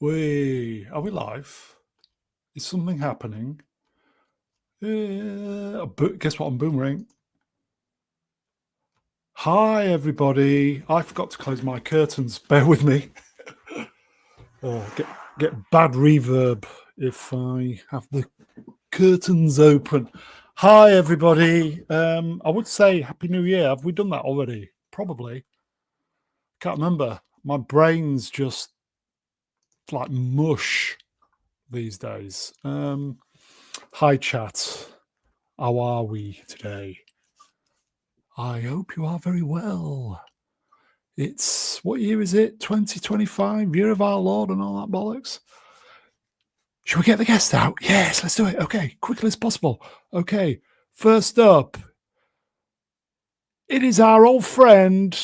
Are we live? Is something happening? Guess what? I'm boomerang. Hi, everybody. I forgot to close my curtains. Bear with me. Get bad reverb if I have the curtains open. Hi, everybody. I would say Happy New Year. Have we done that already? Probably. Can't remember. My brain's just like mush these days. Hi, chat. How are we today? I hope you are very well. It's, what year is it? 2025, year of our Lord and all that bollocks. Should we get the guest out? Yes, let's do it. Okay, quickly as possible. Okay, first up, it is our old friend,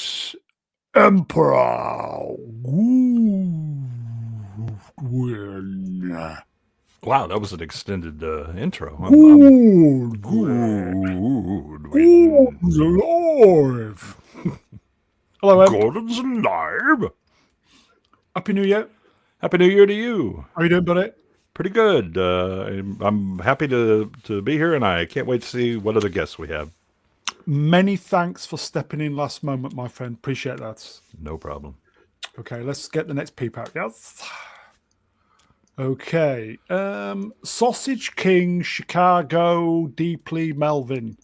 Emperor Goodwin. Wow, that was an extended intro. Good alive. Hello, Em. Gordon's alive. Happy New Year. Happy New Year to you. How are you doing, buddy? Pretty good. I'm happy to be here, and I can't wait to see what other guests we have. Many thanks for stepping in last moment, my friend. Appreciate that. No problem. Okay, let's get the next peep out. Yes. Okay. Sausage King, Chicago, Deeply, Melvin.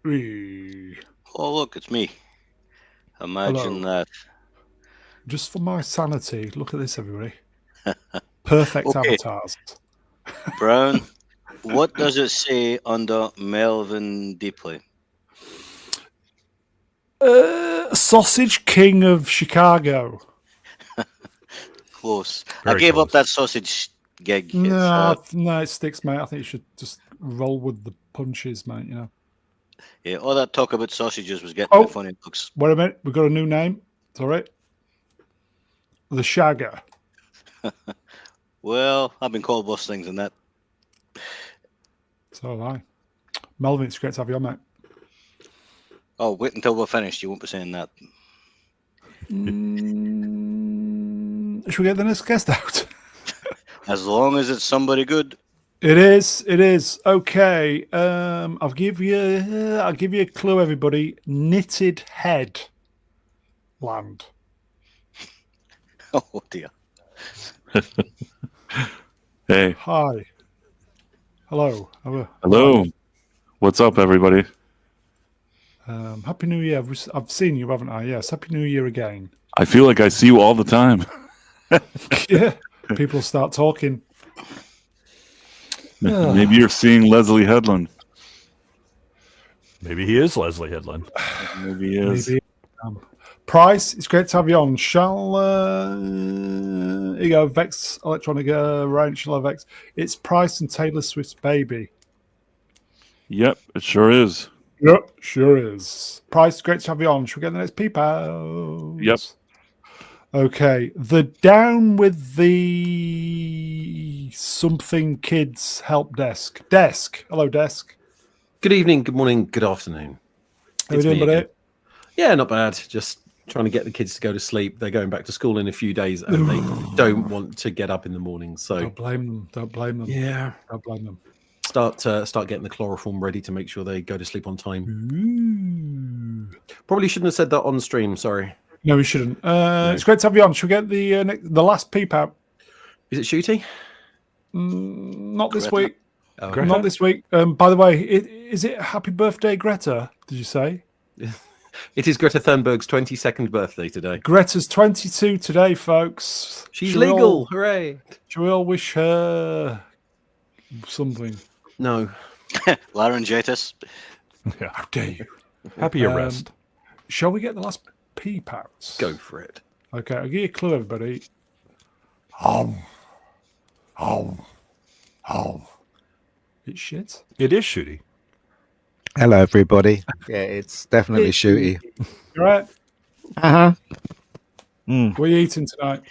Oh, look, it's me. Imagine that. Just for my sanity, look at this, everybody. Perfect avatars. Brown, what does it say under Melvin Deeply? Sausage King of Chicago. Close. Very I gave close. up that sausage gig. No, it sticks, mate. I think you should just roll with the punches, mate, you know. Yeah, all that talk about sausages was getting me funny looks. Wait a minute. We've got a new name. It's all right. The Shagger. Well, I've been called worse things than that. So have I. Melvin, it's great to have you on, mate. Oh, wait until we're finished. You won't be saying that. Should we get the next guest out? As long as it's somebody good. It is. Okay. I'll give you a clue, everybody. Knitted head land. Oh dear. Hey. Hi. Hello. Hello. What's up, everybody? Happy New Year. I've seen you, haven't I? Yes. Happy New Year again. I feel like I see you all the time. Yeah. People start talking. Maybe you're seeing Leslie Headland. Maybe he is Leslie Headland. Maybe he is. Maybe. Price, it's great to have you on. Shall here you go, Vex Electronic Range, shall I Vex? It's Price and Taylor Swift's Baby. Yep, it sure is. Yep, sure is. Price, great to have you on. Shall we get the next peep out? Yep. Okay, the Down with the Something Kids Help Desk. Desk. Hello, Desk. Good evening, good morning, good afternoon. How you doing, buddy? Yeah, not bad. Just trying to get the kids to go to sleep. They're going back to school in a few days and they don't want to get up in the morning. So Don't blame them. Yeah. Don't blame them. Start getting the chloroform ready to make sure they go to sleep on time. Ooh. Probably shouldn't have said that on stream, sorry. No, we shouldn't. It's great to have you on. Should we get the last peep out? Is it Shooty? Not this Greta. week. Oh, Greta? Not this week. By the way, is it Happy Birthday, Greta? Did you say? It is Greta Thunberg's 22nd birthday today. Greta's 22 today, folks. She's Should we legal. all- Hooray. Should we all wish her something? No. Laryngitis. Yeah. How dare you? Happy arrest. Shall we get the last peep out? Go for it. Okay, I'll give you a clue, everybody. It's shit. It is Shooty. Hello, everybody. Yeah, it's definitely shooty. You right? Uh huh. What are you eating tonight?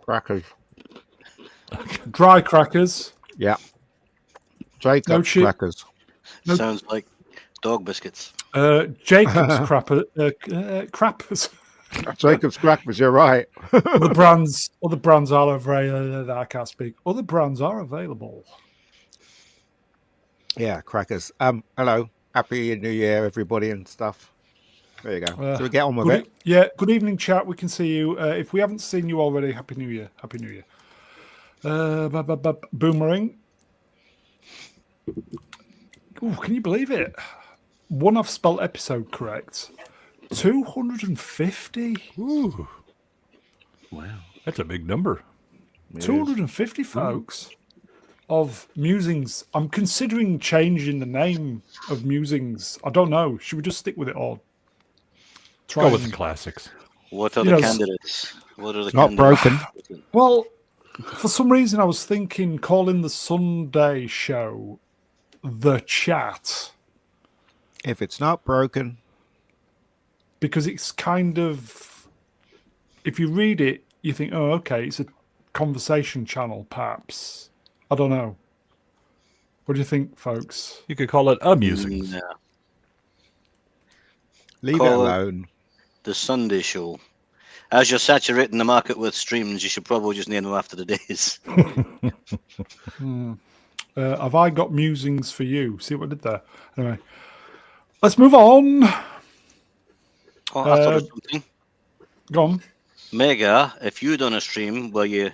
Crackers. Dry crackers. Yeah. Jacob's No chip. crackers. Nope. Sounds like dog biscuits. Jacob's crappers. Jacob's Crackers, you're right. Other brands are available. I can't speak. Other brands are available. Yeah, crackers. Hello. Happy New Year, everybody, and stuff. There you go. So we get on with it. Yeah, good evening, chat. We can see you. If we haven't seen you already, Happy New Year. Happy New Year. Boomerang. Ooh, can you believe it? One I've spelled episode correct. 250. Ooh, Wow. that's a big number. 250 folks of Musings. I'm considering changing the name of Musings. I don't know. Should we just stick with it or try Go with the and- classics. What are You the know, candidates? What are the Not candidates? broken. Well, for some reason I was thinking calling the Sunday show The Chat If it's not broken, because it's kind of, if you read it, you think, oh, okay, it's a conversation channel, perhaps. I don't know. What do you think, folks? You could call it Musings. No. leave it Call it- alone. The Sunday Show. As you're saturating the market with streams, you should probably just name them after the days. Have I got Musings for you? See what I did there? Anyway, let's move on. Oh, I thought of something. Go on. Mega, if you done a stream where you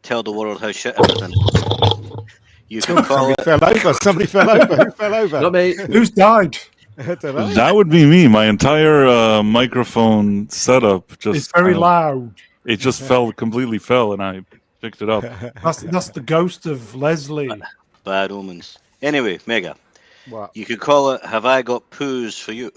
tell the world how shit everything is, you could call it. Fell over. Somebody fell over. Who fell over? Not me. Who's died? I don't know. That would be me. My entire microphone setup just It's very loud. It just completely fell, and I picked it up. That's the ghost of Leslie. Bad omens. Anyway, Mega, What? you could call it Have I Got Poos for You?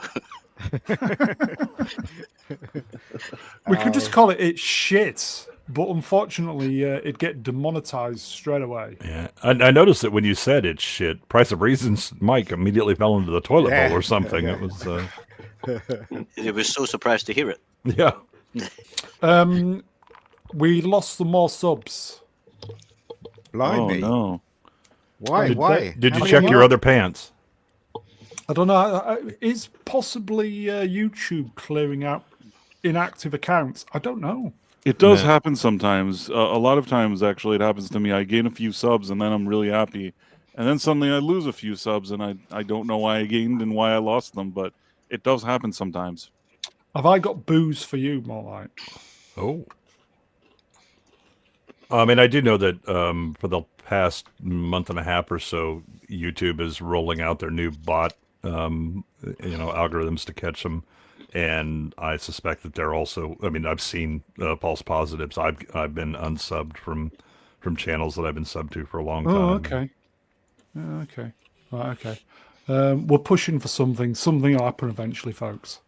We could just call it It's Shit, but unfortunately, it'd get demonetized straight away. Yeah, I noticed that when you said it's shit, Price of Reason's mic immediately fell into the toilet Yeah. bowl or something. It was, He was so surprised to hear it. yeah. We lost some more subs. Oh Blimey. no! Why? Did, Why? Did How you many check more? your other pants? I don't know. Is possibly YouTube clearing out inactive accounts? I don't know. It does Yeah. happen sometimes. A lot of times, actually, it happens to me. I gain a few subs, and then I'm really happy, and then suddenly I lose a few subs, and I don't know why I gained and why I lost them, but it does happen sometimes. Have I got booze for you, more like? Oh. I mean, I do know that for the past month and a half or so, YouTube is rolling out their new bot, algorithms to catch them, and I suspect that they're also. I mean, I've seen false positives. I've been unsubbed from channels that I've been subbed to for a long time. Oh, okay. Okay. Right, okay. We're pushing for something. Something will happen eventually, folks.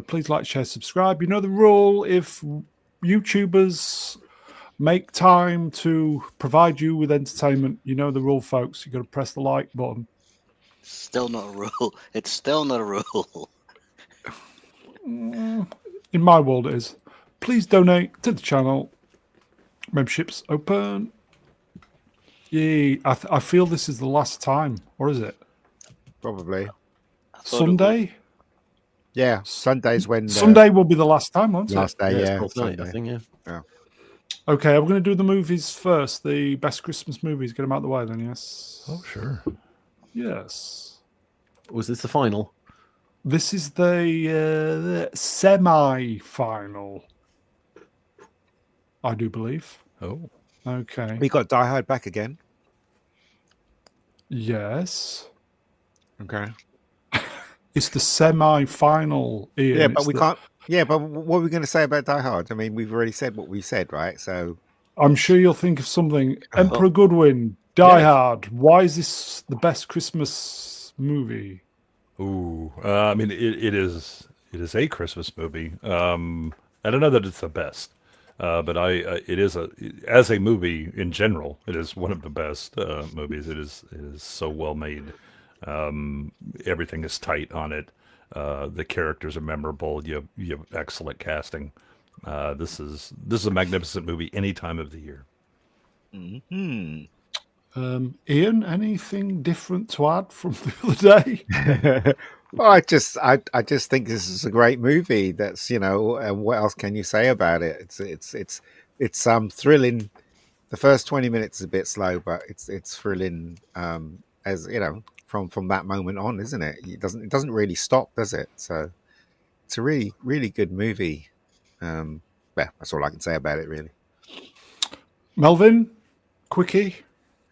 Please like, share, subscribe. You know the rule. If YouTubers make time to provide you with entertainment, you know the rule, folks. You got to press the like button. Still not a rule. It's still not a rule. In my world, it is. Please donate to the channel. Memberships open. Yay. I feel this is the last time. Or is it? Probably. I thought it Sunday? Yeah. Sundays when Sunday will be the last time, won't it? last day. it's Yeah. fourth night, I Sunday. think, yeah. Okay, I'm going to do the movies first. The best Christmas movies. Get them out of the way then, yes? Oh, sure. Yes. Was this the final? This is the semi-final, I do believe. Oh, Okay. We got Die Hard back again. Yes. Okay. It's the semi-final, Ian. Yeah, but It's we the- can't. Yeah, but what are we going to say about Die Hard? I mean, we've already said what we said, right? So I'm sure you'll think of something. Emperor Goodwin, Die Hard. Why is this the best Christmas movie? ooh. I mean, it is a Christmas movie. I don't know that it's the best, but it is as a movie in general. It is one of the best movies. It is so well made. Everything is tight on it. The characters are memorable. You have excellent casting. This is a magnificent movie any time of the year. Ian, anything different to add from the other day? Well, I just think this is a great movie. That's and what else can you say about it? It's thrilling. The first 20 minutes is a bit slow, but it's thrilling. As from that moment on, isn't it? It doesn't really stop, does it? So it's a really good movie. Yeah, that's all I can say about it, really. Melvin, quickie.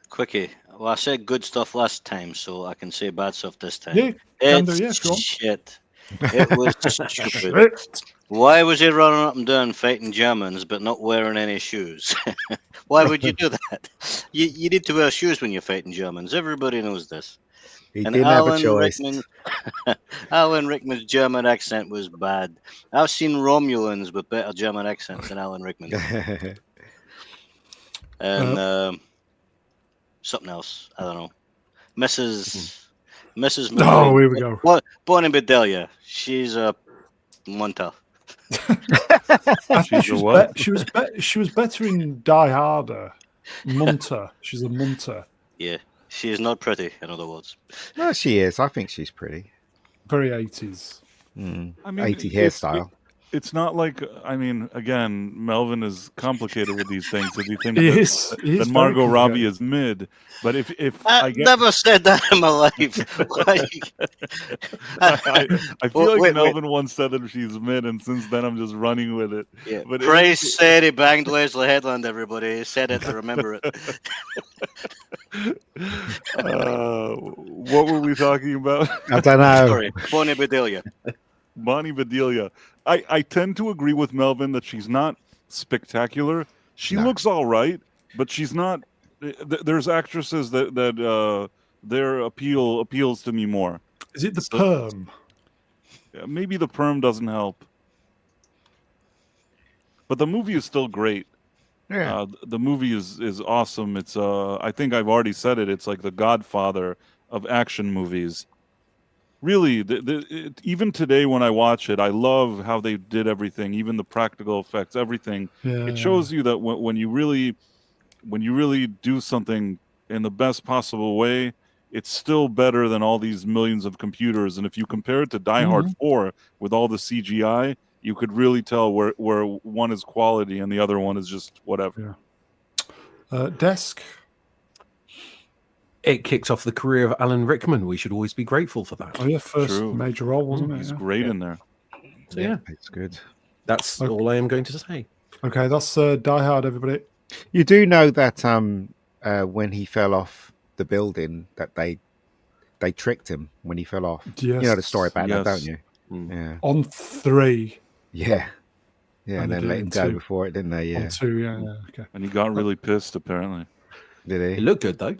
Quickie. Well, I said good stuff last time, so I can say bad stuff this time. Yeah, can do, It's yeah, if you want. shit. It was stupid. Shit. Why was he running up and down fighting Germans but not wearing any shoes? Why would you do that? You need to wear shoes when you're fighting Germans. Everybody knows this. He And didn't have a choice. Alan Rickman's German accent was bad. I've seen Romulans with better German accents than Alan Rickman. And something else. I don't know. Mrs. Oh, here we go. Bonnie Bedelia. She's a munter. She's a what? She was better in Die Harder. Munter. She's a munter. Yeah. She is not pretty, in other words. No, she is. I think she's pretty. Very 80s. I mean, 80 hairstyle. It's not like, I mean, again, Melvin is complicated with these things. If you think He that, is that very Margot Robbie complicated. is mid, but if I get, never said that in my life. I feel like Wait. Melvin once said that she's mid, and since then I'm just running with it. Yeah. But Price said he banged Leslie Headland, everybody. He said it to remember it. What were we talking about? I don't know. Sorry, Bonnie Bedelia. Bonnie Bedelia. I tend to agree with Melvin that she's not spectacular. She looks all right, but she's not. There's actresses that their appeals to me more. Is it the perm? Maybe the perm doesn't help, but the movie is still great. Yeah. The movie is awesome. It's I think I've already said it. It's like the Godfather of action movies. Really, even today when I watch it, I love how they did everything, even the practical effects, everything. Yeah. It shows you that when you really do something in the best possible way, it's still better than all these millions of computers. And if you compare it to Die Hard 4 with all the CGI, you could really tell where one is quality and the other one is just whatever. Yeah. Desk. It kicked off the career of Alan Rickman. We should always be grateful for that. Oh yeah, first True. major role, wasn't it? He's Yeah. great in there. So, yeah, It's good. that's all I am going to say. Okay, that's Die Hard, everybody. You do know that when he fell off the building, that they tricked him when he fell off. Yes. You know the story about that, don't Yes. you? Yeah. On 3. Yeah. Yeah, And and they then did let it him in go 2. before it, didn't they? Yeah. On 2, yeah. Okay. And he got really pissed, apparently. Did It he? looked good though.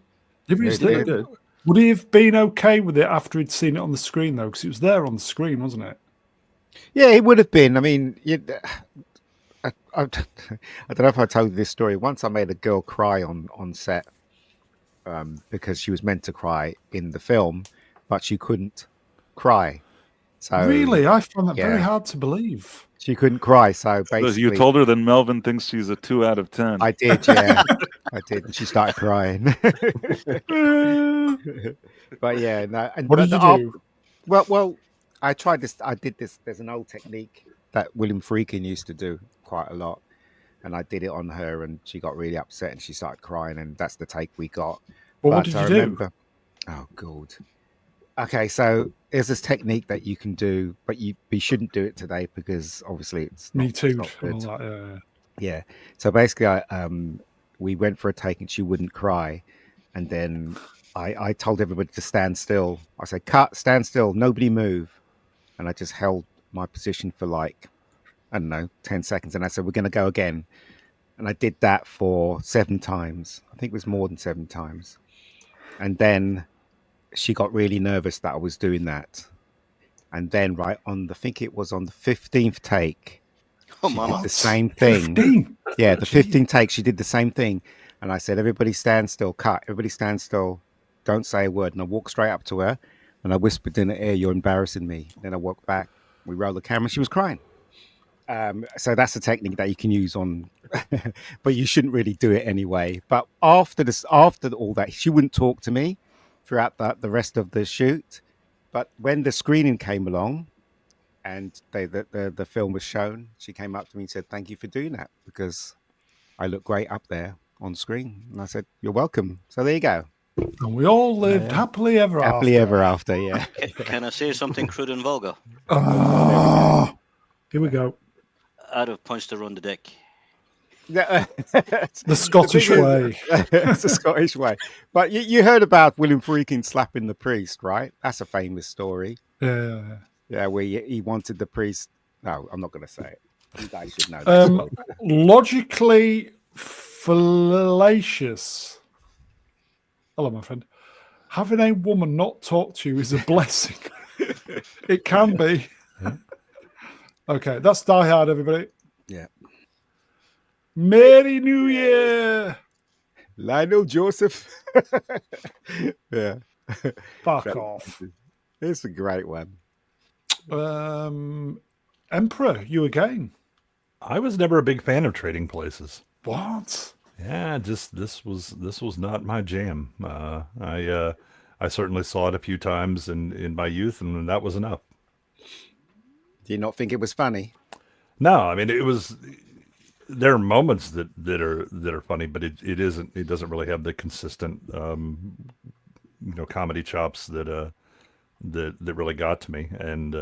Yeah, but Yeah, it's it did. Good. would he have been okay with it after he'd seen it on the screen, though? Because it was there on the screen, wasn't it? Yeah, it would have been. I mean, I don't know if I told you this story. Once I made a girl cry on set because she was meant to cry in the film, but she couldn't cry. So Really? I found that very yeah. hard to believe. she couldn't cry. So So basically, you told her that Melvin thinks she's a 2 out of 10. I did. Yeah, I did, and she started crying. But yeah, no. And What did but you do? Well, I tried this. I did this. There's an old technique that William Friedkin used to do quite a lot, and I did it on her, and she got really upset, and she started crying, and that's the take we got. Well, what But did I you do? remember. Oh God. Okay, so there's this technique that you can do, but we shouldn't do it today because obviously it's Me not, too. it's not and good. all that, yeah. Yeah. So basically, we went for a take and she wouldn't cry. And then I told everybody to stand still. I said, cut, stand still, nobody move. And I just held my position for like, I don't know, 10 seconds. And I said, we're going to go again. And I did that for 7 times. I think it was more than 7 times. And then she got really nervous that I was doing that. And then I think it was on the 15th take, Oh, she mama. did the same thing. 15. Yeah, the 15th take, she did the same thing. And I said, everybody stand still, cut. Everybody stand still. Don't say a word. And I walked straight up to her and I whispered in her ear, you're embarrassing me. Then I walked back. We rolled the camera. She was crying. So that's a technique that you can use on, but you shouldn't really do it anyway. But after all that, she wouldn't talk to me throughout the rest of the shoot. But when the screening came along and the film was shown, she came up to me and said, "Thank you for doing that because I look great up there on screen." And I said, "You're welcome." So there you go. And we all lived happily ever Happily after. ever after, yeah. Can I say something crude and vulgar? Here we go. I'd have punched her on the dick. The Scottish way. It's the Scottish way. But you heard about William Friedkin slapping the priest, right? That's a famous story. Yeah. Yeah, where he wanted the priest. No, I'm not going to say it. You guys should know that story. Logically fallacious. Hello, my friend. Having a woman not talk to you is a blessing. It can be. Okay, that's Die Hard, everybody. Yeah. Merry New Year. Lionel Joseph. Yeah. Fuck off. It's a great one. Emperor, you again. I was never a big fan of Trading Places. What? Yeah, just this was not my jam. I certainly saw it a few times in my youth, and that was enough. Do you not think it was funny? No, I mean it was. There are moments that are funny, but it isn't. It doesn't really have the consistent, comedy chops that really got to me, and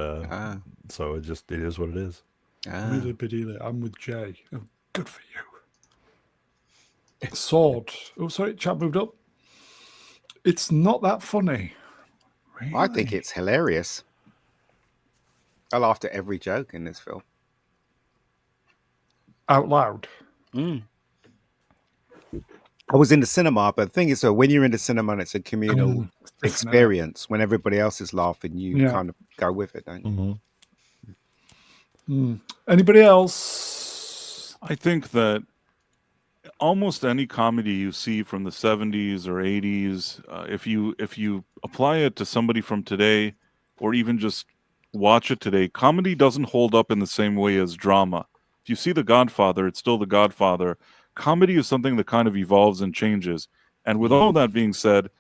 so it is what it is. Really bidily. I'm with Jay. Oh, good for you. Sword. Oh, sorry, chat moved up. It's not that funny. Really? I think it's hilarious. I laughed at every joke in this film. Out loud. I was in the cinema, but the thing is, so when you're in the cinema and it's a communal experience, when everybody else is laughing, you kind of go with it, don't you? Anybody else? I think that almost any comedy you see from the 70s or 80s, if you apply it to somebody from today, or even just watch it today, comedy doesn't hold up in the same way as drama. If you see The Godfather, it's still The Godfather. Comedy is something that kind of evolves and changes. And with all that being said,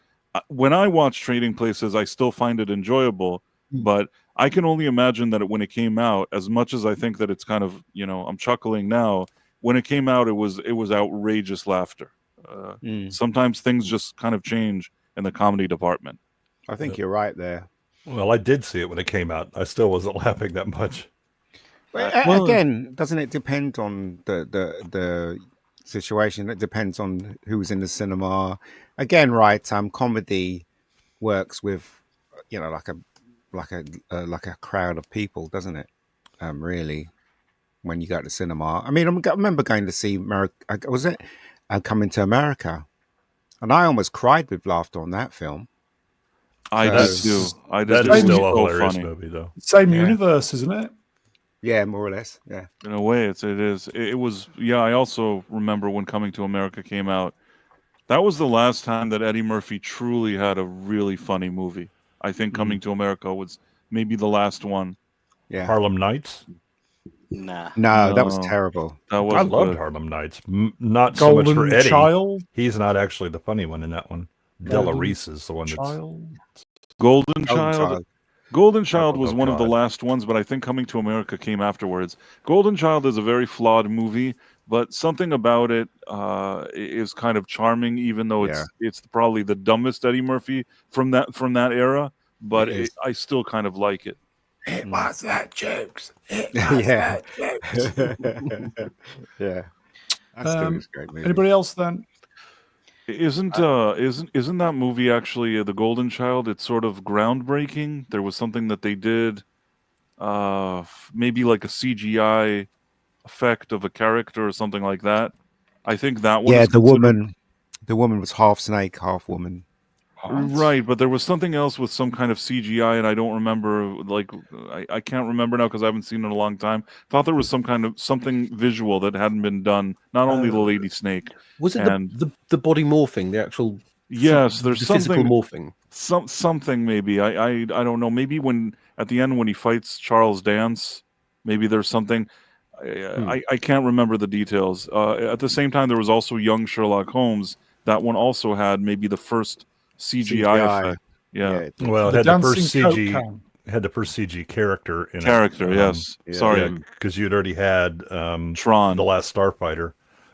when I watch Trading Places, I still find it enjoyable. But I can only imagine that when it came out, as much as I think that it's kind of, I'm chuckling now, when it came out, it was outrageous laughter. Sometimes things just kind of change in the comedy department. I think you're right there. Well, I did see it when it came out. I still wasn't laughing that much. Well, again, doesn't it depend on the situation? It depends on who's in the cinema. Again, right? Comedy works with like a crowd of people, doesn't it? Really, when you go to the cinema. I mean, I remember going to see was it Coming to America, and I almost cried with laughter on that film. I did too. That is still a hilarious movie, though. Same universe, isn't it? Yeah, more or less. Yeah. In a way, it is. It was. Yeah, I also remember when Coming to America came out. That was the last time that Eddie Murphy truly had a really funny movie. I think Coming to America was maybe the last one. Yeah. Harlem Nights? Nah. No, that was terrible. That was I loved Harlem Nights. Not so much for Eddie. Child? He's not actually the funny one in that one. Della Reese is the one that's... Golden Child. Golden Child was one of the God. last ones, but I think Coming to America came afterwards. Golden Child is a very flawed movie, but something about it is kind of charming, even though it's probably the dumbest Eddie Murphy from that era. But I still kind of like it. It was that jokes. Yeah. Yeah. That's still a great movie. Anybody else then? Isn't that movie actually The Golden Child? It's sort of groundbreaking. There was something that they did, maybe like a CGI effect of a character or something like that. I think that one. Yeah, the woman was half snake, half woman. Right, but there was something else with some kind of CGI, and I don't remember. Like, I can't remember now because I haven't seen it in a long time. Thought there was some kind of something visual that hadn't been done. Not only the Lady Snake. Was it the body morphing, the actual? Yes, there's the something physical morphing. Something maybe. I don't know. Maybe when at the end when he fights Charles Dance, maybe there's something. I can't remember the details. At the same time, there was also Young Sherlock Holmes. That one also had maybe the first CGI effect. Yeah. Well, it The had the first dancing Coke CG. can. Had the first CG character in Character, it. yes. yeah. Sorry, because you'd already had Tron. the Last Starfighter,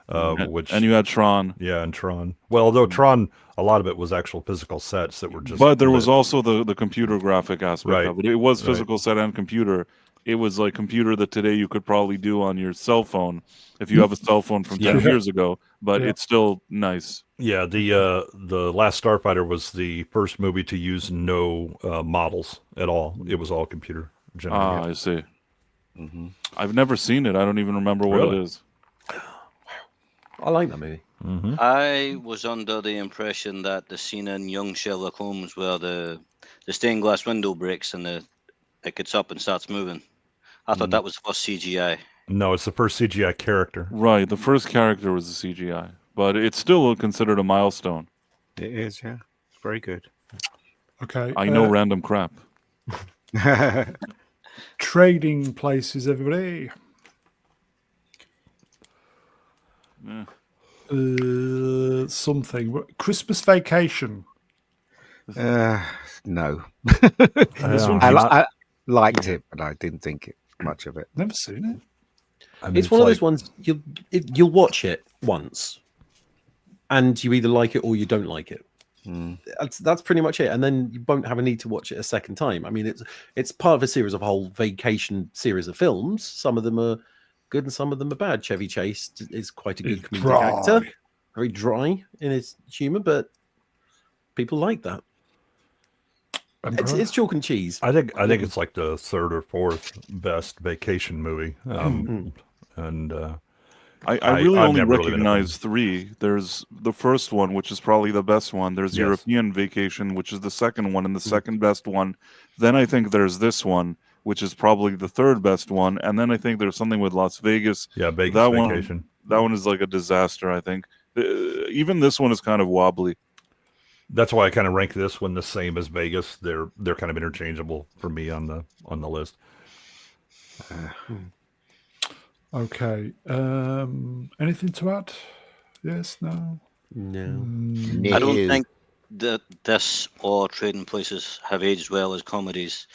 And- which and you had Tron. yeah, and Tron. Well, although Tron, a lot of it was actual physical sets that were just. But there was lit. also the computer graphic aspect Right. of it. It was Right. physical set and computer. It was like computer that today you could probably do on your cell phone if you have a cell phone from 10 Yeah. years ago, but Yeah. it's still nice. Yeah, the Last Starfighter was the first movie to use no models at all. It was all computer Ah, generated. I see. Mm-hmm. I've never seen it. I don't even remember what Really? it is. I like that movie. Mm-hmm. I was under the impression that the scene in Young Sherlock Holmes where the stained glass window breaks and it gets up and starts moving. I thought that was the first CGI. No, it's the first CGI character. Right, the first character was the CGI, but it's still considered a milestone. It is, yeah. Very good. Okay. I know random crap. Trading Places, everybody. Yeah. Something. Christmas Vacation. No. This one I liked it, but I didn't think much of it. Never seen it. I mean, It's one of like- those ones you'll watch it once, and you either like it or you don't like it. That's pretty much it, and then you won't have a need to watch it a second time. I mean, it's part of a series of a whole vacation series of films. Some of them are good and some of them are bad. Chevy Chase is quite a good comedic dry. actor, very dry in his humor, but people like that. It's chalk and cheese. I think it's like the third or fourth best vacation movie, and I really I've only never really been a fan. recognize three. There's the first one, which is probably the best one. There's Yes. European Vacation, which is the second one and the second best one. Then I think there's this one, which is probably the third best one. And then I think there's something with Las Vegas. Yeah, Vegas that Vacation. That one is like a disaster, I think. Even this one is kind of wobbly. That's why I kind of rank this one the same as Vegas. They're kind of interchangeable for me on the list. Okay. Anything to add? Yes, no. No. I don't think that this or Trading Places have aged well as comedies.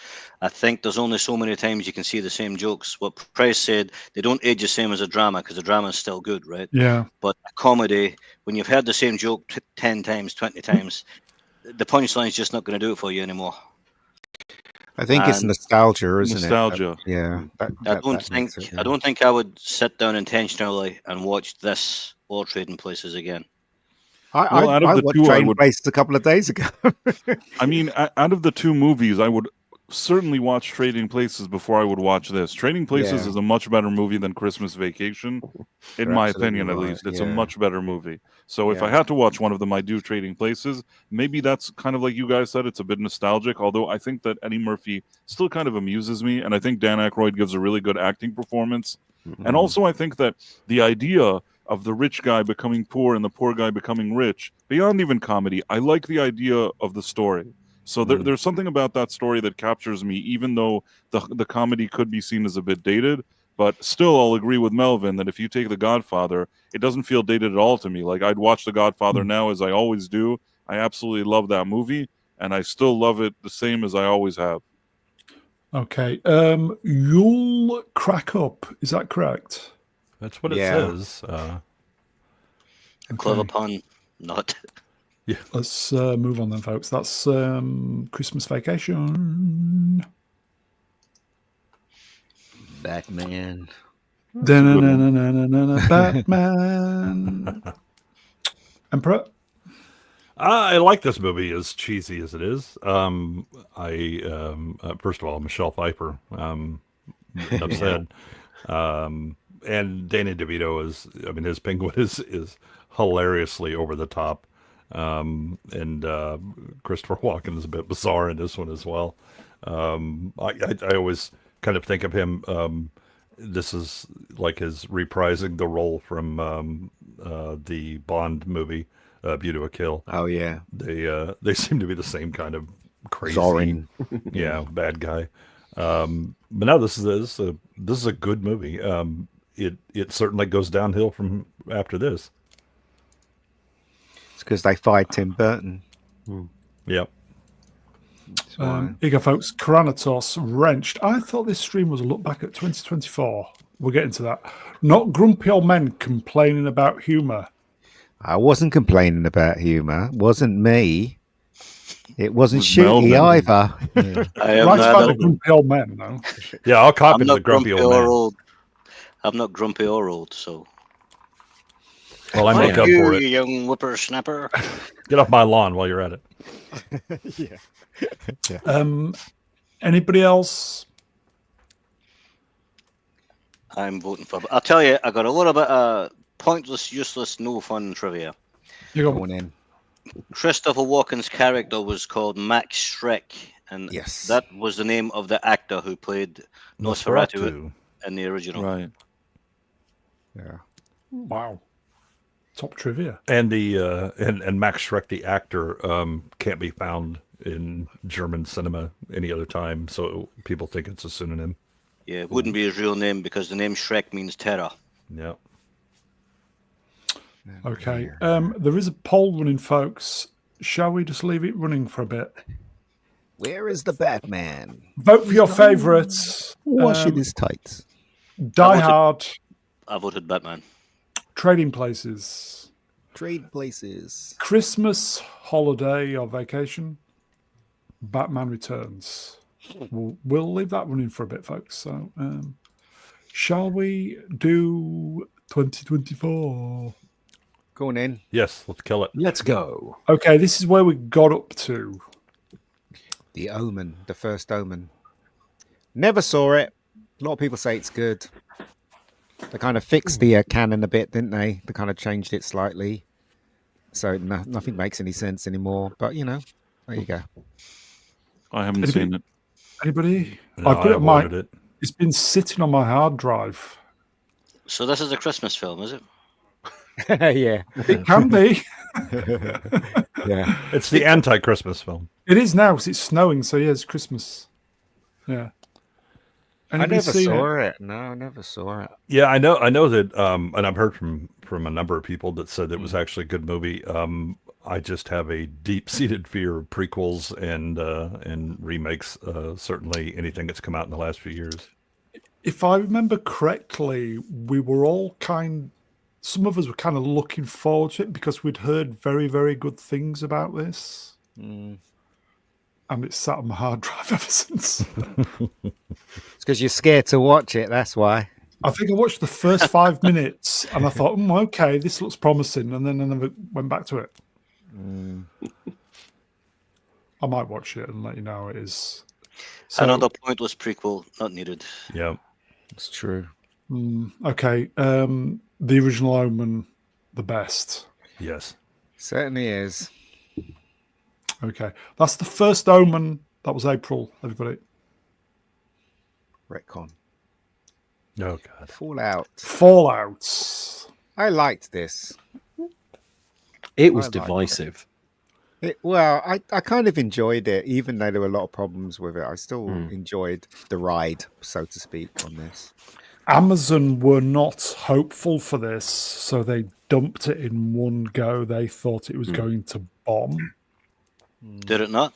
I think there's only so many times you can see the same jokes. What Price said, they don't age the same as a drama because the drama is still good, right? Yeah. But a comedy, when you've heard the same joke 10 times, 20 times, the punchline's just not going to do it for you anymore. I think it's And nostalgia, isn't Nostalgia. it? Yeah. I don't think I would sit down intentionally and watch this or Trading Places again. Well, out of I the watched two, I Trading would- Places a couple of days ago. I mean, out of the two movies, I would certainly watch Trading Places before I would watch this. Trading Places Yeah. is a much better movie than Christmas Vacation, in my absolutely opinion, at right, least. It's a yeah. much better movie. So if I Yeah. had to watch one of them, I do Trading Places. Maybe that's kind of like you guys said, it's a bit nostalgic, although I think that Eddie Murphy still kind of amuses me, and I think Dan Aykroyd gives a really good acting performance. And also, I think that the idea of the rich guy becoming poor and the poor guy becoming rich, beyond even comedy, I like the idea of the story. So there's something about that story that captures me, even though the comedy could be seen as a bit dated. But still, I'll agree with Melvin that if you take The Godfather, it doesn't feel dated at all to me. Like, I'd watch The Godfather now, as I always do. I absolutely love that movie, and I still love it the same as I always have. Okay. You'll crack up. Is that correct? That's what it Yeah. says. Clever pun, not. Let's move on then, folks. That's Christmas Vacation. Batman. Da-na-na-na-na-na-na, Batman. Emperor. I like this movie, as cheesy as it is. First of all, Michelle Pfeiffer, enough said. And Danny DeVito his penguin is hilariously over the top. And Christopher Walken is a bit bizarre in this one as well. I always kind of think of him, this is like his reprising the role from the Bond movie, View to a Kill. Oh yeah. They seem to be the same kind of crazy, Zorin. yeah, bad guy. But now this is a good movie. It certainly goes downhill from after this. It's because they fired Tim Burton. Yep. why. Here you go, folks. Kranatos wrenched. I thought this stream was a look back at 2024. We'll get into that. Not grumpy old men complaining about humour. I wasn't complaining about humour. Wasn't me. It wasn't Was shooty Melvin. either. I am Right about the not, grumpy old men, though. Yeah, I'll cop I'm into the not grumpy grumpy old or man. old. I'm not grumpy or old, so. Well, I make Fuck up you, for you it. young whippersnapper. Get off my lawn while you're at it. Anybody else? I'm voting for. I'll tell you, I got a little bit of pointless, useless, no fun trivia. You go. Going in. Christopher Walken's character was called Max Schreck, and Yes. that was the name of the actor who played Nosferatu in the original. Right. Yeah. Wow. Top trivia. And the and Max Schreck, the actor, can't be found in German cinema any other time, so people think it's a pseudonym. Yeah, it wouldn't be his real name because the name Shrek means terror. Yeah. Okay. There is a poll running, folks. Shall we just leave it running for a bit? Where is the Batman? Vote for your favourites. Washing his tights. Die Hard, I voted Batman. Trading Places, Trade places. Christmas, holiday or vacation, Batman Returns. We'll leave that running for a bit, folks. So, shall we do 2024? Going in. Yes, let's kill it. Let's go. Okay, this is where we got up to. The Omen. The first Omen. Never saw it. A lot of people say it's good. They kind of fixed the canon a bit, didn't they? They kind of changed it slightly. So nothing makes any sense anymore. But, you know, there you go. I haven't seen it. Anybody? No, I've got I it on my. avoided it. It's been sitting on my hard drive. So this is a Christmas film, is it? Yeah. It can be. Yeah. It's the anti-Christmas film. It is now because it's snowing. So yeah, it's Christmas. Yeah. I Anybody never seen saw it. No, I never saw it. Yeah, I know that, and I've heard from a number of people that said it was actually a good movie. I just have a deep-seated fear of prequels and remakes. Certainly, anything that's come out in the last few years. If I remember correctly, we were all some of us were kind of looking forward to it because we'd heard very, very good things about this. And it's sat on my hard drive ever since. It's because you're scared to watch it. That's why. I think I watched the first 5 minutes and I thought, okay, this looks promising. And then I never went back to it. I might watch it and let you know how it is. So, Another pointless prequel, not needed. Yeah. It's true. okay. The original Omen, the best. Yes. Certainly is. Okay. That's the first Omen. That was April, everybody. Retcon. Oh God. Fallout. I liked this. It was I like divisive. I kind of enjoyed it, even though there were a lot of problems with it. I still enjoyed the ride, so to speak, on this. Amazon were not hopeful for this, so they dumped it in one go. They thought it was going to bomb. Did it not?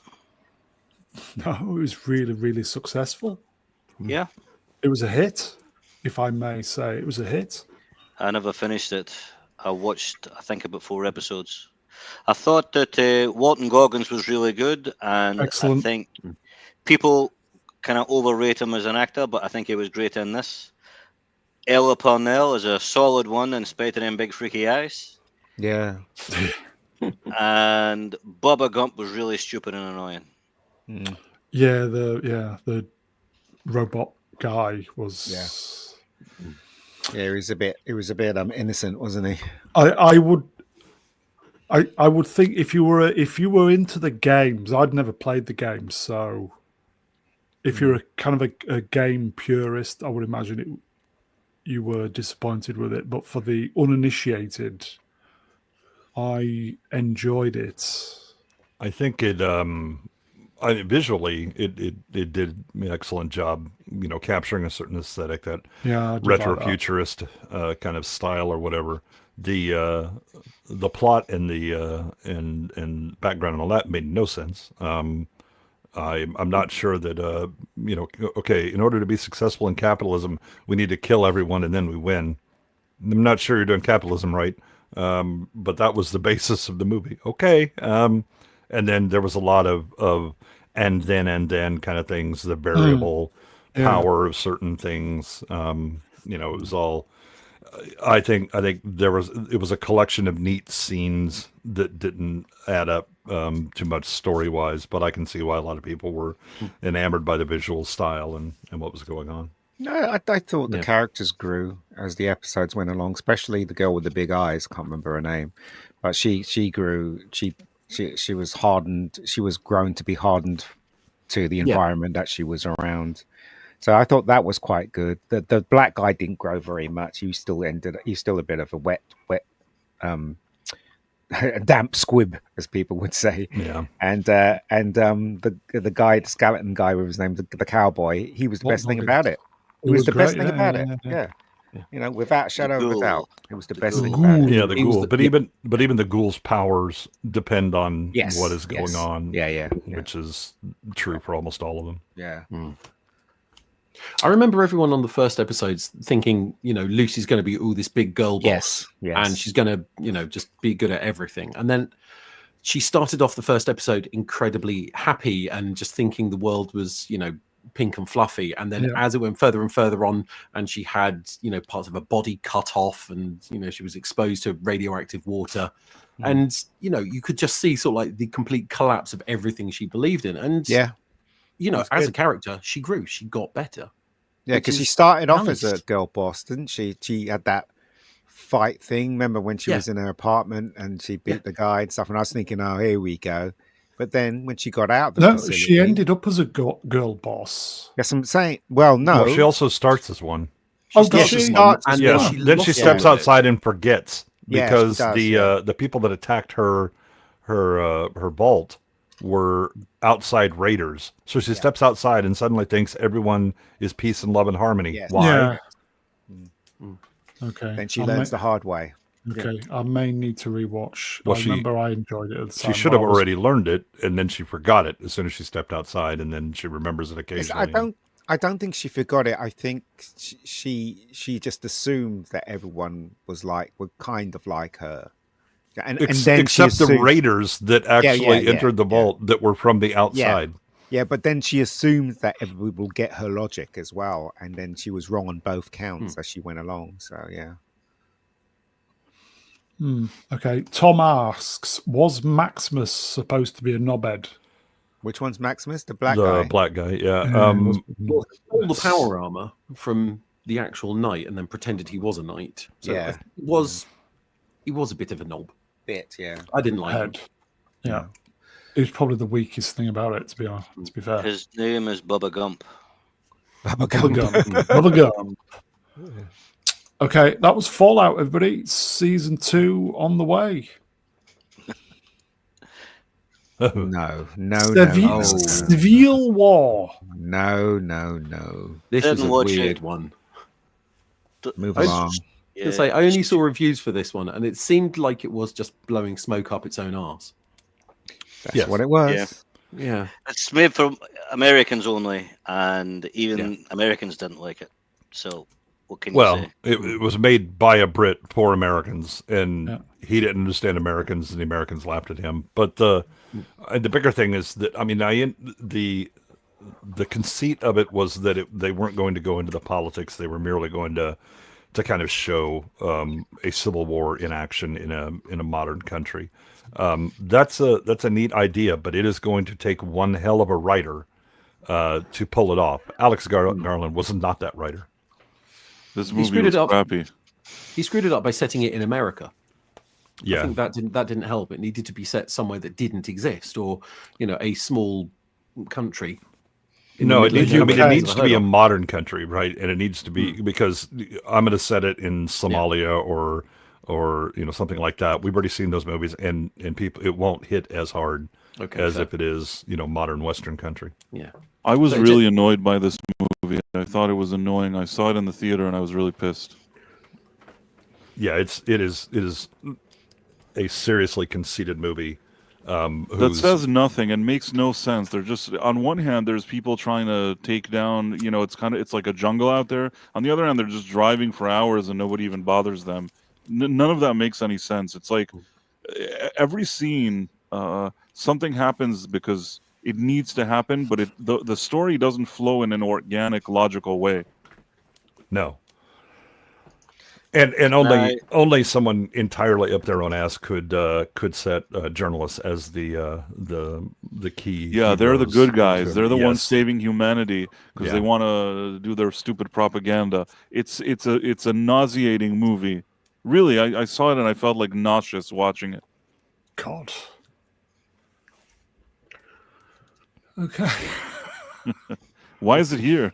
No, it was really, really successful. Yeah. It was a hit, if I may say. It was a hit. I never finished it. I watched, I think, about 4 episodes. I thought that Walton Goggins was really good, and Excellent. I think people kind of overrate him as an actor, but I think he was great in this. Ella Parnell is a solid one in spite of them big freaky eyes. Yeah. And Bubba Gump was really stupid and annoying. Yeah, the robot guy was. Yeah, he was a bit innocent, wasn't he? I would think if you were into the games, I'd never played the games, so if you're a kind of a game purist, I would imagine you were disappointed with it. But for the uninitiated, I enjoyed it. I think it. Visually, it did an excellent job. You know, capturing a certain aesthetic, that retro futurist kind of style or whatever. The plot and the and background and all that made no sense. I'm not sure that okay, in order to be successful in capitalism, we need to kill everyone and then we win. I'm not sure you're doing capitalism right, but that was the basis of the movie. Okay, and then there was a lot of and then kind of things, the variable power of certain things. It was all. I think it was a collection of neat scenes that didn't add up too much story wise, but I can see why a lot of people were enamored by the visual style and what was going on. No, I thought the characters grew as the episodes went along, especially the girl with the big eyes. Can't remember her name, but she grew. She was hardened. She was grown to be hardened to the environment that she was around. So I thought that was quite good. The black guy didn't grow very much. He's still a bit of a wet, a damp squib, as people would say. Yeah. And the guy, the skeleton guy with his name, the cowboy, he was the best thing about it. It was the best thing about it. Yeah. Without shadow of a doubt, it was the best thing about it. Yeah, the ghoul. But even the ghoul's powers depend on what is going on. Yeah. Which is true for almost all of them. Yeah. I remember everyone on the first episodes thinking, Lucy's going to be this big girl boss, and she's going to, just be good at everything. And then she started off the first episode incredibly happy and just thinking the world was, pink and fluffy. And then as it went further and further on, and she had, parts of her body cut off, and she was exposed to radioactive water, and you could just see sort of like the complete collapse of everything she believed in. And as a character, she grew, she got better. Yeah, because she started off as a girl boss, didn't she? She had that fight thing. Remember when she was in her apartment and she beat the guy and stuff? And I was thinking, oh, here we go. But then when she got out, she ended up as a girl boss. Yes, I'm saying. Well, no, she also starts as one. She starts. Then she steps outside and forgets because the people that attacked her vault were outside raiders. So she steps outside and suddenly thinks everyone is peace and love and harmony. Yes. Why? Yeah. Okay. Then she learns the hard way. Okay, I may need to rewatch. Well, I remember I enjoyed it at the time. She should have already learned it, and then she forgot it as soon as she stepped outside, and then she remembers it occasionally. I don't think she forgot it. I think she just assumed that everyone would kind of like her. And then except the raiders that actually entered the vault that were from the outside. Yeah, but then she assumed that everybody will get her logic as well, and then she was wrong on both counts as she went along. So yeah. Okay. Tom asks, was Maximus supposed to be a knobhead? Which one's Maximus? The black guy? The black guy, yeah. All the power armor from the actual knight, and then pretended he was a knight. So he was a bit of a knob. I didn't like him. Yeah. It was probably the weakest thing about it, to be fair. His name is Bubba Gump. Bubba Gump. Okay, that was Fallout, everybody. Season 2 on the way. No. Civil War. No. This is a weird one. Move along. I only saw reviews for this one, and it seemed like it was just blowing smoke up its own arse. That's what it was. Yeah. It's made for Americans only, and even Americans didn't like it. So, what can you say? It was made by a Brit for Americans, and he didn't understand Americans, and the Americans laughed at him. But the bigger thing is that, the conceit of it was that they weren't going to go into the politics. They were merely going to kind of show a civil war in action in a modern country. That's a neat idea, but it is going to take one hell of a writer to pull it off. Alex Garland was not that writer. This movie was crappy. He screwed it up by setting it in America. Yeah, I think that didn't help. It needed to be set somewhere that didn't exist, or a small country. No, it needs to be a modern country, right? And it needs to be because I'm going to set it in Somalia or something like that. We've already seen those movies, and people, it won't hit as hard as if it is modern Western country. Yeah, I was really annoyed by this movie. I thought it was annoying. I saw it in the theater, and I was really pissed. Yeah, it is a seriously conceited movie. That who's says nothing and makes no sense. They're just, on one hand, there's people trying to take down, it's like a jungle out there. On the other hand, they're just driving for hours and nobody even bothers them. None of that makes any sense. It's like every scene, something happens because it needs to happen, but the story doesn't flow in an organic, logical way. no. And only someone entirely up their own ass could set journalists as the key. Yeah, they're the heroes. good guys. They're the ones Yes. saving humanity because they want to do their stupid propaganda. It's a nauseating movie. Really, I saw it and I felt like nauseous watching it. God. Okay. Why is it here?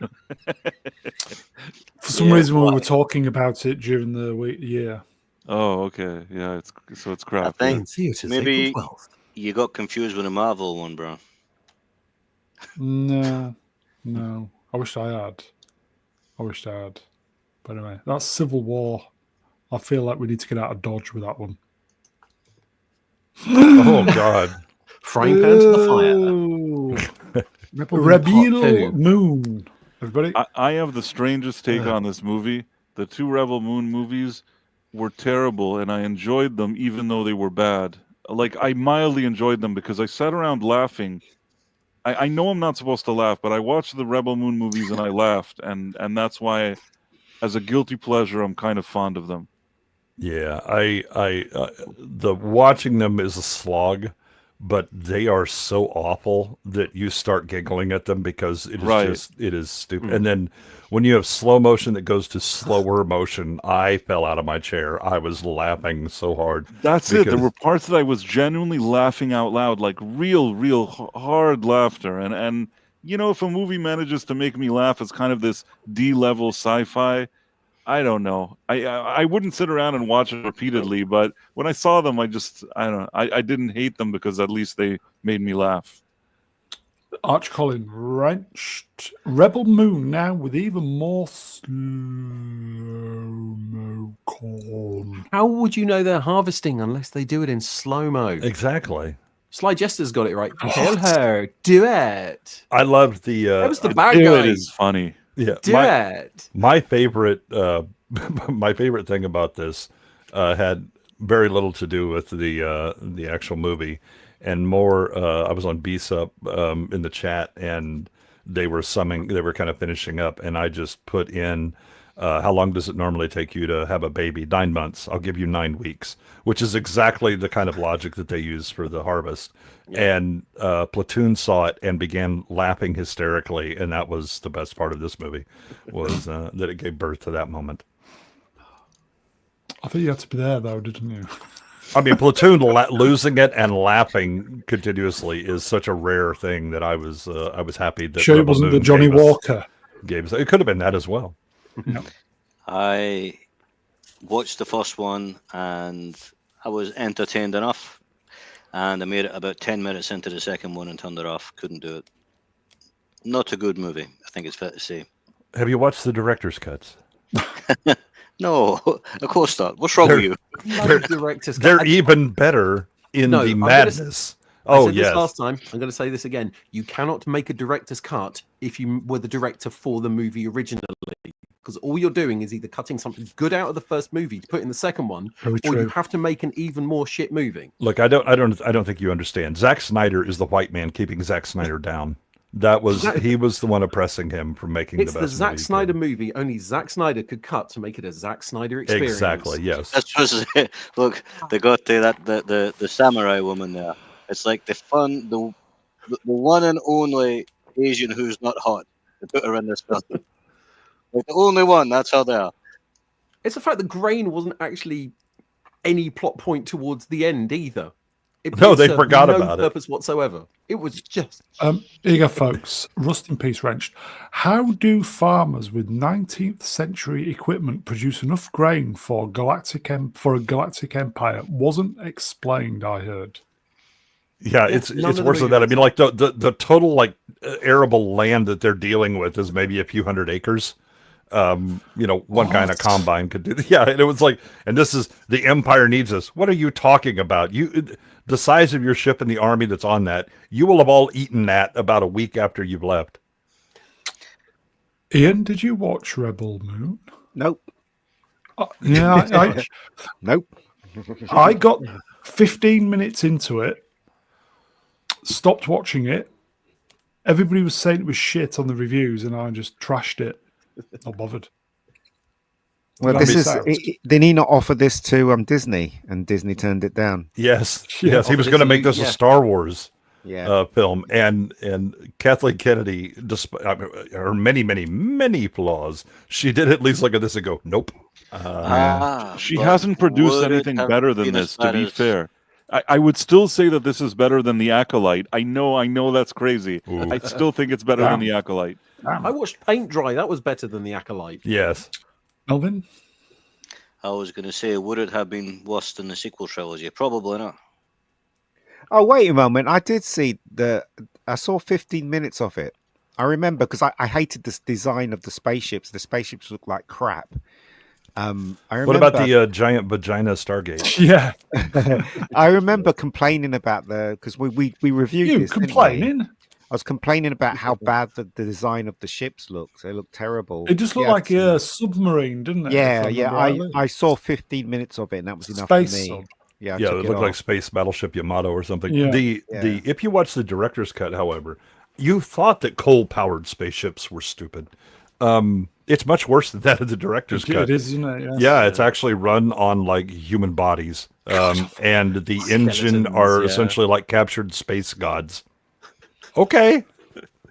For some reason, we were talking about it during the week. Yeah. Oh, okay. Yeah, it's crap. I think In theatres, maybe April 12th. you got confused with the Marvel one, bro. No. I wished I had. But anyway, that's Civil War. I feel like we need to get out of Dodge with that one. Oh God. Frying pan to the fire. fire. Rebel Moon Part Rebel 2. Moon. Everybody? I have the strangest take on this movie. The two Rebel Moon movies were terrible, and I enjoyed them even though they were bad. Like, I mildly enjoyed them because I sat around laughing. I know I'm not supposed to laugh, but I watched the Rebel Moon movies and I laughed, and that's why, as a guilty pleasure, I'm kind of fond of them. Yeah, the watching them is a slog, but they are so awful that you start giggling at them because it is it is stupid. And then when you have slow motion that goes to slower motion, I fell out of my chair. I was laughing so hard. That's it. There were parts that I was genuinely laughing out loud, like real hard laughter. And if a movie manages to make me laugh as kind of this D-level sci-fi, I don't know. I wouldn't sit around and watch it repeatedly, but when I saw them, I don't know. I didn't hate them because at least they made me laugh. Arch Colin wrenched Rebel Moon now with even more slow-mo corn. How would you know they're harvesting unless they do it in slow-mo? Exactly. Sly Jester's got it right. Kill her. Do it. I loved the That was the bad It guy. is funny. yeah. Do it. My favorite my favorite thing about this had very little to do with the actual movie, and more. I was on BSUP in the chat, and they were kind of finishing up, and I just put in how long does it normally take you to have a baby? 9 months. I'll give you 9 weeks, which is exactly the kind of logic that they use for the harvest. Yeah. And Platoon saw it and began laughing hysterically, and that was the best part of this movie, was that it gave birth to that moment. I think you had to be there, though, didn't you? I mean, Platoon losing it and laughing continuously is such a rare thing that I was happy that Sure, it wasn't the Johnny Walker. Gave us. It could have been that as well. Yeah. I watched the first one and I was entertained enough, and I made it about 10 minutes into the second one and turned it off. Couldn't do it. Not a good movie, I think it's fair to say. Have you watched the director's cuts? No, of course not. What's wrong with you? They're even better in the madness. I said this last time. I'm going to say this again. You cannot make a director's cut if you were the director for the movie originally, because all you're doing is either cutting something good out of the first movie to put in the second one, or you have to make an even more shit movie. Look, I don't think you understand. Zack Snyder is the white man keeping Zack Snyder down. He was the one oppressing him from making the best movie. It's the Zack Snyder movie. Only Zack Snyder could cut to make it a Zack Snyder experience. Exactly. Yes. That's just it. Look, they got the samurai woman there. It's like the one and only Asian who's not hot. They put her in this film. Like the only one. That's how they are. It's the fact that Grain wasn't actually any plot point towards the end either. They forgot about it. No purpose whatsoever. It was just. Here you go, folks. Rust in peace, Wrenched. How do farmers with 19th century equipment produce enough grain for a galactic empire? Wasn't explained, I heard. Yeah, it's worse than that. I mean, like the total arable land that they're dealing with is maybe a few hundred acres. one guy in a combine could do. Yeah, and it was like, and this is the Empire needs us. What are you talking about? The size of your ship and the army that's on that, you will have all eaten that about a week after you've left. Ian, did you watch Rebel Moon? Nope. Yeah, Nope. I got 15 minutes into it, stopped watching it. Everybody was saying it was shit on the reviews, and I just trashed it. Not bothered. Well, That'd this be is. sad. Did he not offer this to Disney, and Disney turned it down? Yes, Yeah, yes, he was going to make this a yeah. Star Wars Yeah. film, and Kathleen Kennedy, despite her many flaws, she did at least look at this and go, nope. She but hasn't produced would it anything have better than been this, as to bad be as- fair. I would still say that this is better than The Acolyte. I know that's crazy. Ooh. I still think it's better than The Acolyte. I watched Paint Dry. That was better than The Acolyte. Yes. Melvin? I was going to say, would it have been worse than the sequel trilogy? Probably not. Oh, wait a moment. I did see I saw 15 minutes of it. I remember because I hated this design of the spaceships. The spaceships look like crap. I remember, What about the giant vagina Stargate? Yeah. I remember complaining about because we reviewed You this. didn't we? complaining? I was complaining about how bad the design of the ships looked. They looked terrible. It just looked Yeah, like a submarine, didn't it? Yeah, if I yeah. remember rightly? I saw 15 minutes of it, and that was enough Space for me. sub. Yeah, I Yeah, took it it looked like off. Space Battleship Yamato or something. Yeah. The if you watch the director's cut, however, you thought that coal-powered spaceships were stupid. It's much worse than that of the director's cut. It is, isn't it? Yes. Yeah, it's actually run on like human bodies, and the engine are Skeletons, yeah. essentially like captured space gods. Okay.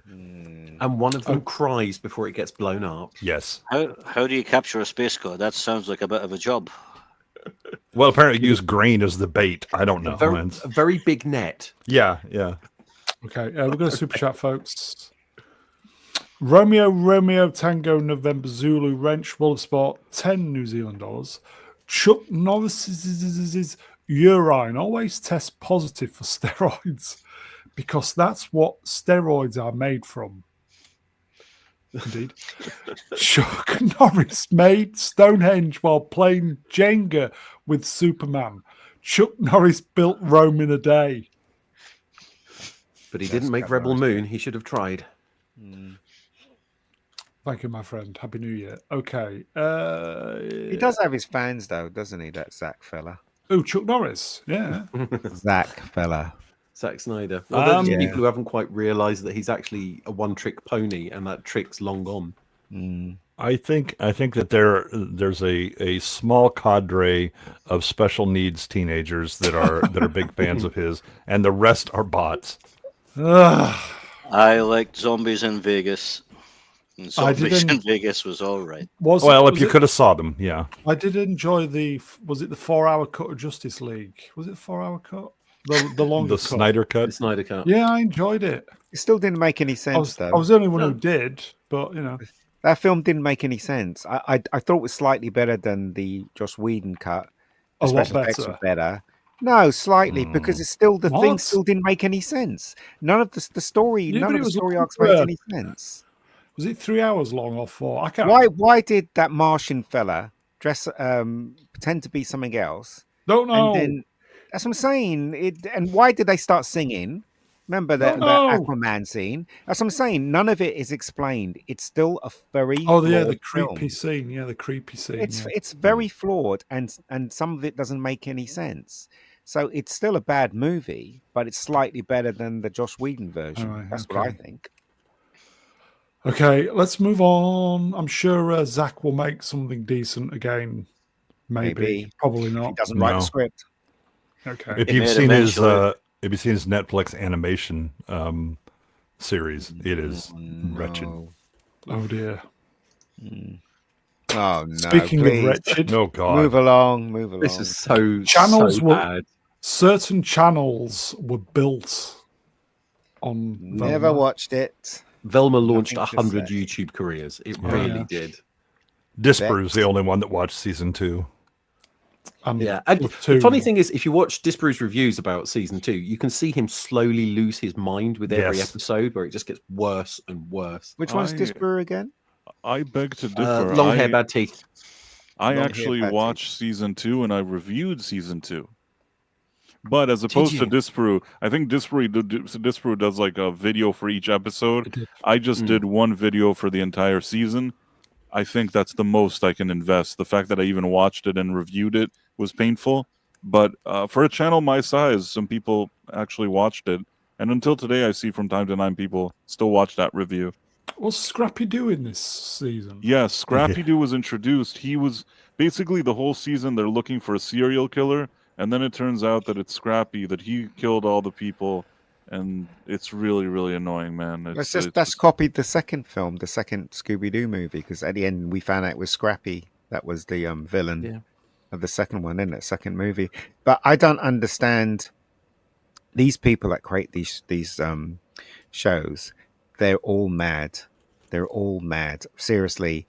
And one of them cries before it gets blown up. Yes. How do you capture a space god? That sounds like a bit of a job. Well, apparently use grain as the bait. I don't know. A very big net. Yeah. Okay, we're going to super chat, folks. Romeo Tango November Zulu Wrench Wolf Sport 10 New Zealand dollars. Chuck Norris's urine always tests positive for steroids because that's what steroids are made from. Indeed. Chuck Norris made Stonehenge while playing Jenga with Superman. Chuck Norris built Rome in a day. But he didn't make Rebel Moon. He should have tried. Thank you, my friend. Happy New Year. Okay. He does have his fans, though, doesn't he? That Zach fella. Oh, Chuck Norris. Yeah. Zach fella. Zack Snyder. Well, those yeah. people who haven't quite realised that he's actually a one-trick pony, and that trick's long gone. I think that there's a small cadre of special needs teenagers that are big fans of his, and the rest are bots. I liked Zombies in Vegas. And Zombies in didn't- Vegas was all right. Well, if you could have saw them, yeah. I did enjoy was it the 4-hour cut of Justice League? Was it the 4-hour cut? The longer The cut. Snyder cut. The Snyder Cut. Yeah, I enjoyed it. It still didn't make any I sense, was though. the only one who did, but That film didn't make any sense. I thought it was slightly better than the Joss Whedon cut. A The lot special effects better. were better. No, slightly, because it's still the thing What? still didn't make any sense. None of the story, Yeah, none but of it the was story like arcs made any sense. Was it 3 hours long or 4? I can't. Why did that Martian fella pretend to be something else? Don't know. And then that's what I'm saying. And why did they start singing? Remember that No. Aquaman scene? That's what I'm saying. None of it is explained. It's still a very Oh yeah, the flawed creepy film. scene. Yeah, the creepy scene. It's very flawed, and some of it doesn't make any sense. So it's still a bad movie, but it's slightly better than the Joss Whedon version. Alright, That's what I okay. think. Okay, let's move on. I'm sure Zach will make something decent again. Maybe. Probably He not. doesn't write No. the script. Okay. If It you've made seen his eventually. Netflix animation series, it is wretched. Oh dear. Oh no! Speaking please. of wretched, No God. Move along, move along. This is so Channels so were- bad. certain channels were built on Never Velma. watched it. Velma launched Nothing to 100 say. YouTube careers. It Yeah. really did. Disparu's the only one that watched season 2. Yeah. And with the two. funny thing is, if you watch Disparu's reviews about season 2, you can see him slowly lose his mind with every Yes. episode, where it just gets worse and worse. Which one's I- Disparu again? I beg to differ. Long hair, bad teeth. I Long hair, actually bad teeth. watched season 2 and I reviewed season 2. But as opposed to you? Disparu, I think Disparu does like a video for each episode. It did. I just did one video for the entire season. I think that's the most I can invest. The fact that I even watched it and reviewed it was painful. But for a channel my size, some people actually watched it. And until today, I see from time to time people still watch that review. What's Scrappy doing this season? Yes, Scrappy Doo was introduced. He was basically the whole season they're looking for a serial killer, and then it turns out that it's Scrappy, that he killed all the people, and it's really, really annoying, man. That's copied the second film, the second Scooby-Doo movie, because at the end we found out it was Scrappy that was the villain of the second one, in that second movie. But I don't understand these people that create these shows. They're all mad. They're all mad. Seriously,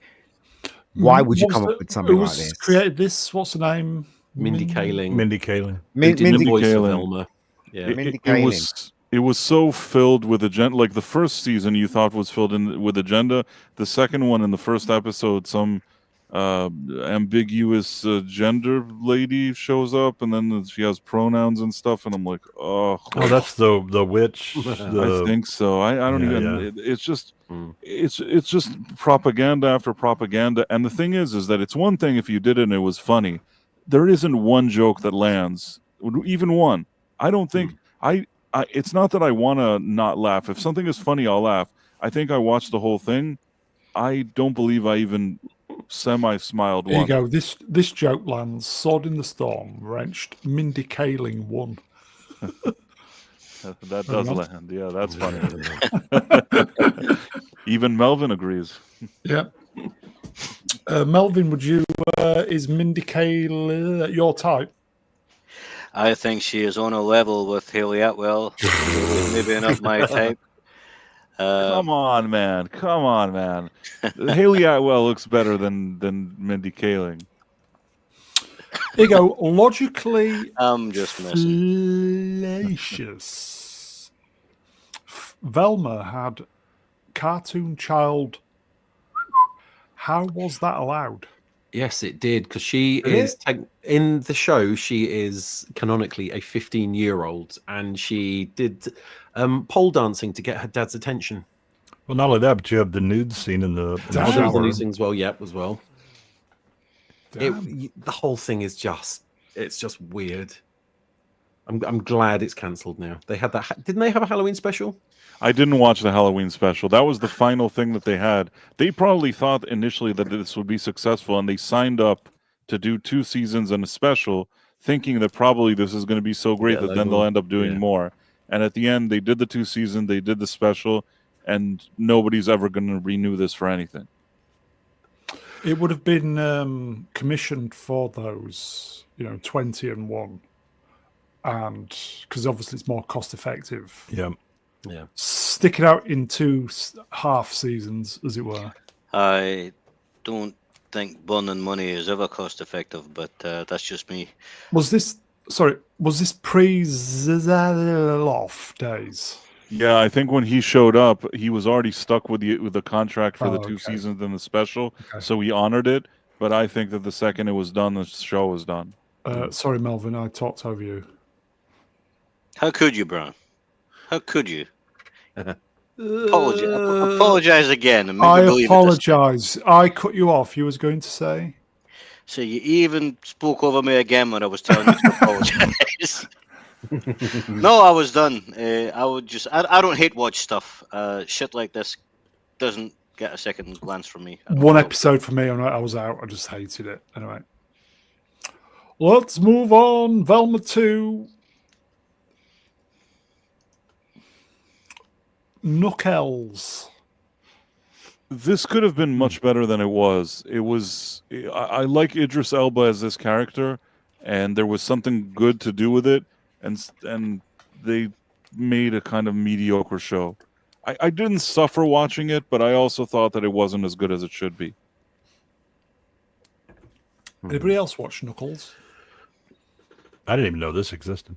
why would you come up with something like this? Created this? What's the name? Mindy Kaling. Mindy Kaling. Who did Mindy the voice of Kaling. Velma. Yeah. Mindy It Kaling. was so filled with agenda. Like the first season, you thought was filled in with agenda. The second one, in the first episode, some ambiguous gender lady shows up, and then she has pronouns and stuff, and I'm like, oh, Oh, that's the witch. I think so. I don't Yeah, even. yeah. It's just it's just propaganda after propaganda. And the thing is that it's one thing if you did it and it was funny. There isn't one joke that lands, even one. I don't think it's not that I want to not laugh. If something is funny, I'll laugh. I think I watched the whole thing. I don't believe I even semi-smiled Here you once. go. This joke lands. Sword in the Storm. Wrenched. Mindy Kaling won. That does land. Yeah, that's funny. Even Melvin agrees. Yeah. Melvin, is Mindy Kaling your type? I think she is on a level with Haley Atwell. Maybe not my type. Come on, man. Haley Atwell looks better than Mindy Kaling. There you go. Logically I'm just messing. fallacious. Velma had cartoon child. How was that allowed? Yes, it did, because she Did is in the show. She is canonically a 15-year-old, and she did pole dancing to get her dad's attention. Well, not only that, but you have the nude scene in the Damn. Oh, there was the shower. Musings as well. Damn. The whole thing is it's just weird. I'm glad it's cancelled now. They had that. Didn't they have a Halloween special? I didn't watch the Halloween special. That was the final thing that they had. They probably thought initially that this would be successful, and they signed up to do 2 seasons and a special, thinking that probably this is going to be so great that then they'll end up doing more. And at the end, they did the 2 seasons, they did the special, and nobody's ever going to renew this for anything. It would have been commissioned for those, 20 and 1. And because obviously it's more cost effective. Yeah. Yeah. Stick it out in 2 half seasons, as it were. I don't think burning money is ever cost effective, but that's just me. Was this pre-Zaloff days? Yeah, I think when he showed up, he was already stuck with the contract for the 2 okay. seasons and the special, Okay. so he honored it. But I think that the second it was done, the show was done. Sorry, Melvin, I talked over you. How could you, Brian? How could you? Apologize again. And I maybe believe it this time. apologize. I cut you off. You was going to say? So you even spoke over me again when I was telling you to apologize. No, I was done. I don't hate watch stuff. Shit like this doesn't get a second glance from me. One episode for me, and I was out. I just hated it. Anyway. Let's move on. Velma 2. Knuckles. This could have been much better than it was. I like Idris Elba as this character, and there was something good to do with it, and they made a kind of mediocre show. I didn't suffer watching it, but I also thought that it wasn't as good as it should be. Anybody else watch Knuckles? I didn't even know this existed.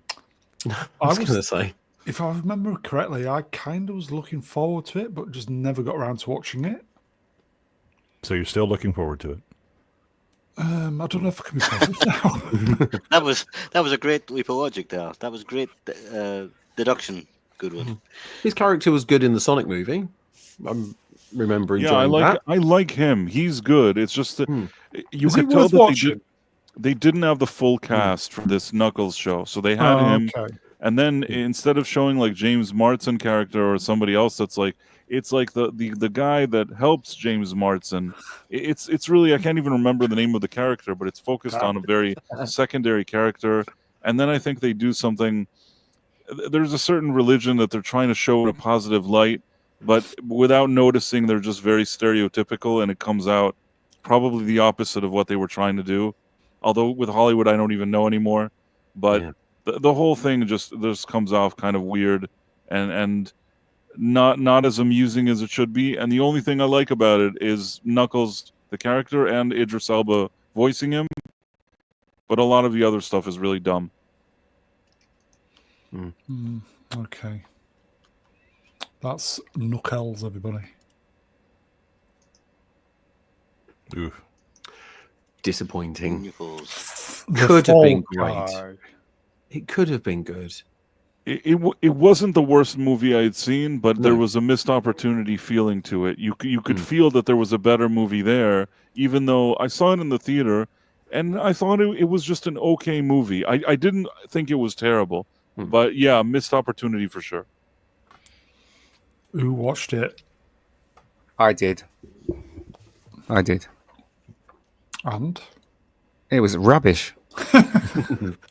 I was going to say. If I remember correctly, I kind of was looking forward to it, but just never got around to watching it. So you're still looking forward to it. I don't know if I can be bothered now. That was a great leap of logic there. That was great deduction, Goodwin. His character was good in the Sonic movie. I'm remembering. Yeah, I that. like him. He's good. It's just that you Is could it tell worth that watching? they didn't have the full cast for this Knuckles show, so they had him. Okay. And then instead of showing like James Marsden character or somebody else that's like, it's like the guy that helps James Marsden. It's really, I can't even remember the name of the character, but it's focused on a very secondary character. And then I think they do something. There's a certain religion that they're trying to show in a positive light, but without noticing, they're just very stereotypical, and it comes out probably the opposite of what they were trying to do. Although with Hollywood, I don't even know anymore. But Yeah. the whole thing just comes off kind of weird and not as amusing as it should be. And the only thing I like about it is Knuckles, the character, and Idris Elba voicing him. But a lot of the other stuff is really dumb. Okay. That's Knuckles, everybody. Oof. Disappointing. Nichols. Could have been Fall great. Guy. It could have been good. It wasn't the worst movie I had seen, but there No. was a missed opportunity feeling to it. You could feel that there was a better movie there, even though I saw it in the theater, and I thought it was just an okay movie. I didn't think it was terrible, but yeah, missed opportunity for sure. Who watched it? I did. And? It was rubbish.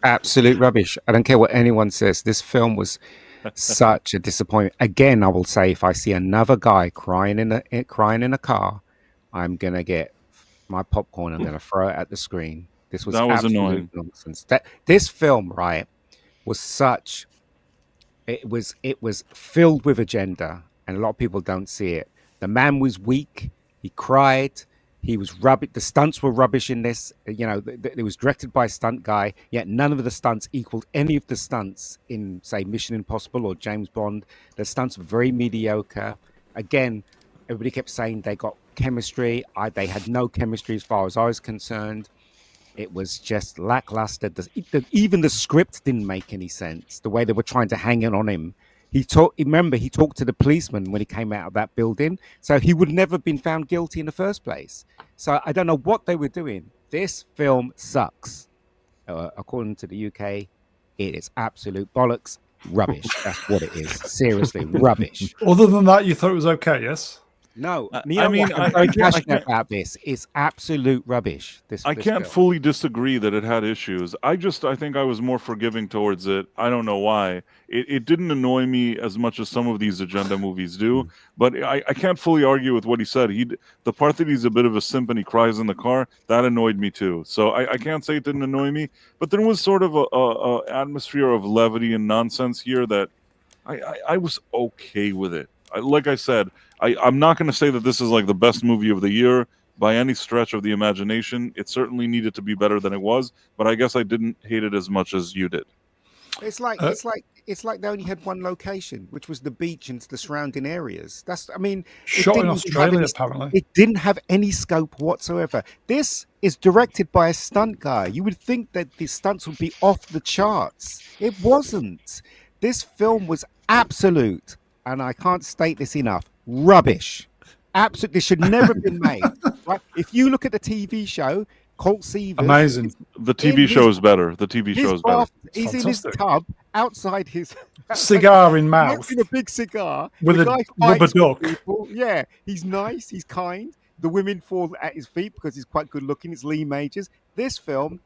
Absolute rubbish. I don't care what anyone says. This film was such a disappointment. Again, I will say, if I see another guy crying in a car, I'm gonna get my popcorn. I'm gonna throw it at the screen. This was That was absolute annoying. nonsense. This film, right, was such. It was filled with agenda, and a lot of people don't see it. The man was weak. He cried. He was rubbish. The stunts were rubbish in this. You know, it was directed by a stunt guy, yet none of the stunts equaled any of the stunts in, say, Mission Impossible or James Bond. The stunts were very mediocre. Again, everybody kept saying they got chemistry. They had no chemistry as far as I was concerned. It was just lackluster. Even the script didn't make any sense. The way they were trying to hang it on him. Remember, he talked to the policeman when he came out of that building, so he would never have been found guilty in the first place. So I don't know what they were doing. This film sucks. According to the UK, it is absolute bollocks. Rubbish. That's what it is. Seriously, rubbish. Other than that, you thought it was okay, yes? No, I mean, I'm very passionate about this. It's absolute rubbish. I can't fully disagree that it had issues. I think I was more forgiving towards it. I don't know why. It didn't annoy me as much as some of these agenda movies do, but I can't fully argue with what he said. The part that he's a bit of a simp and he cries in the car, that annoyed me too. So I can't say it didn't annoy me, but there was sort of a atmosphere of levity and nonsense here that I was okay with it. Like I said, I'm not going to say that this is like the best movie of the year by any stretch of the imagination. It certainly needed to be better than it was, but I guess I didn't hate it as much as you did. It's like they only had one location, which was the beach and the surrounding areas. Shot in Australia, apparently. It didn't have any scope whatsoever. This is directed by a stunt guy. You would think that the stunts would be off the charts. It wasn't. This film was absolute, and I can't state this enough, rubbish. Absolutely, this should never have been made. Right? If you look at the TV show, Colt Seavers, Amazing. The TV show is better. The TV show is better. He's in his tub outside his cigar in mouth, smoking a big cigar with the a guy rubber fights with duck. people. Yeah, he's nice. He's kind. The women fall at his feet because he's quite good looking. It's Lee Majors. This film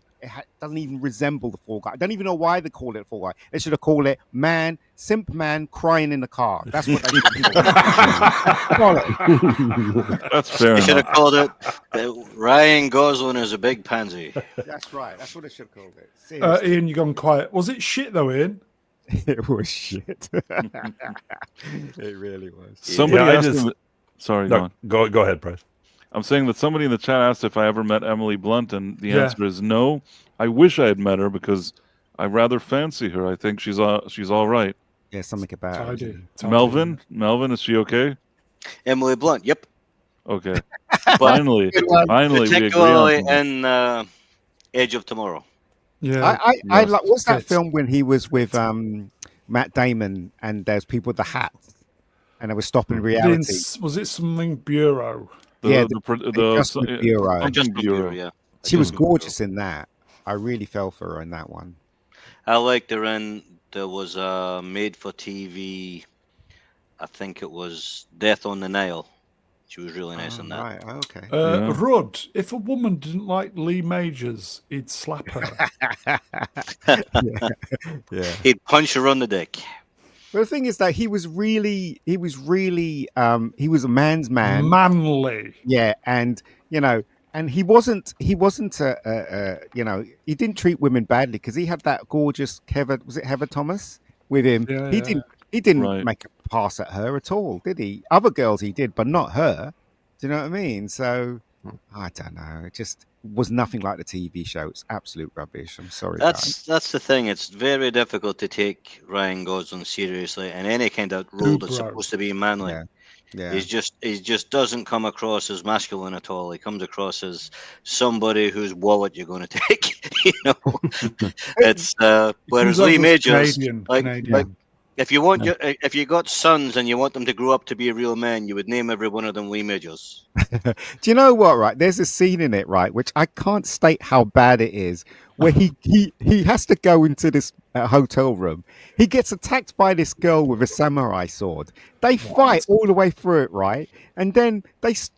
doesn't even resemble the Fall Guy. I don't even know why they call it Fall Guy. They should have called it Simp Man Crying in the Car. That's what they should call it. That's fair. They should have called it Ryan Gosling is a big pansy. That's right. That's what they should have called it. Seriously. Ian, you gone quiet. Was it shit though, Ian? It was shit. It really was. Somebody Yeah, asked me, sorry, No, go ahead, Bryce. I'm saying that somebody in the chat asked if I ever met Emily Blunt, and the answer is no. I wish I had met her because I rather fancy her. I think she's all right. Yeah, something about Tidy. Melvin, is she okay? Emily Blunt, yep. Okay. But Finally, Good one. finally, we agree on particularly something. in Edge of Tomorrow. Yeah. I Yes. like. What's that Fits. film when he was with Matt Damon and there's people with the hats and they were stopping reality? Vince, was it something Bureau? Yeah, The Adjustment Bureau. something bureau. Yeah. She was Adjustment Bureau. gorgeous in that. I really fell for her in that one. I liked her in. There was a made-for-TV. I think it was Death on the Nile. She was really nice in that. Right. Okay. Yeah. Rudd, if a woman didn't like Lee Majors, he'd slap her. Yeah. He'd punch her on the dick. But the thing is that he was a man's man. Manly. Yeah, and and he wasn't he didn't treat women badly because he had that gorgeous Heather Thomas with him. Yeah, he yeah. didn't Right. make a pass at her at all, did he? Other girls he did, but not her. Do you know what I mean? So I don't know. It just was nothing like the TV show. It's absolute rubbish. I'm sorry, guys. That's the thing. It's very difficult to take Ryan Gosling seriously in any kind of role that's Bro. supposed to be manly. Yeah. He just doesn't come across as masculine at all. He comes across as somebody whose wallet you're going to take. It's whereas Lee Majors, Canadian. if you want if you got sons and you want them to grow up to be real men, you would name every one of them Lee Majors. Do you know what? Right, there's a scene in it, right, which I can't state how bad it is, where he has to go into this hotel room. He gets attacked by this girl with a samurai sword. They fight all the way through it, right, and then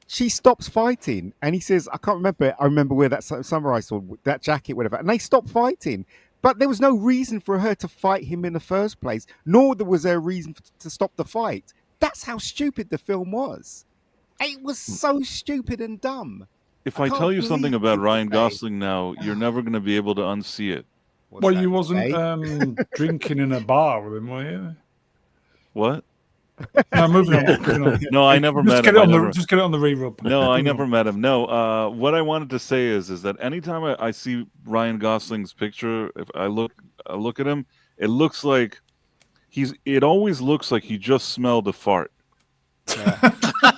she stops fighting, and he says, "I can't remember it. I remember where that samurai sword, that jacket, whatever." And they stop fighting. But there was no reason for her to fight him in the first place, nor was there a reason to stop the fight. That's how stupid the film was. It was so stupid and dumb. If I I can't tell you something believe about people Ryan say- Gosling now, you're never going to be able to unsee it. What's Well, that, you wasn't gay? drinking in a bar with him, were you? What? No, moving on. Moving on. No, I never Just met get him. it on I never- just get it on the re-rub. No, I Moving never on. met him. No, what I wanted to say is that anytime I see Ryan Gosling's picture, if I look at him, it looks like it always looks like he just smelled a fart.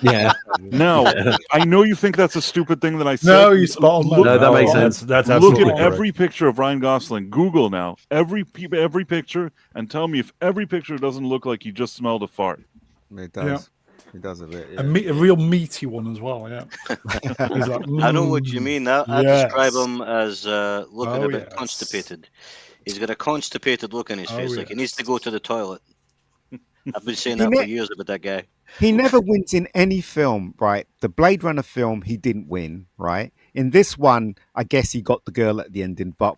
Yeah. Now, I know you think that's a stupid thing that I said. No, you spot on. Look- No, that makes sense. That's Look absolutely at correct. every picture of Ryan Gosling. Google now every picture and tell me if every picture doesn't look like he just smelled a fart. It does. It does a bit. Yeah. A real meaty one as well, yeah. He's like, I know what you mean. I describe yes. him as looking Oh, a bit yes. constipated. He's got a constipated look on his Oh, face, like he needs to yes. go to the toilet. I've been saying He that for ne- years about that guy. He never wins in any film, right? The Blade Runner film, he didn't win, right? In this one, I guess he got the girl at the ending, but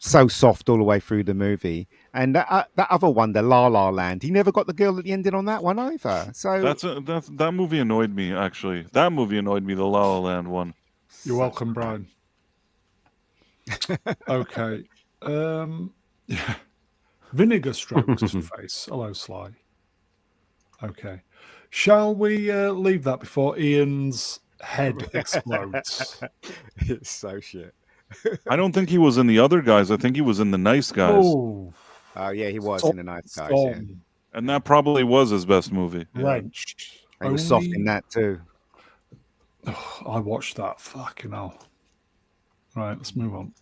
so soft all the way through the movie. And that other one, the La La Land, he never got the girl at the ending on that one either. So That movie annoyed me actually. That movie annoyed me. The La La Land one. You're welcome, Brian. Okay. Yeah. Vinegar strokes face. Hello, Sly. Okay. Shall we leave that before Ian's head explodes? it's so shit. I don't think he was in the other guys. I think he was in the Nice Guys, Oh, Oh yeah, he was Stop- in the Nice Guys. Yeah. Storm, and that probably was his best movie. Yeah. wrenched. He was soft Only- in that too. Oh, I watched that. Fucking hell. Right, let's move on.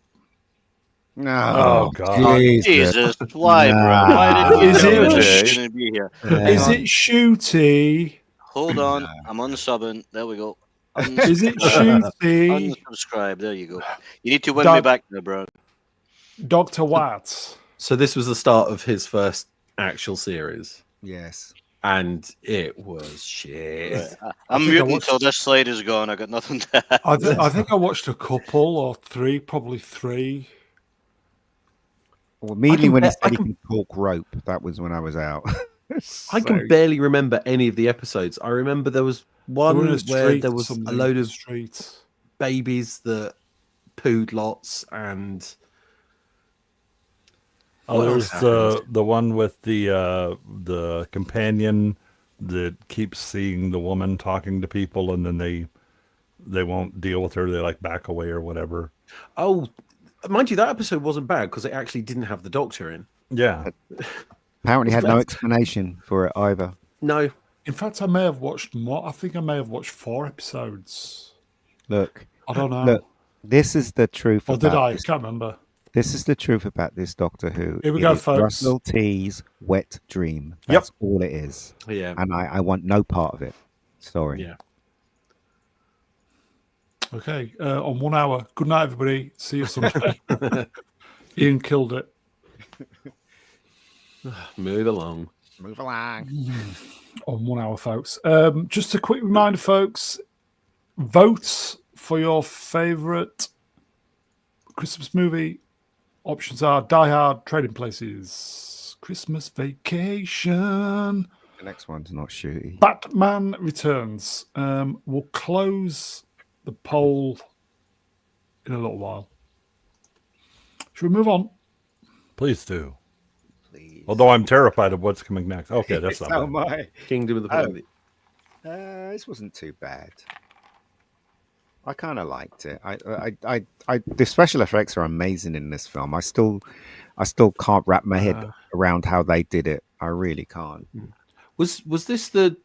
No, Oh, God. Jesus, why, bro? Nah. Why did you Is tell it- me that you shouldn't be here? Is it shooty? Hold on, I'm unsubbing. There we go. Is it shooty? Unsubscribe. There you go. You need to win me Doug- back there, bro. Dr. Watts. So this was the start of his first actual series, Yes. and it was shit. I'm think I muting watched- until this slide is gone. I got nothing to add. I think I watched a couple or three, probably three. Well, immediately when he I said he can- can talk rope, that was when I was out. I can barely remember any of the episodes. I remember there was one We're in a where street there or was a something, load of streets. babies that pooed lots, and Oh, What there's else the one with the companion that keeps seeing the woman talking to people, and then they won't deal with her. They like back away or whatever. oh, mind you, that episode wasn't bad because it actually didn't have the Doctor in. Yeah, Apparently had no explanation for it either. No, In fact, I may have watched more. I think I may have watched 4 episodes. Look, I don't know. look. This is the truth Or did about I? this. Can't remember. This is the truth about this Doctor Who. Here we It go, is folks. Russell T's wet dream. Yep. That's all it is. Yeah. And I want no part of it. Sorry. Yeah. Okay, on 1 hour. Good night, everybody. See you Sunday. Ian killed it. Move along. Move along. On 1 hour, folks. Just a quick reminder, folks. Vote for your favourite Christmas movie. Options are Die Hard, Trading Places, Christmas Vacation, The next one's not shooty. Batman Returns. We'll close the poll in a little while. Should we move on? Please do. Please. Although I'm terrified of what's coming next. Okay, that's not So bad. am I. Kingdom of the Planet. This wasn't too bad. I kind of liked it. The special effects are amazing in this film. I still can't wrap my head around how they did it. I really can't. Was this the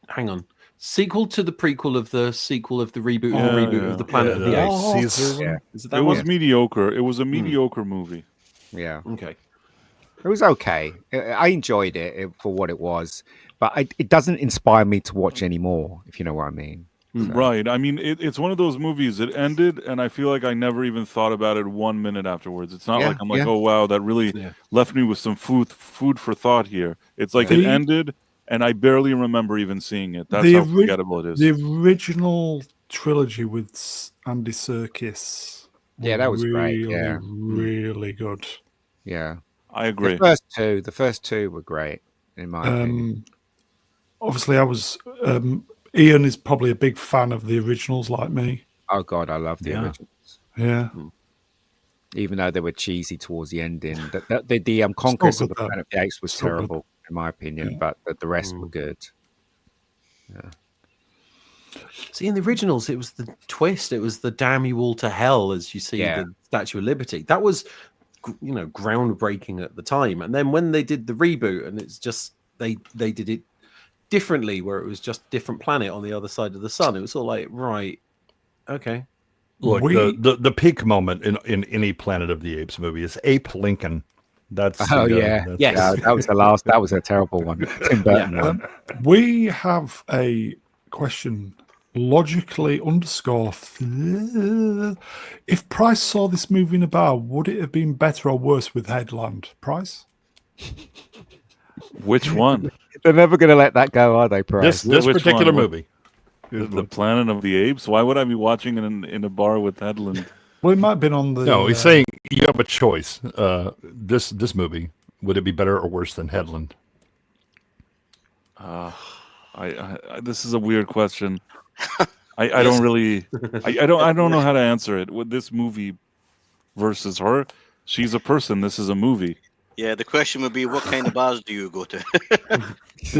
hang on sequel to the prequel of the sequel of the reboot of the reboot of the Planet of the Apes? Caesar. Yeah. Is it It that was one? mediocre. It was a mediocre movie. Yeah, Okay. it was okay. I enjoyed it for what it was, but it doesn't inspire me to watch anymore. If you know what I mean. Right. I mean, it's one of those movies. It ended, and I feel like I never even thought about it 1 minute afterwards. It's not Yeah, like I'm like, yeah. oh wow, that really left me with some food for thought here. It's like it The- ended, and I barely remember even seeing it. That's The how ori- forgettable it is. The original trilogy with Andy Serkis. Yeah, that was great, really, yeah. really good. Yeah, I agree. the first two were great in my opinion. Obviously, I was. Ian is probably a big fan of the originals, like me. Oh God, I love the Yeah. originals. Yeah. Even though they were cheesy towards the ending. The Conquest of good, the though. Planet of the Apes was Still good. terrible, in my opinion, Yeah. but the rest were good. See, in the originals, it was the twist. It was the damn you all to hell as you see Yeah. the Statue of Liberty. That was, groundbreaking at the time. And then when they did the reboot, and it's just they did it differently, where it was just different planet on the other side of the sun. It was all like, right, okay, Look, We- the peak moment in any Planet of the Apes movie is Ape Lincoln. That's Oh yeah, that's- Yes. yeah, that was the last. That was a terrible one. Tim Burton one. We have a question. Logically underscore. If Price saw this movie in a bar, would it have been better or worse with Headland? Price? Which one? They're never going to let that go, are they, Price? this Which particular one? movie. The Planet of the Apes? Why would I be watching it in a bar with Headland? Well, it might have been on the. No, he's saying you have a choice. This movie, would it be better or worse than Headland? I this is a weird question. I don't really I don't know how to answer it. With this movie versus her, she's a person. This is a movie. Yeah, the question would be, what kind of bars do you go to?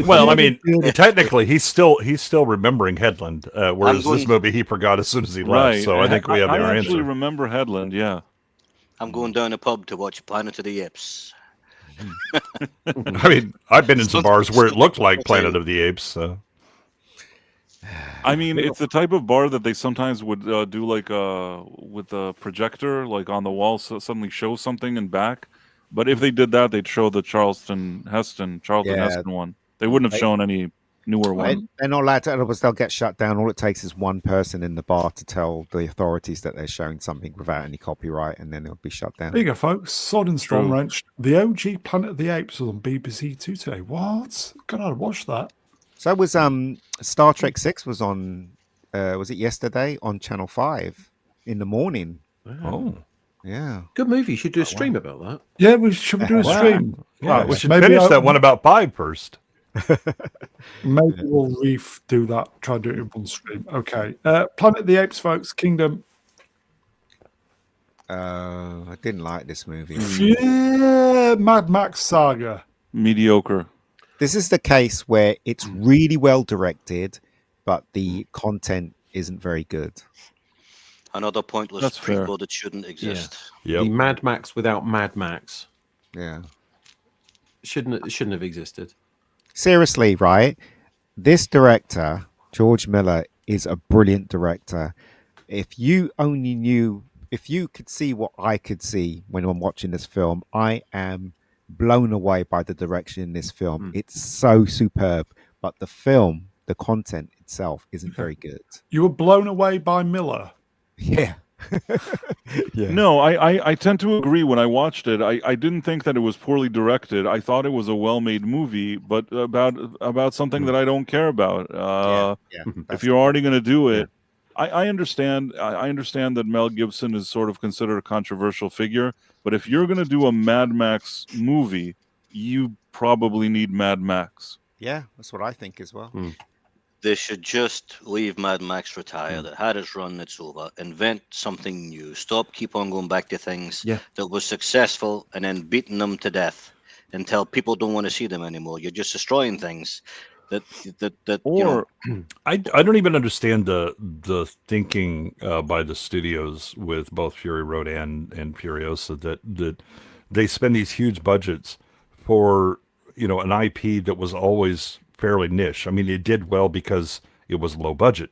Well, I mean, technically, he's still remembering Headland, whereas going- this movie he forgot as soon as he left. Right. So I think we have I our actually answer. remember Headland, yeah. I'm going down a pub to watch Planet of the Apes. I mean, I've been in some bars where it looked like Planet of the Apes. So. I mean, it's the type of bar that they sometimes would do like with a projector, like on the wall, so suddenly show something in back. But if they did that, they'd show the Charlton Heston one. They wouldn't have shown any newer one. They're not allowed to, otherwise they'll get shut down. All it takes is one person in the bar to tell the authorities that they're showing something without any copyright, and then it'll be shut down. There you go, folks. Sword and Storm True. Wrench. The OG Planet of the Apes was on BBC Two today. What? God, I'd watch that. So was Star Trek 6 was on, was it yesterday on Channel 5 in the morning? Oh, Yeah. good movie. You should do a stream about that. Yeah, should we do a Wow. stream? yeah. Right, We should maybe finish I'll- that one about 5 first. Maybe we'll do that. Try and do it in one stream. Okay. Planet of the Apes, folks. Kingdom. I didn't like this movie. Yeah, Mad Max Saga. Mediocre. This is the case where it's really well directed, but the content isn't very good. Another pointless That's fair. prequel that shouldn't exist. Yep. The Mad Max without Mad Max Yeah. shouldn't have existed. seriously, right? This director, George Miller, is a brilliant director. If you only knew, if you could see what I could see when I'm watching this film, I am blown away by the direction in this film. It's so superb, but the film, the content itself, isn't very good. You were blown away by Miller. Yeah. Yeah. No, I tend to agree. When I watched it, I didn't think that it was poorly directed. I thought it was a well-made movie, but about something that I don't care about. Yeah. If you're already going to do it, I understand. I understand that Mel Gibson is sort of considered a controversial figure, but if you're going to do a Mad Max movie, you probably need Mad Max. Yeah, that's what I think as well. They should just leave Mad Max retire. That had its run, it's over. Invent something new. Stop, keep on going back to things that was successful and then beating them to death until people don't want to see them anymore. You're just destroying things that Or you know. I don't even understand the thinking by the studios with both Fury Road and Furiosa that they spend these huge budgets for an IP that was always fairly niche. I mean, it did well because it was low budget.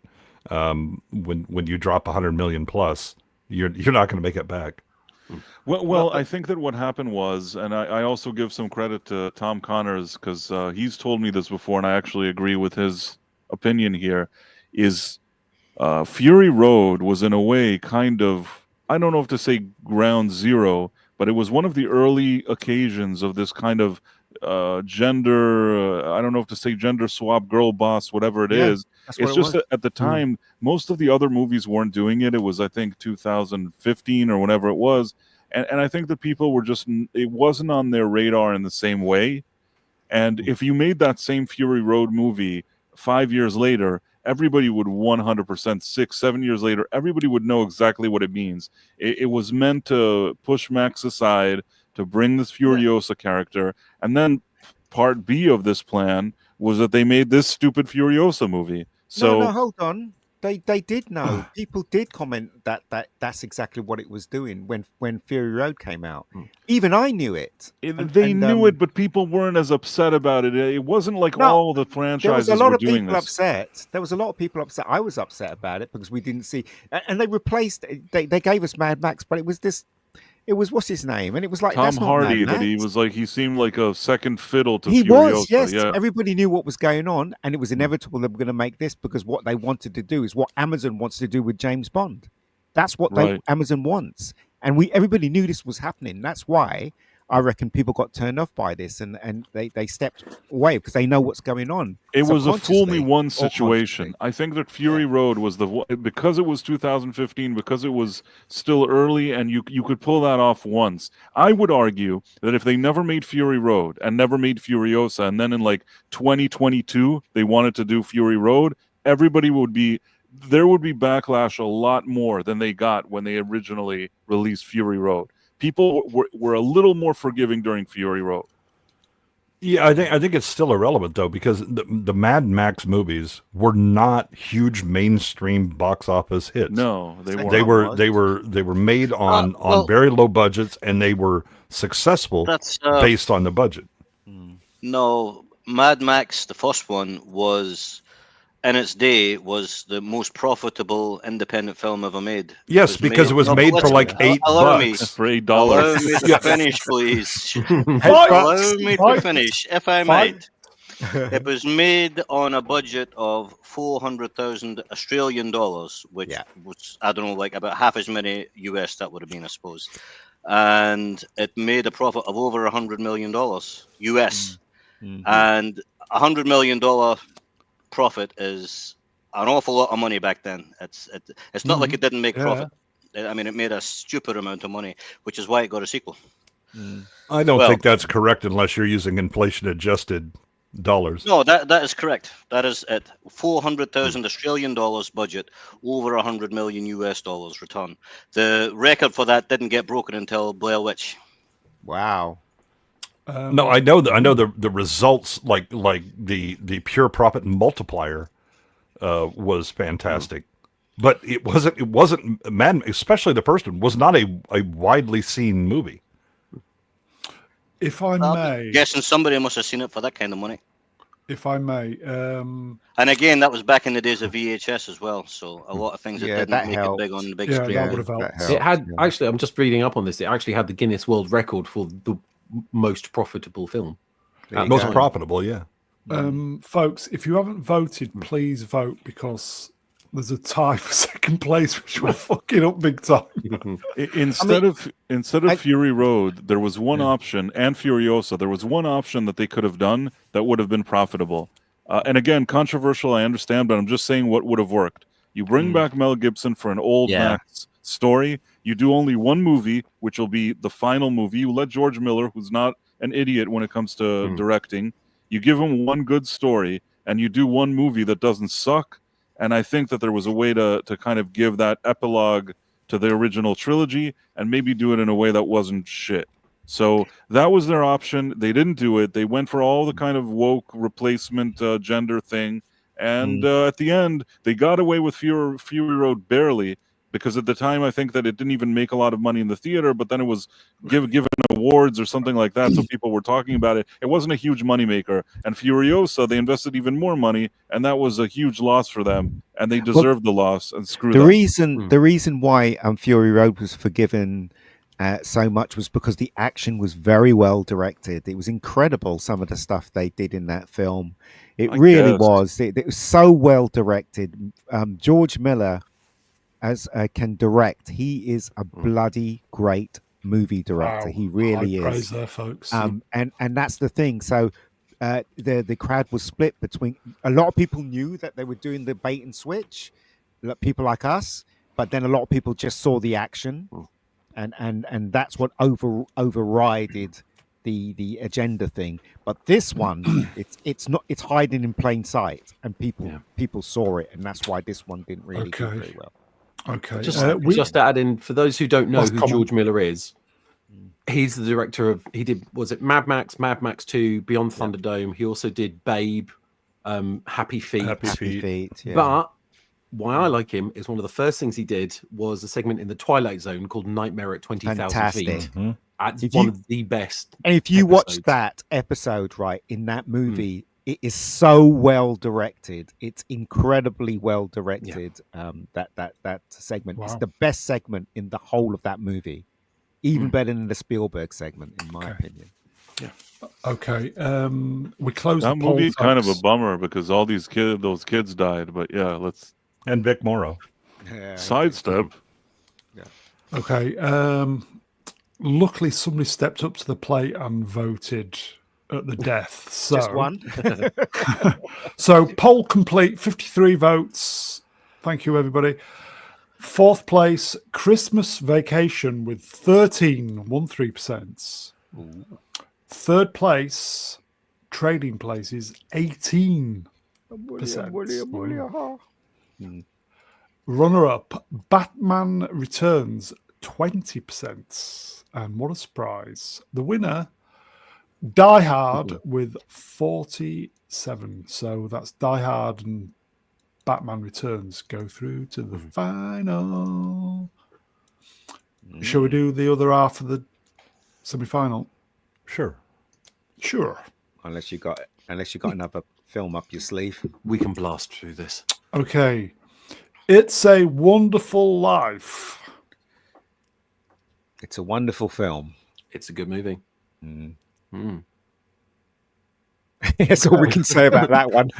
When you drop 100 million plus, you're not going to make it back. Well, I think that what happened was, and I also give some credit to Tom Connors because he's told me this before, and I actually agree with his opinion here, is Fury Road was in a way kind of, I don't know if to say ground zero, but it was one of the early occasions of this kind of gender, I don't know if to say gender swap, girl boss, whatever it is. It's just that at the time, most of the other movies weren't doing it. It was, I think, 2015 or whatever it was. And I think the people were just, it wasn't on their radar in the same way. And if you made that same Fury Road movie 5 years later, everybody would 100%, 6, 7 years later, everybody would know exactly what it means. It was meant to push Max aside, to bring this Furiosa character. And then part B of this plan was that they made this stupid Furiosa movie. So No, hold on. They did know. People did comment that's exactly what it was doing when Fury Road came out. Even I knew it. They knew it, but people weren't as upset about it. It wasn't like all the franchises there was a lot were of doing people this. upset. There was a lot of people upset. I was upset about it because we didn't see, and they replaced. They gave us Mad Max, but it was this. It was what's his name, and it was like Tom that's not Hardy. Mad That he Max. was like, he seemed like a second fiddle to He Furiosa. was, yes. Yeah. Everybody knew what was going on, and it was inevitable they were going to make this because what they wanted to do is what Amazon wants to do with James Bond. That's what Amazon wants, and everybody knew this was happening. That's why I reckon people got turned off by this, and they stepped away because they know what's going on. It was a fool me subconsciously once or situation. consciously. I think that Fury Road was because it was 2015, because it was still early, and you could pull that off once. I would argue that if they never made Fury Road and never made Furiosa, and then in like 2022 they wanted to do Fury Road, there would be backlash a lot more than they got when they originally released Fury Road. People were a little more forgiving during Fury Road. Yeah, I think it's still irrelevant though, because the Mad Max movies were not huge mainstream box office hits. No, they weren't. They were made on very low budgets, and they were successful based on the budget. No, Mad Max, the first one, was in its day was the most profitable independent film ever made. Yes, because it was made for like $8. For $8. Allow me to finish, please. Allow me to finish, if I might. It was made on a budget of 400,000 Australian dollars, which was, I don't know, like about half as many US that would have been, I suppose. And it made a profit of over $100 million US. And $100 million profit is an awful lot of money back then. It's not like it didn't make profit. I mean, it made a stupid amount of money, which is why it got a sequel. I don't think that's correct unless you're using inflation-adjusted dollars. No, that is correct. That is it. 400,000 Australian dollars budget, over 100 million US dollars return. The record for that didn't get broken until Blair Witch. Wow. No, I know the results, like the pure profit multiplier was fantastic, but it wasn't Mad, especially the first one, was not a widely seen movie. If I may, Guessing somebody must have seen it for that kind of money. if I may. And again, that was back in the days of VHS as well. So a lot of things that Yeah, didn't that make it big helped. on the big Yeah, screen. that would have That helped. helped. It had yeah. actually. I'm just reading up on this. It actually had the Guinness World Record for the most profitable film. There you Most go. profitable, yeah. Folks, if you haven't voted, please vote, because there's a tie for second place, which we're fucking up big time. Instead of Fury Road, there was one option, and Furiosa. There was one option that they could have done that would have been profitable. And again, controversial, I understand, but I'm just saying what would have worked. You bring back Mel Gibson for an old Max story. You do only one movie, which will be the final movie. You let George Miller, who's not an idiot when it comes to directing, you give him one good story, and you do one movie that doesn't suck. And I think that there was a way to kind of give that epilogue to the original trilogy and maybe do it in a way that wasn't shit. So that was their option. They didn't do it. They went for all the kind of woke replacement gender thing. And at the end, they got away with Fury Road barely, because at the time I think that it didn't even make a lot of money in the theater, but then it was given awards or something like that, so people were talking about it. It wasn't a huge moneymaker. And Furiosa, they invested even more money, and that was a huge loss for them, and they deserved the loss and screwed The up. reason why Fury Road was forgiven so much was because the action was very well directed. It was incredible, some of the stuff they did in that film. It really was. It was so well directed. George Miller can direct. He is a bloody great movie director. Wow. He really High praise is. there, folks. And that's the thing. So the crowd was split between, a lot of people knew that they were doing the bait and switch, people like us, but then a lot of people just saw the action, and that's what overrided the agenda thing. But this one, it's hiding in plain sight, and people saw it, and that's why this one didn't really do very well. Okay. Just to add in, for those who don't know Last who comment. George Miller is, he's the director of, was it Mad Max 2, Beyond Thunderdome. He also did Babe, Happy Feet. Happy Feet. Yeah. But why I like him is one of the first things he did was a segment in the Twilight Zone called Nightmare at 20,000 Feet. It's one of the best. And if you watch that episode, right, in that movie, it is so well directed. It's incredibly well directed. That segment. Wow. It's the best segment in the whole of that movie. Even better than the Spielberg segment, in my opinion. Yeah. Okay. We closed That the poll, movie kind of a folks. bummer because all those kids died. But yeah, let's And Vic Morrow. sidestep. Okay. Luckily, somebody stepped up to the plate and voted at the death. So, Just one. So poll complete, 53 votes. Thank you, everybody. Fourth place, Christmas Vacation with 13%. Third place, Trading Places, 18%. Runner-up, Batman Returns, 20%. And what a surprise. The winner, Die Hard with 47. So that's Die Hard and Batman Returns go through to the final. Shall we do the other half of the semi-final? Sure. Sure. Unless you got another film up your sleeve. We can blast through this. Okay. It's a Wonderful Life. It's a wonderful film. It's a good movie. That's all we can say about that one.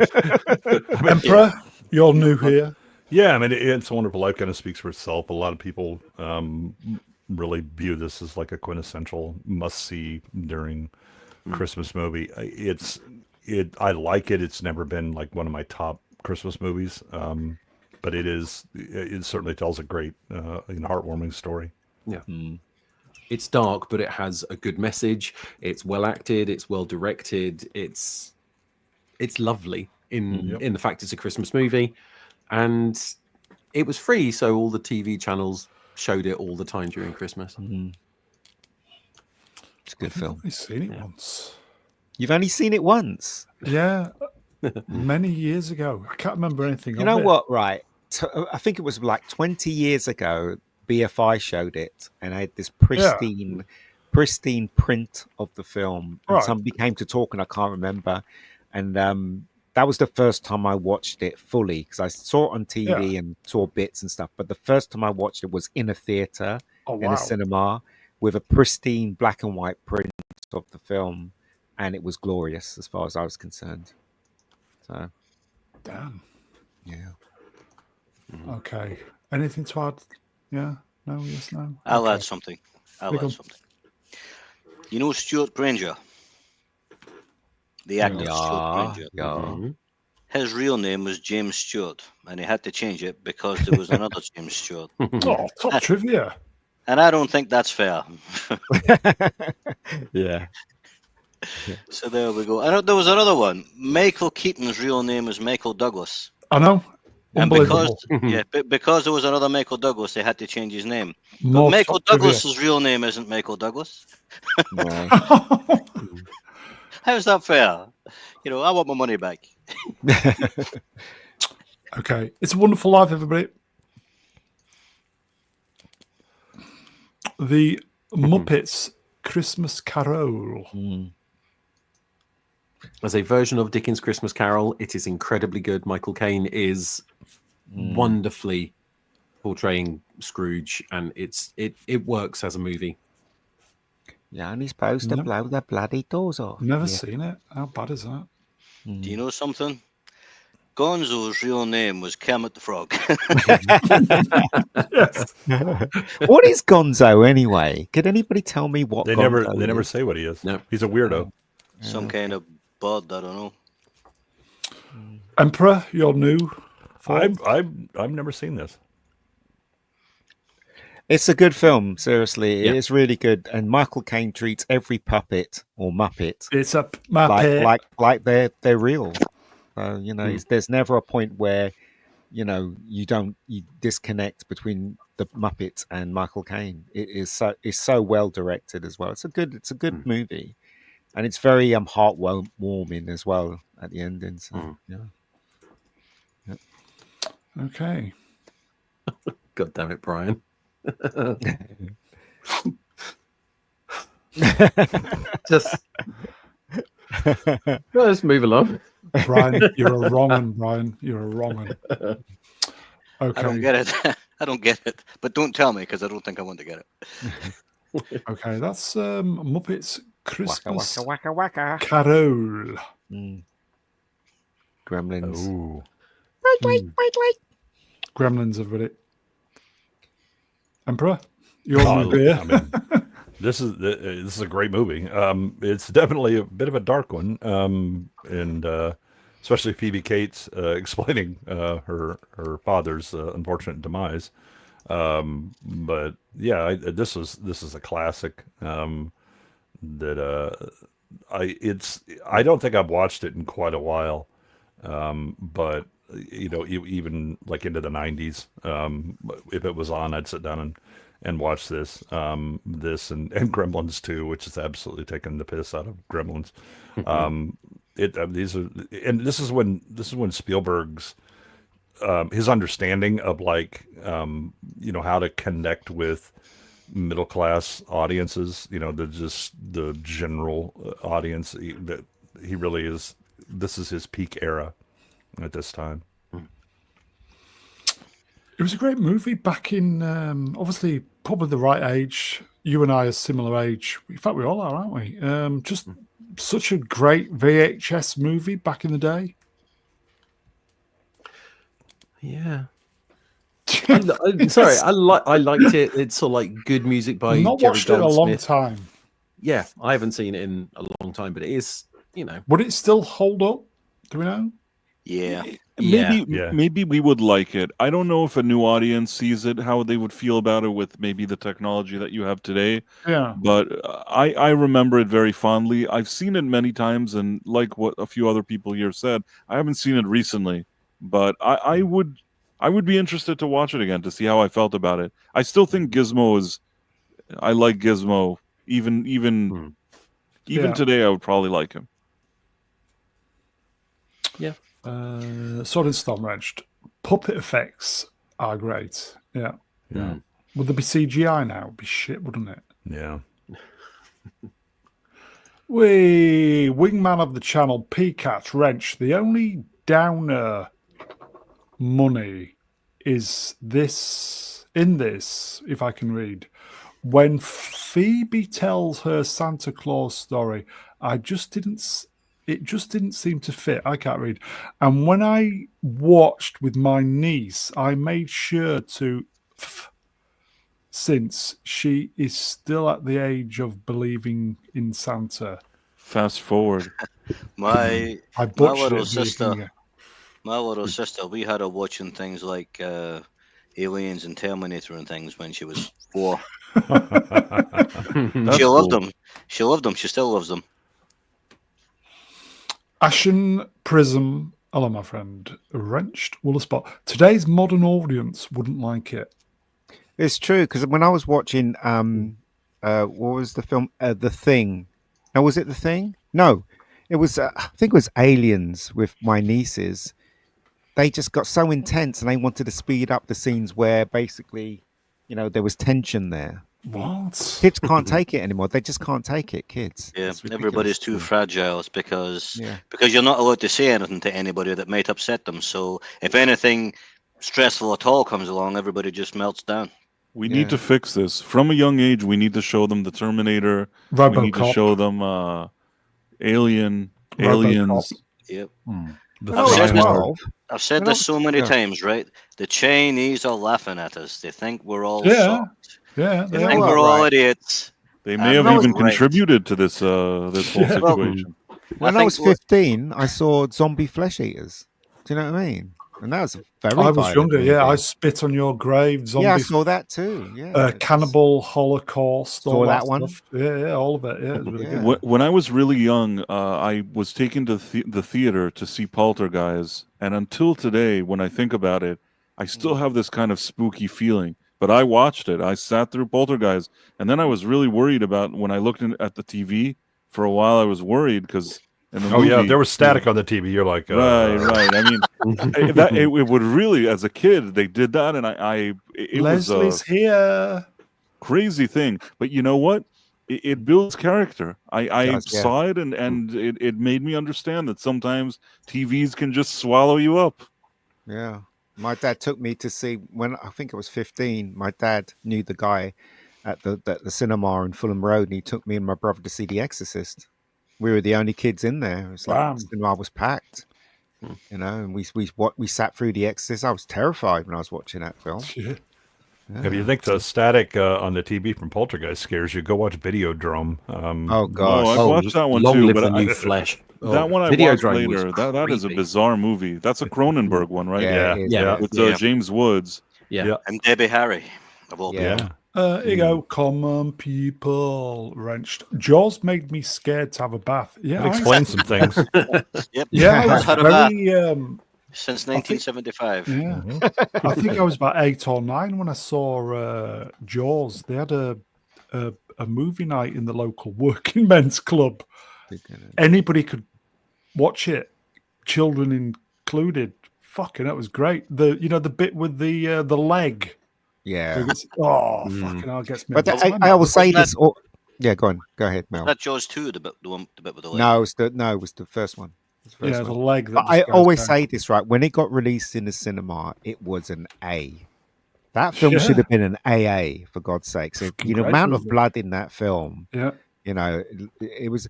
Emperor, you're new here. Yeah, I mean, It's a Wonderful Life kind of speaks for itself. A lot of people really view this as like a quintessential must-see during Christmas movie. I like it. It's never been like one of my top Christmas movies, but it certainly tells a great heartwarming story. Yeah. It's dark, but it has a good message. It's well acted. It's well directed. It's lovely in the fact it's a Christmas movie, and it was free, so all the TV channels showed it all the time during Christmas. It's a good film. I've only seen it once. You've only seen it once. Yeah. Many years ago. I can't remember anything. You know what? Right. I think it was like 20 years ago. BFI showed it, and I had this pristine print of the film. And somebody came to talk, and I can't remember. and that was the first time I watched it fully because I saw it on TV and saw bits and stuff. But the first time I watched it was in a theater, in a cinema, with a pristine black and white print of the film, and it was glorious as far as I was concerned. So, Damn. yeah. Okay. Anything to add? Yeah. No. Yes. No. I'll Okay. add something. Big one. You know Stuart Granger, the actor Stuart Granger. Yeah. His real name was James Stewart, and he had to change it because there was another James Stewart. Oh, top trivia. And I don't think that's fair. Yeah. So there we go. And there was another one. Michael Keaton's real name is Michael Douglas. I know. And Unbelievable. because there was another Michael Douglas, they had to change his name. More But Michael top trivia. Douglas's real name isn't Michael Douglas. No. How's that fair? You know, I want my money back. Okay. It's a Wonderful Life, everybody. The Muppets Christmas Carol. As a version of Dickens' Christmas Carol, it is incredibly good. Michael Caine is wonderfully portraying Scrooge, and it works as a movie. Yeah, and he's supposed to blow the bloody doors off. Never seen it. How bad is that? Do you know something? Gonzo's real name was Kermit the Frog. Yes. What is Gonzo anyway? Could anybody tell me what They Gonzo never is? say what he is. No. He's a weirdo. Some kind of bird, I don't know. Emperor, you're new. I've never seen this. It's a good film, seriously. Yeah. It is really good. And Michael Caine treats every puppet or Muppet It's a Muppet. like they're real. So, you know, there's never a point where, you know, you disconnect between the Muppet and Michael Caine. It's so well directed as well. It's a good movie. And it's very heartwarming as well at the ending. So, yeah. Okay. God damn it, Brian. Just let's move along. Brian, you're a wrong one, Brian. You're a wrong one. Okay. I don't get it. I don't get it. But don't tell me because I don't think I want to get it. Okay, that's Muppets Christmas Waka waka. Carol. Gremlins. Ooh. Wait. Gremlins, everybody. Emperor, you're on the beer. I mean, this is a great movie. It's definitely a bit of a dark one, and especially Phoebe Cates explaining her father's unfortunate demise. But yeah, this is a classic. That I don't think I've watched it in quite a while, but you know, even like into the 90s, if it was on, I'd sit down and watch this and Gremlins 2, which is absolutely taking the piss out of Gremlins. This is when Spielberg's his understanding of like you know, how to connect with middle class audiences, you know, the general audience, that he really is. This is his peak era at this time. It was a great movie back in, obviously, probably the right age. You and I are similar age. In fact, we all are, aren't we? Just such a great VHS movie back in the day. Yeah. I'm sorry, I liked it. It's sort of like good music by Not Jerry watched it in a long Goldsmith. time. Yeah, I haven't seen it in a long time, but it is, you know. Would it still hold up? Do we know? Yeah. Maybe we would like it. I don't know if a new audience sees it, how they would feel about it with maybe the technology that you have today. Yeah. But I remember it very fondly. I've seen it many times, and like what a few other people here said, I haven't seen it recently. But I would be interested to watch it again to see how I felt about it. I still think Gizmo is. I like Gizmo. Even today, I would probably like him. Yeah. Sword and Stone Wrenched. Puppet effects are great. Yeah. Would there be CGI now? It'd be shit, wouldn't it? Yeah. Wingman of the channel, Peacat Wrench. The only downer money is this, if I can read. When Phoebe tells her Santa Claus story, it just didn't seem to fit. I can't read. And when I watched with my niece, I made sure to, since she is still at the age of believing in Santa. Fast forward. My I my butchered little it. sister, we had her watching things like Aliens and Terminator and things when she was 4. That's She loved cool. them. She loved them. She still loves them. Ashen Prism. Hello, my friend. Wrenched Wool Spot. Today's modern audience wouldn't like it. It's true, because when I was watching, what was the film? The Thing. No, was it The Thing? No, it was. I think it was Aliens with my nieces. They just got so intense, and they wanted to speed up the scenes where basically, there was tension there. What? Kids can't take it anymore. They just can't take it. Kids. Yeah, It's ridiculous. everybody's too fragile. It's because Yeah. you're not allowed to say anything to anybody that might upset them. So if anything stressful at all comes along, everybody just melts down. We need to fix this. From a young age, we need to show them the Terminator. We need to RoboCop. show them Aliens. Yep. When I was said this- 12, I've said When I this was- so many yeah. times, right? The Chinese are laughing at us. They think we're all Yeah. soft. Yeah, They they think are. we're all Right. idiots. They may have When I even was right. contributed to this this whole Yeah. situation. when I I was think what- 15, I saw Zombie Flesh Eaters. Do you know what I mean? And that was a very I was violent younger. Yeah, I movie. spit on your grave. Zombie, Yeah, I saw that too. Yeah, it's- Cannibal Holocaust. Saw all that one. stuff. Yeah, all of it. Yeah, it was really Yeah. good. When I was really young, I was taken to the theater to see Poltergeist, and until today, when I think about it, I still have this kind of spooky feeling. But I watched it. I sat through Poltergeist, and then I was really worried about when I looked at the TV. For a while, I was worried because in the movie, yeah, there was static on the TV. You're like, right. I mean, it would really, as a kid, they did that, and it was Leslie's here. crazy thing. But you know what? It builds character. I does, yeah. saw it, and it made me understand that sometimes TVs can just swallow you up. Yeah. My dad took me to see, when I think I was 15, my dad knew the guy at the cinema in Fulham Road, and he took me and my brother to see The Exorcist. We were the only kids in there. It was like Damn. the cinema was packed, and we sat through The Exorcist. I was terrified when I was watching that film. Shit. if you think the static on the TV from Poltergeist scares you, go watch Videodrome. Oh gosh. I've watched that one long too, live but the new flesh. that one I watched Videodrome was later. That is a creepy. bizarre movie. That's a Cronenberg one, right? Yeah, it is, Yeah. With Yeah. James Woods. Yeah. And Debbie Harry, of all Yeah. people. Here you go, common people. Wrenched. Jaws made me scared to have a bath. Yeah, That explains some things. Yep. Yeah, I was Had a bath very. since 1975. Yeah, I think I was about 8 or 9 when I saw Jaws. They had a movie night in the local working men's club. Anybody could watch it, children included. Fucking, that was great. The bit with the leg. Yeah. Fucking hell, it gets me. But every time. I will say Wasn't this. Yeah, go on. Go ahead, Mel. That Jaws 2, the bit with the leg. No, it was the first one. It was the first Yeah, the one. leg. That But I just goes always down. say this, right? When it got released in the cinema, it was an A. That film Yeah. should have been an AA, for God's sake. So, Fucking the great amount of movie. blood in that film, Yeah. it was,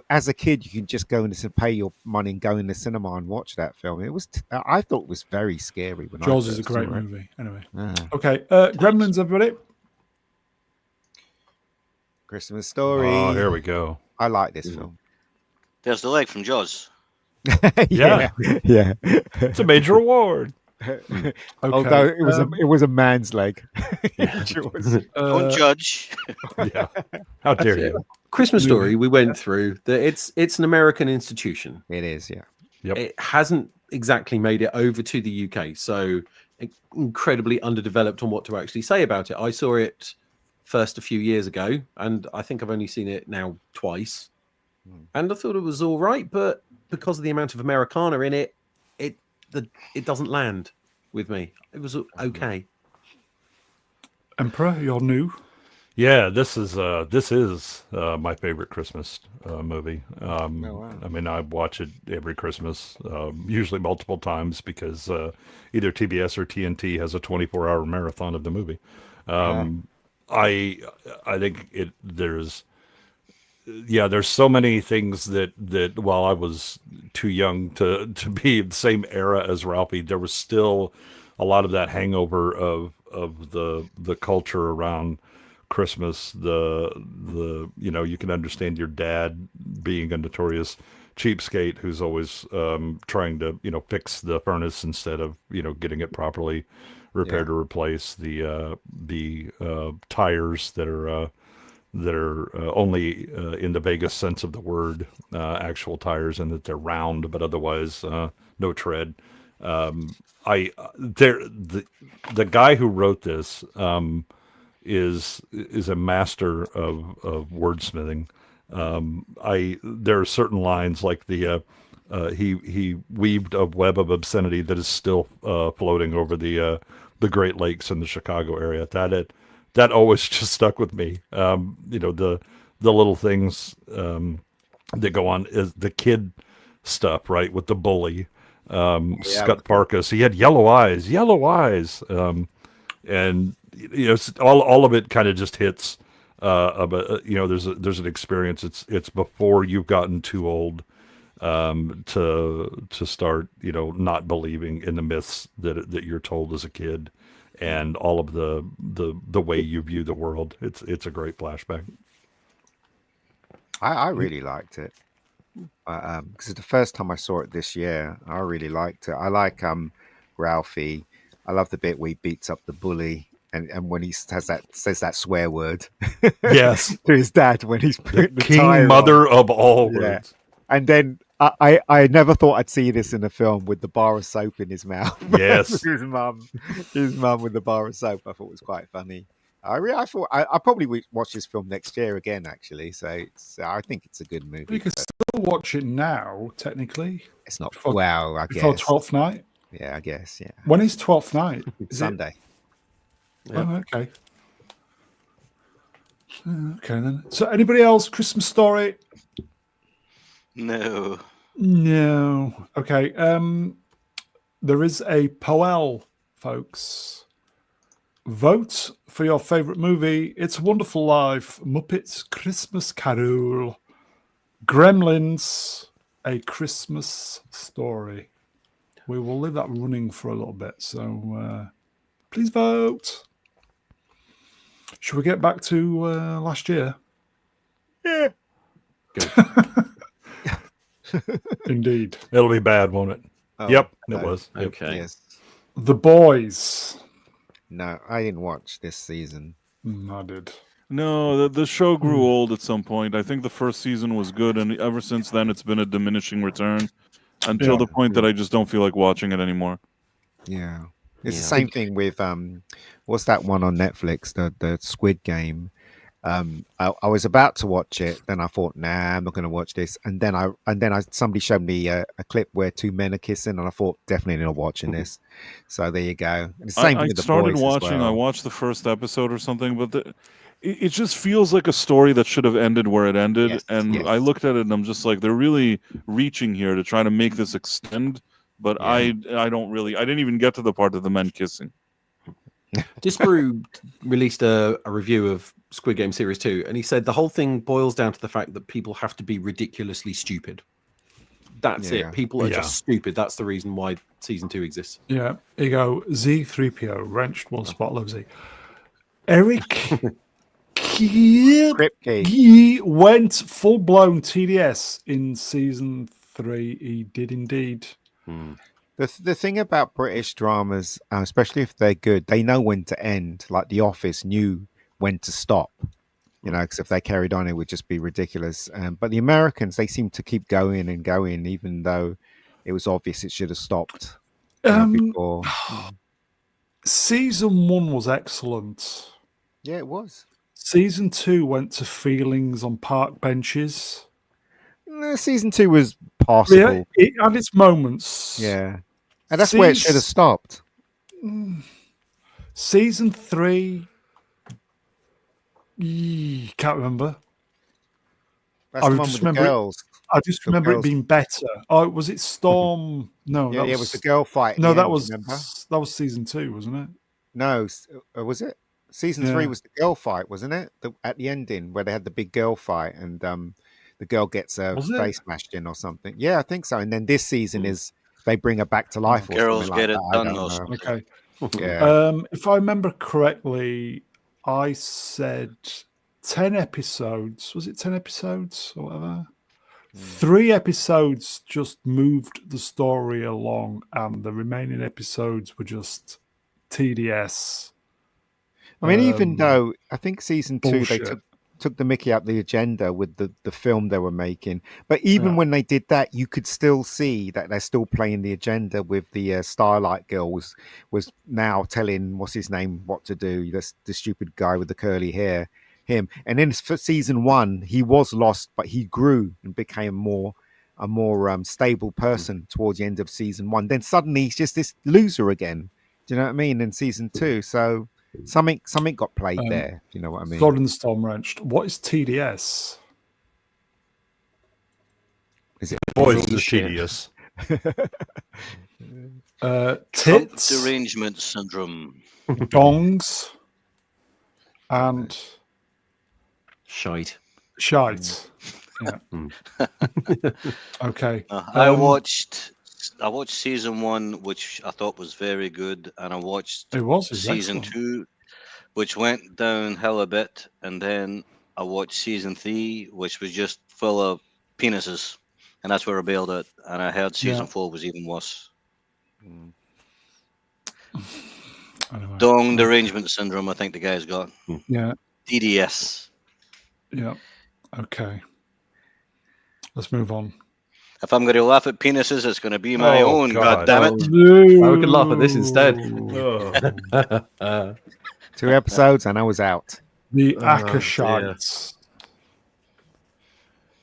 as a kid, you can just go and pay your money and go in the cinema and watch that film. It was, I thought it was very scary when Jaws I is a first great saw it. movie. Anyway. Yeah. Okay. Gremlins, everybody. Christmas Story. Oh, here we go. I like this film. There's the leg from Jaws. yeah. Yeah. It's a major award. Okay. Although it was a man's leg. Jaws. Don't judge. Yeah. How dare you? Christmas Story, we went through that. It's an American institution. It is, yeah. Yep. It hasn't exactly made it over to the UK, so incredibly underdeveloped on what to actually say about it. I saw it first a few years ago, and I think I've only seen it now twice. And I thought it was all right, but because of the amount of Americana in it, it doesn't land with me. It was okay. Emperor, you're new. Yeah, this is my favorite Christmas movie. wow. I mean, I watch it every Christmas, usually multiple times because either TBS or TNT has a 24-hour marathon of the movie. I think there's so many things that while I was too young to be the same era as Ralphie, there was still a lot of that hangover of the culture around Christmas. You can understand your dad being a notorious cheapskate who's always trying to fix the furnace instead of getting it properly repaired or replaced. The tires that are only in the vaguest sense of the word actual tires, and that they're round but otherwise no tread. The guy who wrote this is a master of wordsmithing. There are certain lines like he weaved a web of obscenity that is still floating over the Great Lakes in the Chicago area. That always just stuck with me. The little things that go on is the kid stuff, right? With the bully, Scott Farkas. He had yellow eyes, and all of it kind of just hits. There's an experience. It's before you've gotten too old to start not believing in the myths that you're told as a kid, and all of the way you view the world. It's a great flashback. I really liked it because the first time I saw it this year, I really liked it. I like Ralphie. I love the bit where he beats up the bully, and when he says that swear word, Yes, to his dad when he's putting the king tire mother on. of all words. And then I never thought I'd see this in a film with the bar of soap in his mouth. Yes. his mum with the bar of soap. I thought it was quite funny. I thought I probably watch this film next year again, actually. So I think it's a good movie. You can still watch it now, technically. It's not before, I before guess 12th night. Yeah, I guess. Yeah. When is 12th night? Is Sunday. Oh, okay. Okay then. So, anybody else? Christmas Story? No. Okay. There is a Poel, folks. Vote for your favorite movie. It's a Wonderful Life, Muppets Christmas Carol, Gremlins, A Christmas Story. We will leave that running for a little bit, so please vote. Should we get back to last year? Yeah. Indeed. It'll be bad, won't it? Oh, Yep, no. it was. Yep. Okay. Yes. The Boys. No, I didn't watch this season. I did. No, the show grew old at some point. I think the first season was good, and ever since then, it's been a diminishing return until the point that I just don't feel like watching it anymore. Yeah. It's the same thing with what's that one on Netflix, the Squid Game. I was about to watch it, then I thought, nah, I'm not going to watch this. And then somebody showed me a clip where two men are kissing, and I thought, definitely not watching this. So there you go. The same thing with The started Boys watching. as well. I watched the first episode or something, but it just feels like a story that should have ended where it ended. Yes, and yes. I looked at it and I'm just like, they're really reaching here to try to make this extend. But Yeah. I didn't even get to the part of the men kissing. Disbrew released a review of Squid Game Series 2, and he said the whole thing boils down to the fact that people have to be ridiculously stupid. That's Yeah. it. People are Yeah. just stupid. That's the reason why season 2 exists. Yeah. Here you go. Z3PO, wrenched one spot, love Z. Eric Kripke. he went full blown TDS in season 3. He did indeed. The thing about British dramas, especially if they're good, they know when to end. Like The Office knew when to stop. Because if they carried on, it would just be ridiculous. But the Americans, they seem to keep going and going, even though it was obvious it should have stopped before. Season 1 was excellent. Yeah, it was. Season 2 went to feelings on park benches. Season 2 was possible. Yeah, it had its moments. Yeah. And that's where it should have stopped. Season 3 Can't remember. That's I the one just with the remember it- girls. I just The remember it girls. being better. Oh, was it Storm? No, Yeah, that it was was the girl fight. At no, the that end, was remember? season 2, wasn't it? No, was it? Season 3 Yeah. was the girl fight, wasn't it? At the ending where they had the big girl fight and the girl gets her Was it? face smashed in or something. Yeah, I think so. And then this season is they bring her back to life or Girls something like get it that. I done don't or know. something. Okay. Yeah. If I remember correctly, I said 10 episodes. Was it 10 episodes or whatever? 3 episodes just moved the story along, and the remaining episodes were just TDS. I mean, even though I think season 2 they bullshit. took the mickey out the agenda with the film they were making, but even Yeah. when they did that, you could still see that they're still playing the agenda with the Starlight girl was now telling what's his name what to do. That's the stupid guy with the curly hair, him. And then for season 1, he was lost, but he grew and became a more stable person towards the end of season 1. Then suddenly he's just this loser again. Do you know what I mean? In season 2, so. Something got played there. You know what I mean? Sword in the Storm Wrenched. What is TDS? Is it Boys, Busy is shit. tedious. Trump Tits, derangement syndrome. dongs, and Shite. shite. Yeah. Okay. I watched season 1, which I thought was very good, and I watched It was season excellent. 2, which went downhill a bit, and then I watched season 3, which was just full of penises, and that's where I bailed out. And I heard season 4 was even worse. Anyway. Dong derangement syndrome, I think the guy's got. Yeah. DDS. Yeah. Okay. Let's move on. If I'm going to laugh at penises, it's going to be my Oh, own. God. God damn it! Oh, we could laugh at this instead. Oh. 2 episodes and I was out. The Oh, Akashites.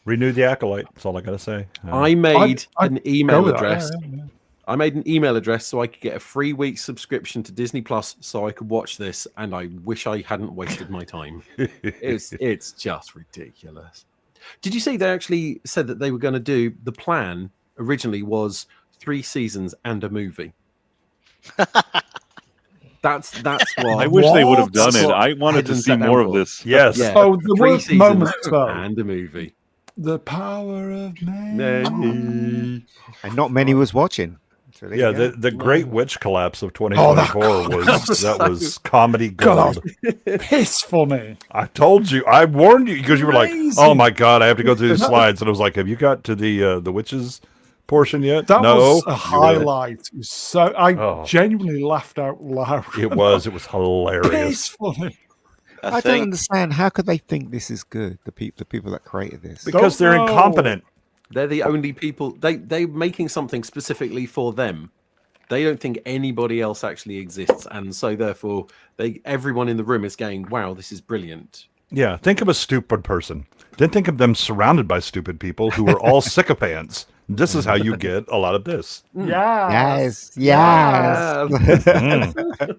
Renew the Acolyte. That's all I got to say. I made I'd an go email with that, address. yeah. I made an email address so I could get a free week subscription to Disney Plus so I could watch this, and I wish I hadn't wasted my time. It's just ridiculous. Did you see they actually said that they were going to do the plan originally was 3 seasons and a movie? That's what I wish they would have What? done it. What I wanted to Heaven see sat more down of for. this. Yes. Yeah. Oh, there 3 were seasons moments though. and a movie. The power of man. And not many was watching. So there Yeah, you go. the Great Witch Collapse of that 2024 was so- that was comedy God, gold. piss funny. I told you, I warned you because you were like, Crazy. "Oh my god, I have to go through the slides," and I was like, "Have you got to the witches portion yet?" That no, was a You were- highlight. It was so I Oh. genuinely laughed out loud. It was hilarious. Piss funny. I don't think understand. How could they think this is good? The people that created this. Because they're know. incompetent. They're the only people they're making something specifically for them. They don't think anybody else actually exists, and so therefore everyone in the room is going, "Wow, this is brilliant." Yeah, think of a stupid person. Then think of them surrounded by stupid people who are all sycophants. This is how you get a lot of this. Yeah. Yes.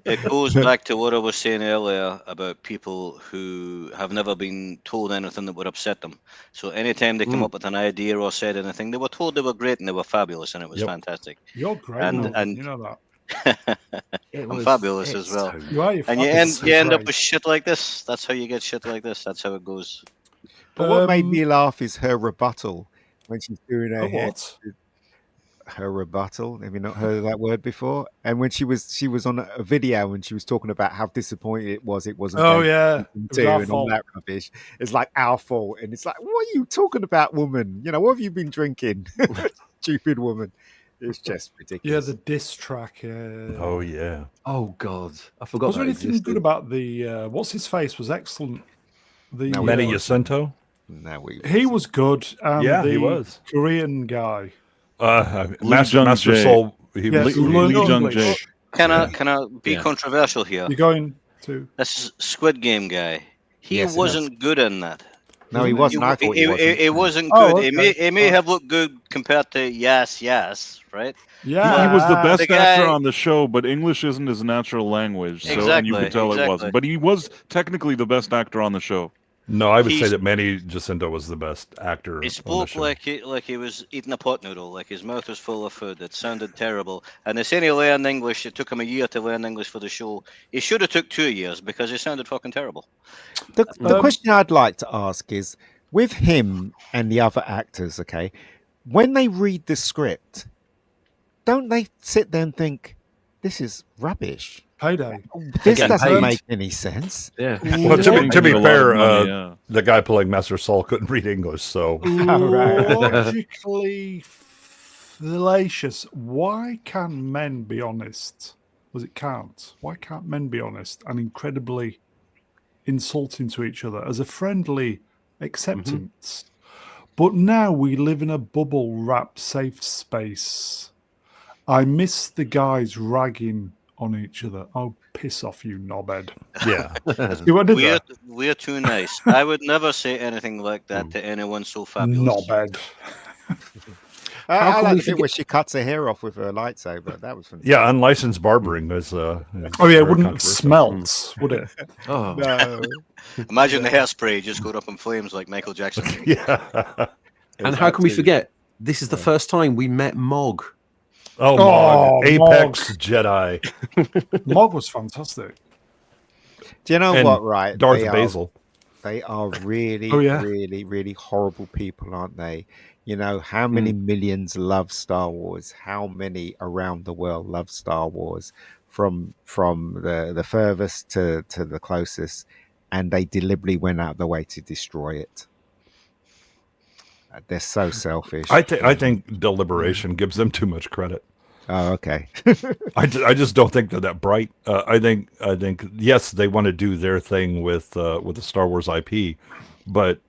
it goes back to what I was saying earlier about people who have never been told anything that would upset them. So anytime they come up with an idea or said anything, they were told they were great and they were fabulous and it was fantastic. You're great, And- Melvin, and- you know that. I'm fabulous as well. You are. You're And you fabulous. end up Great. with shit like this. That's how you get shit like this. That's how it goes. But what made me laugh is her rebuttal when she's doing her hair. What? Her rebuttal. Have you not heard of that word before? And when she was on a video and she was talking about how disappointed it wasn't. Oh, going yeah. to It was our and all fault. that rubbish. It's like our fault, and it's like, what are you talking about, woman? You know, what have you been drinking, stupid woman? It's just Yeah, ridiculous. the diss track. Oh yeah. Oh God, I forgot. Was there that anything existed. good about the what's his face was excellent. The No, Manny Yeah. Jacinto. No, he was good. And Yeah, he the was. Korean guy. Master Jae. Soul. He Yeah, was. who Lee learned Jung English. Jae. Can I be Yeah. controversial here? You're going to. This is Squid Game guy. He Yes, it wasn't good in that. No, he wasn't. I thought he wasn't. It wasn't Oh, good. okay. It may have looked good compared to Yes, right? Yeah, He was the the best guy- actor on the show, but English isn't his natural language, so and you could tell it wasn't. But he was technically the best actor on the show. No, I would say He's- that Manny Jacinto was the best actor. He on the spoke show. like he was eating a pot noodle, like his mouth was full of food. It sounded terrible. And they saying he learned English. It took him a year to learn English for the show. He should have took 2 years because he sounded fucking terrible. The question I'd like to ask is, with him and the other actors, okay, when they read the script, don't they sit there and think, this is rubbish? Payday. This getting doesn't paid. make any sense. Yeah. Well, to be A lot of fair, money, yeah. the guy playing Master Saul couldn't read English, so Logically fallacious. Why can men be honest? Was it can't? Why can't men be honest and incredibly insulting to each other as a friendly acceptance? But now we live in a bubble wrap safe space. I miss the guys ragging on each other. Oh, piss off, you knobhead. yeah. See what I did there? We're too nice. I would never say anything like that to anyone so fabulous. Knobhead. I can like we the bit where she cuts her hair off with her lightsaber. That was fantastic. Yeah, unlicensed barbering is. Oh, yeah, very it wouldn't have controversial. smelt, would it? Oh. No. Imagine the hairspray just going up in flames like Michael Jackson. Yeah. And how can we forget? This is the first time we met Mog. Oh, Oh, Mog, Apex Jedi, Mog was fantastic. Do you know and what, right? Darth Basil. They are really, Oh, yeah. really, really horrible people, aren't they? You know, how many millions love Star Wars? How many around the world love Star Wars? From the furthest to the closest, and they deliberately went out of the way to destroy it. They're so selfish. I think deliberation gives them too much credit. Oh, okay. I just don't think they're that bright. I think yes, they want to do their thing with the Star Wars IP, but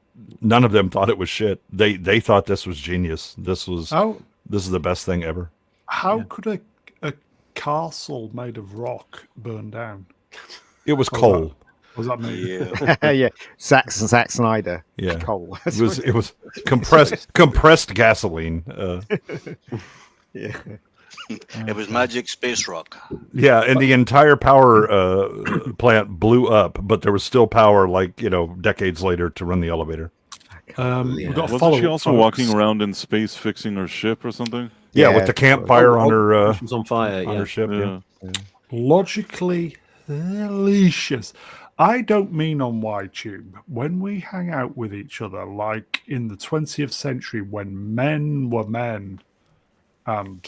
none of them thought it was shit. They thought this was genius. This is the best thing ever. How could a castle made of rock burn down? It was coal. Was that me? Yeah. Yeah, Zack Snyder. Yeah. Coal. It was compressed gasoline. Yeah. It was magic space rock. Yeah, and the entire power plant blew up, but there was still power, decades later to run the elevator. We've got to Wasn't follow she up, also folks. walking around in space fixing her ship or something? Yeah, Yeah, with the campfire on her She was on fire. on her ship. Yeah. Logically delicious. I don't mean on YTube. When we hang out with each other, like in the 20th century when men were men and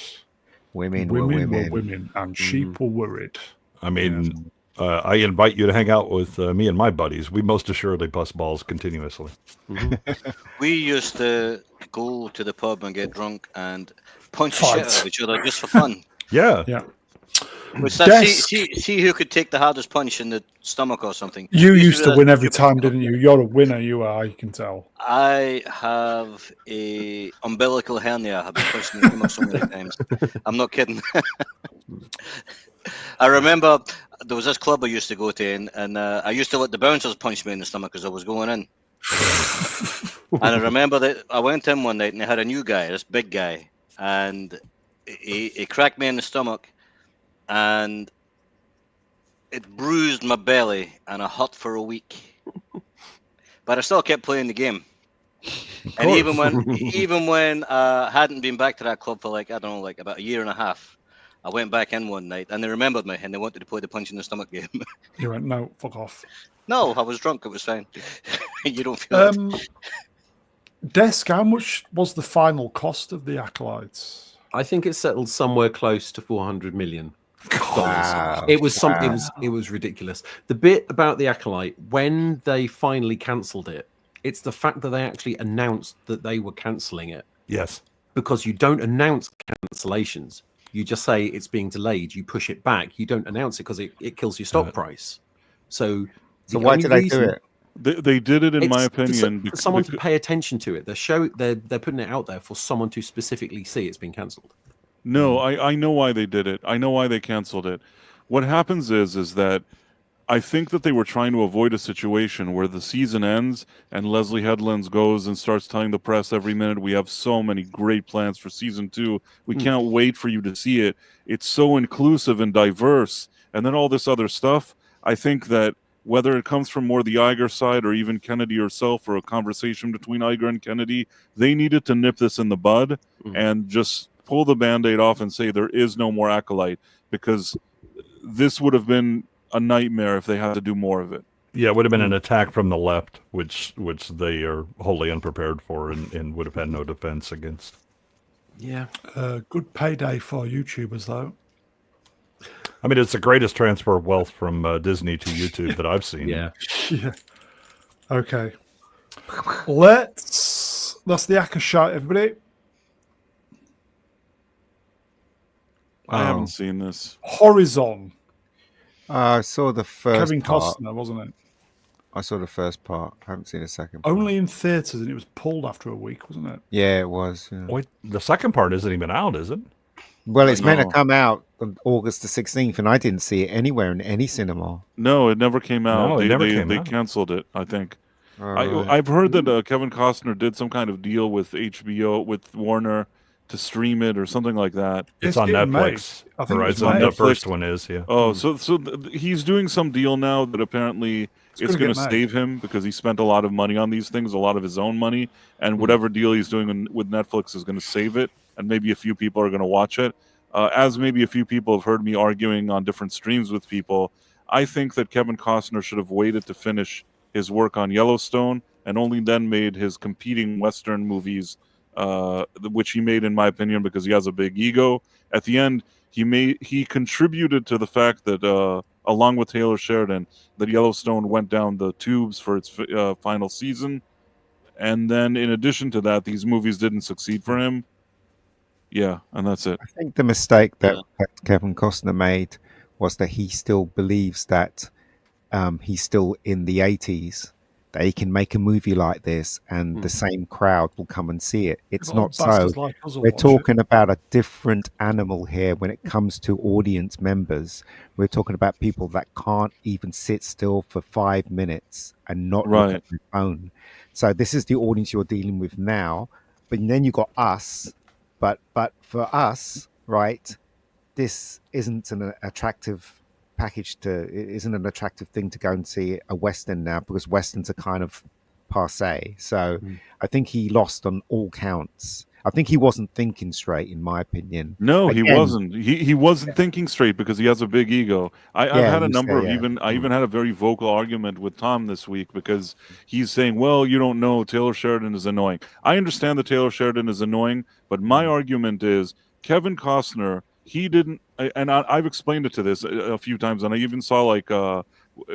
Women women were were women and sheep were worried. I mean, I invite you to hang out with me and my buddies. We most assuredly bust balls continuously. We used to go to the pub and get drunk and punch the shit Fight. out of each other just for fun. Yeah. Yeah. Which that, Desk. see who could take the hardest punch in the stomach or something. You We used do to that win every stupid- time, didn't you? You're a winner, you are, you can tell. I have a umbilical hernia. I've been punched in the stomach so many times. I'm not kidding. I remember there was this club I used to go to, and I used to let the bouncers punch me in the stomach as I was going in. And I remember that I went in one night and they had a new guy, this big guy, and he cracked me in the stomach, and it bruised my belly, and I hurt for a week. But I still kept playing the game. And even when I hadn't been back to that club for about a year and a half, I went back in one night and they remembered me and they wanted to play the punch in the stomach game. You went, no, fuck off. No, I was drunk. It was fine. You don't feel it. Desk, how much was the final cost of the Acolytes? I think it settled somewhere close to 400 million. Wow. It was it was ridiculous. The bit about the Acolyte, when they finally cancelled it, it's the fact that they actually announced that they were cancelling it. Yes. Because you don't announce cancellations. You just say it's being delayed. You push it back. You don't announce it because it kills your stock price. So why did they do it? They did it, in my It's opinion, for someone to pay attention to it. They're putting it out there for someone to specifically see it's been cancelled. No, I know why they did it. I know why they canceled it. What happens is that I think that they were trying to avoid a situation where the season ends and Leslie Headlands goes and starts telling the press every minute, we have so many great plans for season 2. We can't wait for you to see it. It's so inclusive and diverse. And then all this other stuff. I think that whether it comes from more the Iger side or even Kennedy herself or a conversation between Iger and Kennedy, they needed to nip this in the bud and just pull the Band-Aid off and say there is no more Acolyte, because this would have been a nightmare if they had to do more of it. Yeah, it would have been an attack from the left, which they are wholly unprepared for and would have had no defense against. Yeah. Good payday for YouTubers, though. I mean, it's the greatest transfer of wealth from Disney to YouTube that I've seen. Yeah. Yeah. Okay. That's the Aka shot, everybody. I haven't seen this. Horizon. I saw the first Kevin part. Costner, wasn't it? I saw the first part. I haven't seen the second part. Only in theatres, and it was pulled after a week, wasn't it? Yeah, it was. Yeah. Wait, the second part isn't even out, is it? Well, it's meant to No. come out on August the 16th, and I didn't see it anywhere in any cinema. No, it never came out. No, it never came they out. canceled it, I think. Right. I've heard that Kevin Costner did some kind of deal with HBO, with Warner, to stream it or something like that. It's on getting made. Netflix. I think it's Horizon, made. the first one is, yeah. Oh, so he's doing some deal now that apparently it's gonna going get to made. save him because he spent a lot of money on these things, a lot of his own money, and whatever deal he's doing with Netflix is going to save it, and maybe a few people are going to watch it. As maybe a few people have heard me arguing on different streams with people, I think that Kevin Costner should have waited to finish his work on Yellowstone and only then made his competing Western movies, which he made, in my opinion, because he has a big ego. At the end, he contributed to the fact that, along with Taylor Sheridan, that Yellowstone went down the tubes for its final season. And then, in addition to that, these movies didn't succeed for him. Yeah, and that's it. I think the mistake that Kevin Costner made was that he still believes that he's still in the 80s, that he can make a movie like this and the same crowd will come and see it. It's Got all not so. bastards like us will We're watch it. talking about a different animal here when it comes to audience members. We're talking about people that can't even sit still for 5 minutes and not look at their phone. So this is the audience you're dealing with now. But then you got us. But for us, right, this isn't an attractive package it isn't an attractive thing to go and see a Western now, because Westerns are kind of passe. So I think he lost on all counts. I think he wasn't thinking straight, in my opinion. No, Again, he wasn't. He wasn't thinking straight because he has a big ego. I've had a number of I even had a very vocal argument with Tom this week because he's saying, well, you don't know, Taylor Sheridan is annoying. I understand that Taylor Sheridan is annoying, but my argument is Kevin Costner, he didn't, and I've explained it to this a few times, and I even saw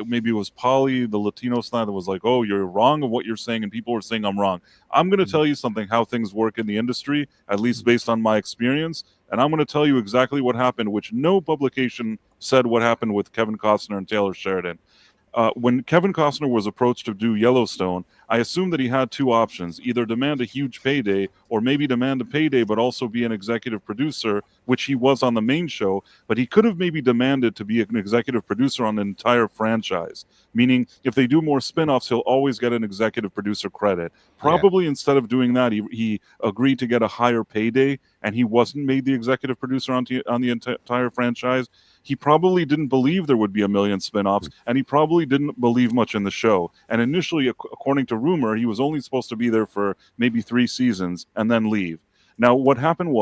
maybe it was Polly, the Latino side, that was like, oh, you're wrong of what you're saying, and people were saying I'm wrong. I'm going to tell you something, how things work in the industry, at least based on my experience, and I'm going to tell you exactly what happened, which no publication said what happened with Kevin Costner and Taylor Sheridan. When Kevin Costner was approached to do Yellowstone, I assumed that he had two options: either demand a huge payday, or maybe demand a payday but also be an executive producer, which he was on the main show, but he could have maybe demanded to be an executive producer on the entire franchise, meaning if they do more spin-offs, he'll always get an executive producer credit. Probably instead of doing that, he agreed to get a higher payday, and he wasn't made the executive producer on the entire franchise. He probably didn't believe there would be a million spin-offs, and he probably didn't believe much in the show. And initially, according to rumor, he was only supposed to be there for maybe 3 seasons and then leave. Now, what happened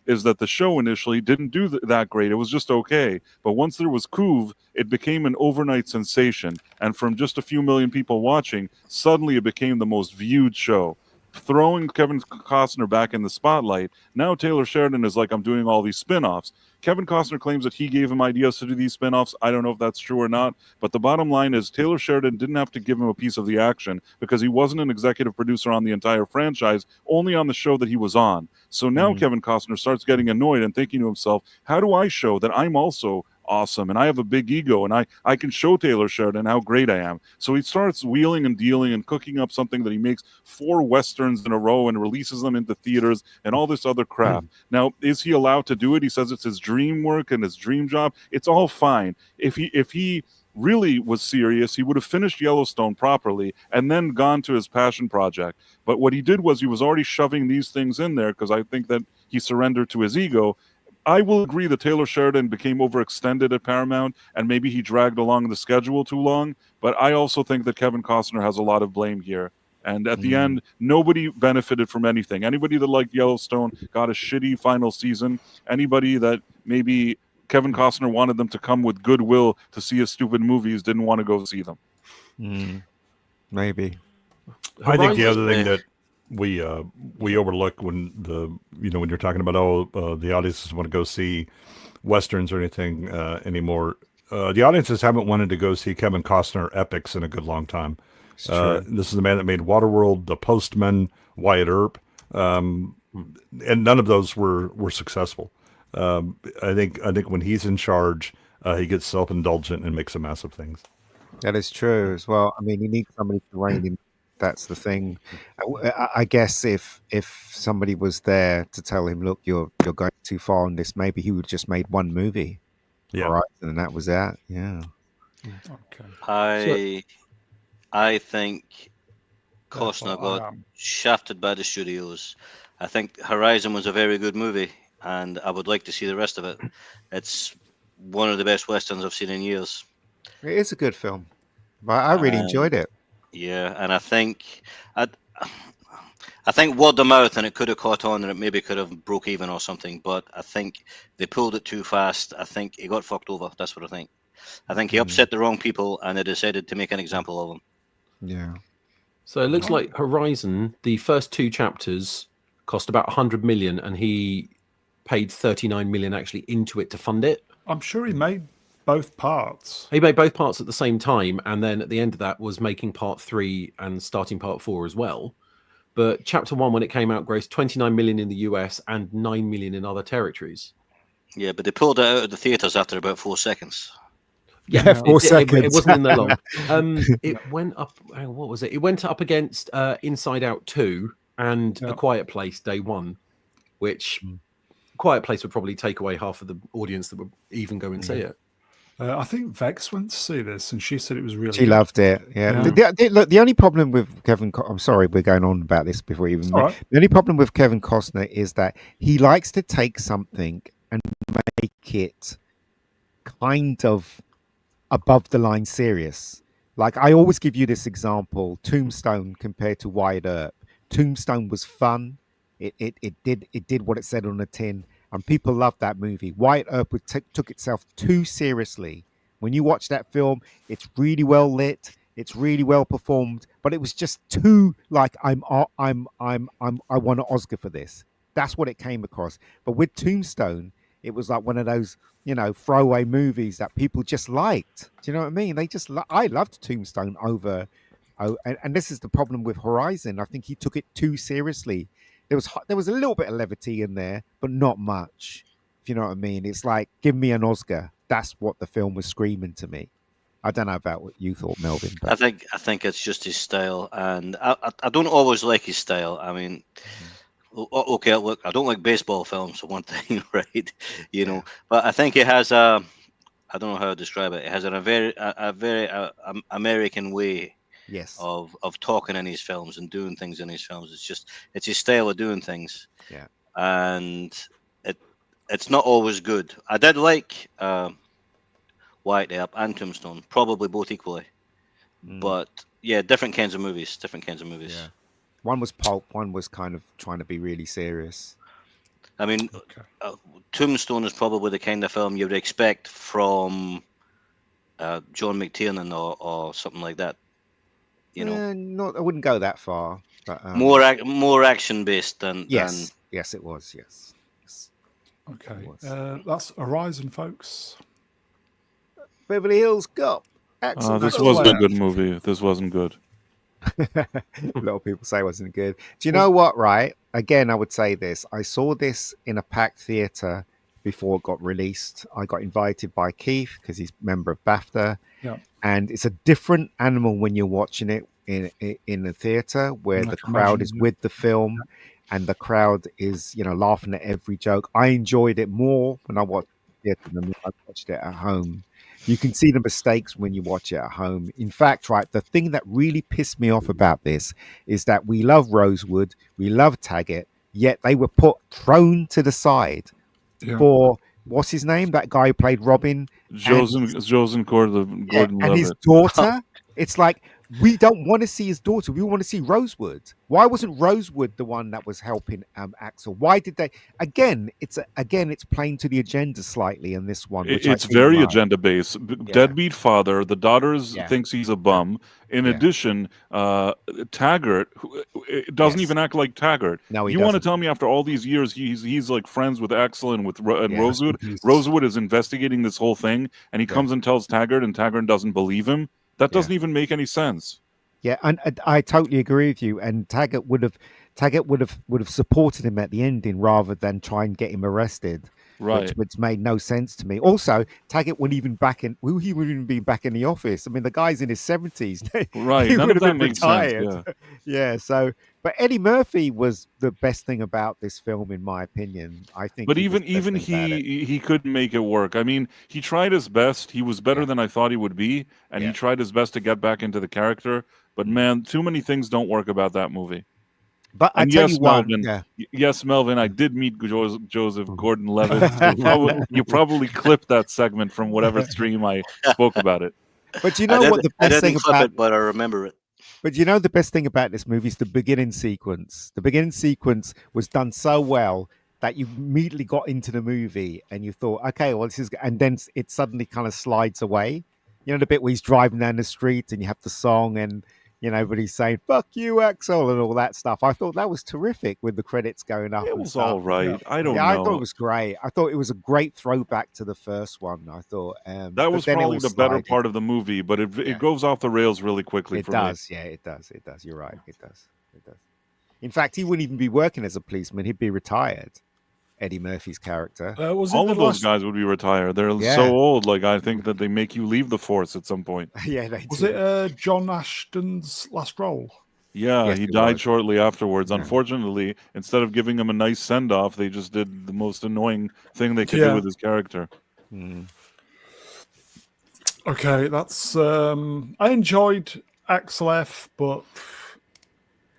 is that the show initially didn't do that great. It was just okay. But once there was Couve, it became an overnight sensation. And from just a few million people watching, suddenly it became the most viewed show. Throwing Kevin Costner back in the spotlight, now Taylor Sheridan is like, I'm doing all these spin-offs. Kevin Costner claims that he gave him ideas to do these spin-offs. I don't know if that's true or not, but the bottom line is Taylor Sheridan didn't have to give him a piece of the action because he wasn't an executive producer on the entire franchise, only on the show that he was on. So now Kevin Costner starts getting annoyed and thinking to himself, how do I show that I'm also awesome and I have a big ego and I can show Taylor Sheridan how great I am? So he starts wheeling and dealing and cooking up something that he makes 4 Westerns in a row and releases them into theaters and all this other crap. Now, is he allowed to do it? He says it's his dream work and his dream job. It's all fine. If he really was serious, he would have finished Yellowstone properly and then gone to his passion project. But what he did was he was already shoving these things in there because I think that he surrendered to his ego. I will agree that Taylor Sheridan became overextended at Paramount and maybe he dragged along the schedule too long. But I also think that Kevin Costner has a lot of blame here. And at the end, nobody benefited from anything. Anybody that liked Yellowstone got a shitty final season. Anybody that maybe Kevin Costner wanted them to come with goodwill to see his stupid movies didn't want to go see them. Maybe. I think the other thing that we overlook when when you're talking about the audiences want to go see westerns or anything anymore, the audiences haven't wanted to go see Kevin Costner epics in a good long time. This is the man that made Waterworld, The Postman, Wyatt Earp, and none of those were successful. I think when he's in charge, he gets self-indulgent and makes a mess of things. That is true as well. I mean, he needs somebody to rein him. That's the thing. I guess if somebody was there to tell him, look, you're going too far on this, maybe he would have just made one movie. Yeah. All right, and that was that. Yeah. Okay. I think Costner That's what I got am. shafted by the studios. I think Horizon was a very good movie, and I would like to see the rest of it. It's one of the best westerns I've seen in years. It is a good film. I really enjoyed it. Yeah, and I think word of mouth, and it could have caught on, and it maybe could have broke even or something. But I think they pulled it too fast. I think he got fucked over. That's what I think. I think he upset the wrong people, and they decided to make an example of him. Yeah. So it looks like Horizon, the first 2 chapters cost about 100 million, and he paid 39 million actually into it to fund it. I'm sure he made both parts. He made both parts at the same time, and then at the end of that was making part 3 and starting part 4 as well. But chapter 1, when it came out, grossed 29 million in the US and 9 million in other territories. Yeah, but they pulled it out of the theaters after about 4 seconds. Yeah, 4 seconds. It wasn't in there long. It went up. What was it? It went up against Inside Out 2 and A Quiet Place Day 1, which Quiet Place would probably take away half of the audience that would even go and see it. I think Vex went to see this, and she said it was really. She loved it. Yeah. Look, the only problem with Kevin, I'm sorry, we're going on about this before even. Right. The only problem with Kevin Costner is that he likes to take something and make it kind of above the line serious. Like I always give you this example: Tombstone compared to Wyatt Earp. Tombstone was fun. It did what it said on the tin. And people loved that movie. Wyatt Earp took itself too seriously. When you watch that film, it's really well lit, it's really well performed, but it was just too like I want an Oscar for this. That's what it came across. But with Tombstone, it was like one of those throwaway movies that people just liked. Do you know what I mean? I loved Tombstone over. And this is the problem with Horizon. I think he took it too seriously. There was a little bit of levity in there, but not much. If you know what I mean, it's like give me an Oscar. That's what the film was screaming to me. I don't know about what you thought, Melvin. But... I think it's just his style, and I don't always like his style. I mean, okay, look, I don't like baseball films for one thing, right? But I think it has I don't know how to describe it. It has a very American way. Yes. Of talking in his films and doing things in his films. It's his style of doing things. Yeah. And it's not always good. I did like Wyatt Earp and Tombstone, probably both equally. But yeah, different kinds of movies. Yeah. One was pulp, one was kind of trying to be really serious. I mean, Tombstone is probably the kind of film you would expect from John McTiernan or something like that. I wouldn't go that far. But, more action based than yes, it was. Yes. Okay, that's Horizon, folks. Beverly Hills Cop. Excellent. This wasn't a good movie. This wasn't good. A lot of people say it wasn't good. Do you know what? Right. Again, I would say this. I saw this in a packed theater before it got released. I got invited by Keith because he's a member of BAFTA. Yeah. And it's a different animal when you're watching it in the theater where the crowd is with the film and the crowd is, laughing at every joke. I enjoyed it more when I watched it than when I watched it at home You can see the mistakes when you watch it at home. In fact, right, the thing that really pissed me off about this is that we love Rosewood, we love Taggart, yet they were thrown to the side for what's his name? That guy who played Robin, Joseph Gordon-Levitt, and his daughter. It's like we don't want to see his daughter. We want to see Rosewood. Why wasn't Rosewood the one that was helping Axel? Why did they? Again, it's playing to the agenda slightly in this one. Which it's very agenda based. Deadbeat father. The daughter thinks he's a bum. In addition, Taggart doesn't even act like Taggart. No, he you want to tell me after all these years he's like friends with Axel and Rosewood? Rosewood is investigating this whole thing, and he comes and tells Taggart, and Taggart doesn't believe him. That doesn't even make any sense. Yeah, and I totally agree with you. And Taggart would have supported him at the ending rather than try and get him arrested. Right, which made no sense to me. Also, Taggart wouldn't even he wouldn't even be back in the office. I mean, the guy's in his 70s. Right, he none would of have that been makes retired. sense. Yeah. So, but Eddie Murphy was the best thing about this film, in my opinion. I think. But even he couldn't make it work. I mean, he tried his best. He was better than I thought he would be, and he tried his best to get back into the character. But man, too many things don't work about that movie. But I tell you what, yes, Melvin, I did meet Joseph Gordon-Levitt. You probably clipped that segment from whatever stream I spoke about it. But you know what the best thing about it, but I remember it. But you know the best thing about this movie is the beginning sequence. The beginning sequence was done so well that you immediately got into the movie and you thought, okay, well, this is, and then it suddenly kind of slides away. You know, the bit where he's driving down the street and you have the song and, you know, but he's saying, fuck you, Axel, and all that stuff. I thought that was terrific with the credits going up. It was all right. Yeah. I don't know. I thought it was great. I thought it was a great throwback to the first one. I thought that was probably the better part of the movie, but it goes off the rails really quickly. It does. It does. You're right. It does. In fact, he wouldn't even be working as a policeman. He'd be retired. Eddie Murphy's character. All of those guys would be retired. They're so old. Like, I think that they make you leave the force at some point. Yeah, they was do. it John Ashton's last role? Yeah, yes, he died shortly afterwards. Yeah. Unfortunately, instead of giving him a nice send-off, they just did the most annoying thing they could do with his character. Okay, that's... I enjoyed Axel F, but...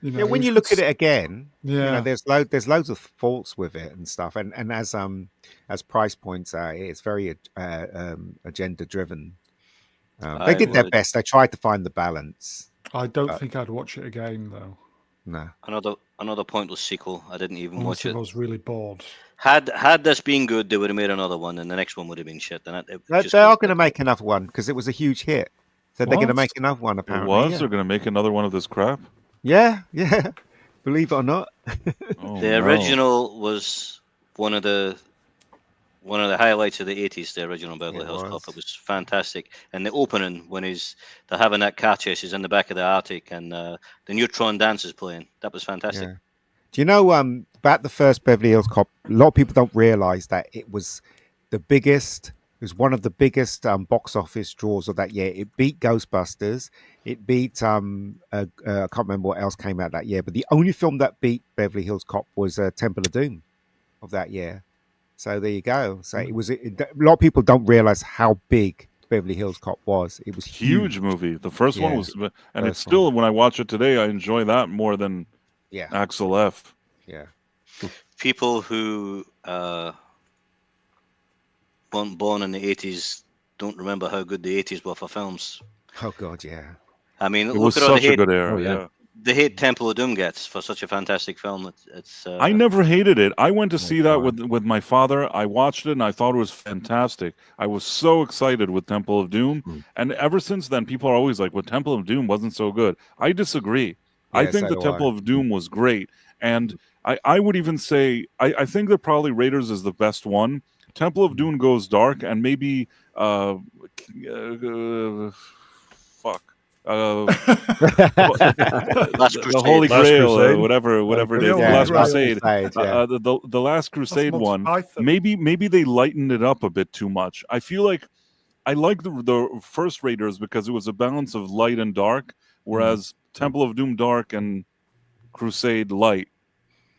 You know, when you look at it again, you know, there's loads of faults with it and stuff, and as Price points out, it's very agenda driven. They did their best. They tried to find the balance. I don't think I'd watch it again though. No. Another pointless sequel. I didn't even watch it. I was really bored. Had this been good, they would have made another one, and the next one would have been shit. And they are going to make another one because it was a huge hit. So they're going to make another one. Apparently, they're going to make another one of this crap. Yeah. Believe it or not. The original was one of the highlights of the 80s. The original Beverly Hills Cop. It was fantastic. And the opening when they're having that car chase, he's in the back of the Arctic, and the Neutron Dance is playing. That was fantastic. Yeah. Do you know about the first Beverly Hills Cop? A lot of people don't realize that it was the biggest. It was one of the biggest box office draws of that year. It beat Ghostbusters. It beat I can't remember what else came out that year, but the only film that beat Beverly Hills Cop was Temple of Doom of that year. So there you go. So it was. A lot of people don't realize how big Beverly Hills Cop was. It was huge movie. The first one was, and it's still when I watch it today, I enjoy that more than Axel F. Yeah. People who weren't born in the 80s don't remember how good the 80s were for films. Oh God, yeah. I mean, it was such a good era. The hate Temple of Doom gets for such a fantastic film. It's I never hated it. I went to see that with my father. I watched it and I thought it was fantastic. I was so excited with Temple of Doom. And ever since then, people are always like, well, Temple of Doom wasn't so good. I disagree. I think the Temple of Doom was great. And I would even say, I think that probably Raiders is the best one. Temple of Doom goes dark, and maybe the Holy Grail, whatever it is, Last Crusade. The Last Crusade one. Maybe they lightened it up a bit too much. I feel like I like the first Raiders because it was a balance of light and dark, whereas Temple of Doom dark and Crusade light.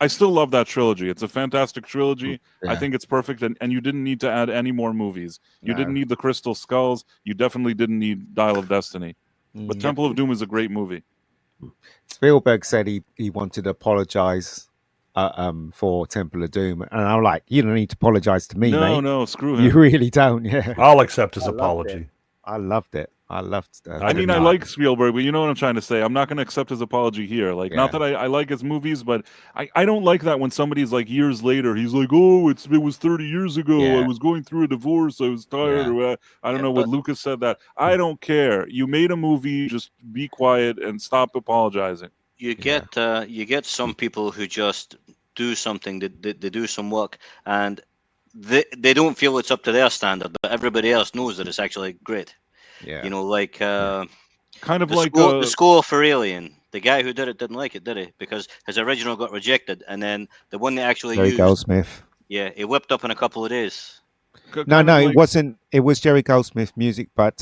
I still love that trilogy. It's a fantastic trilogy. I Yeah. think it's perfect, and you didn't need to add any more movies. You No. didn't need the Crystal Skulls. You definitely didn't need Dial of Destiny. But Temple of Doom is a great movie. Spielberg said he wanted to apologize for Temple of Doom, and I'm like, you don't need to apologize to me, No, mate. no, screw You him. really don't. Yeah, I'll accept his I loved apology. I loved it. I loved. I I did mean, I not. like Spielberg, but you know what I'm trying to say. I'm not going to accept his apology here. Like, not Yeah. that I like his movies, but I don't like that when somebody's like years later, he's like, oh, it was 30 years ago. I Yeah. was going through a divorce. I was tired. Yeah. Or I don't Yeah, know what but- Lucas said that. I don't care. You made a movie. Just be quiet and stop apologizing. You get some people who just do something, they do some work, and they don't feel it's up to their standard, but everybody else knows that it's actually great. Yeah. You know, like Kind of the like score for Alien. The guy who did it didn't like it, did he? Because his original got rejected, and then the one they actually Jerry used, Goldsmith. yeah, it whipped up in a couple of days. No, kind of it like- wasn't. It was Jerry Goldsmith music, but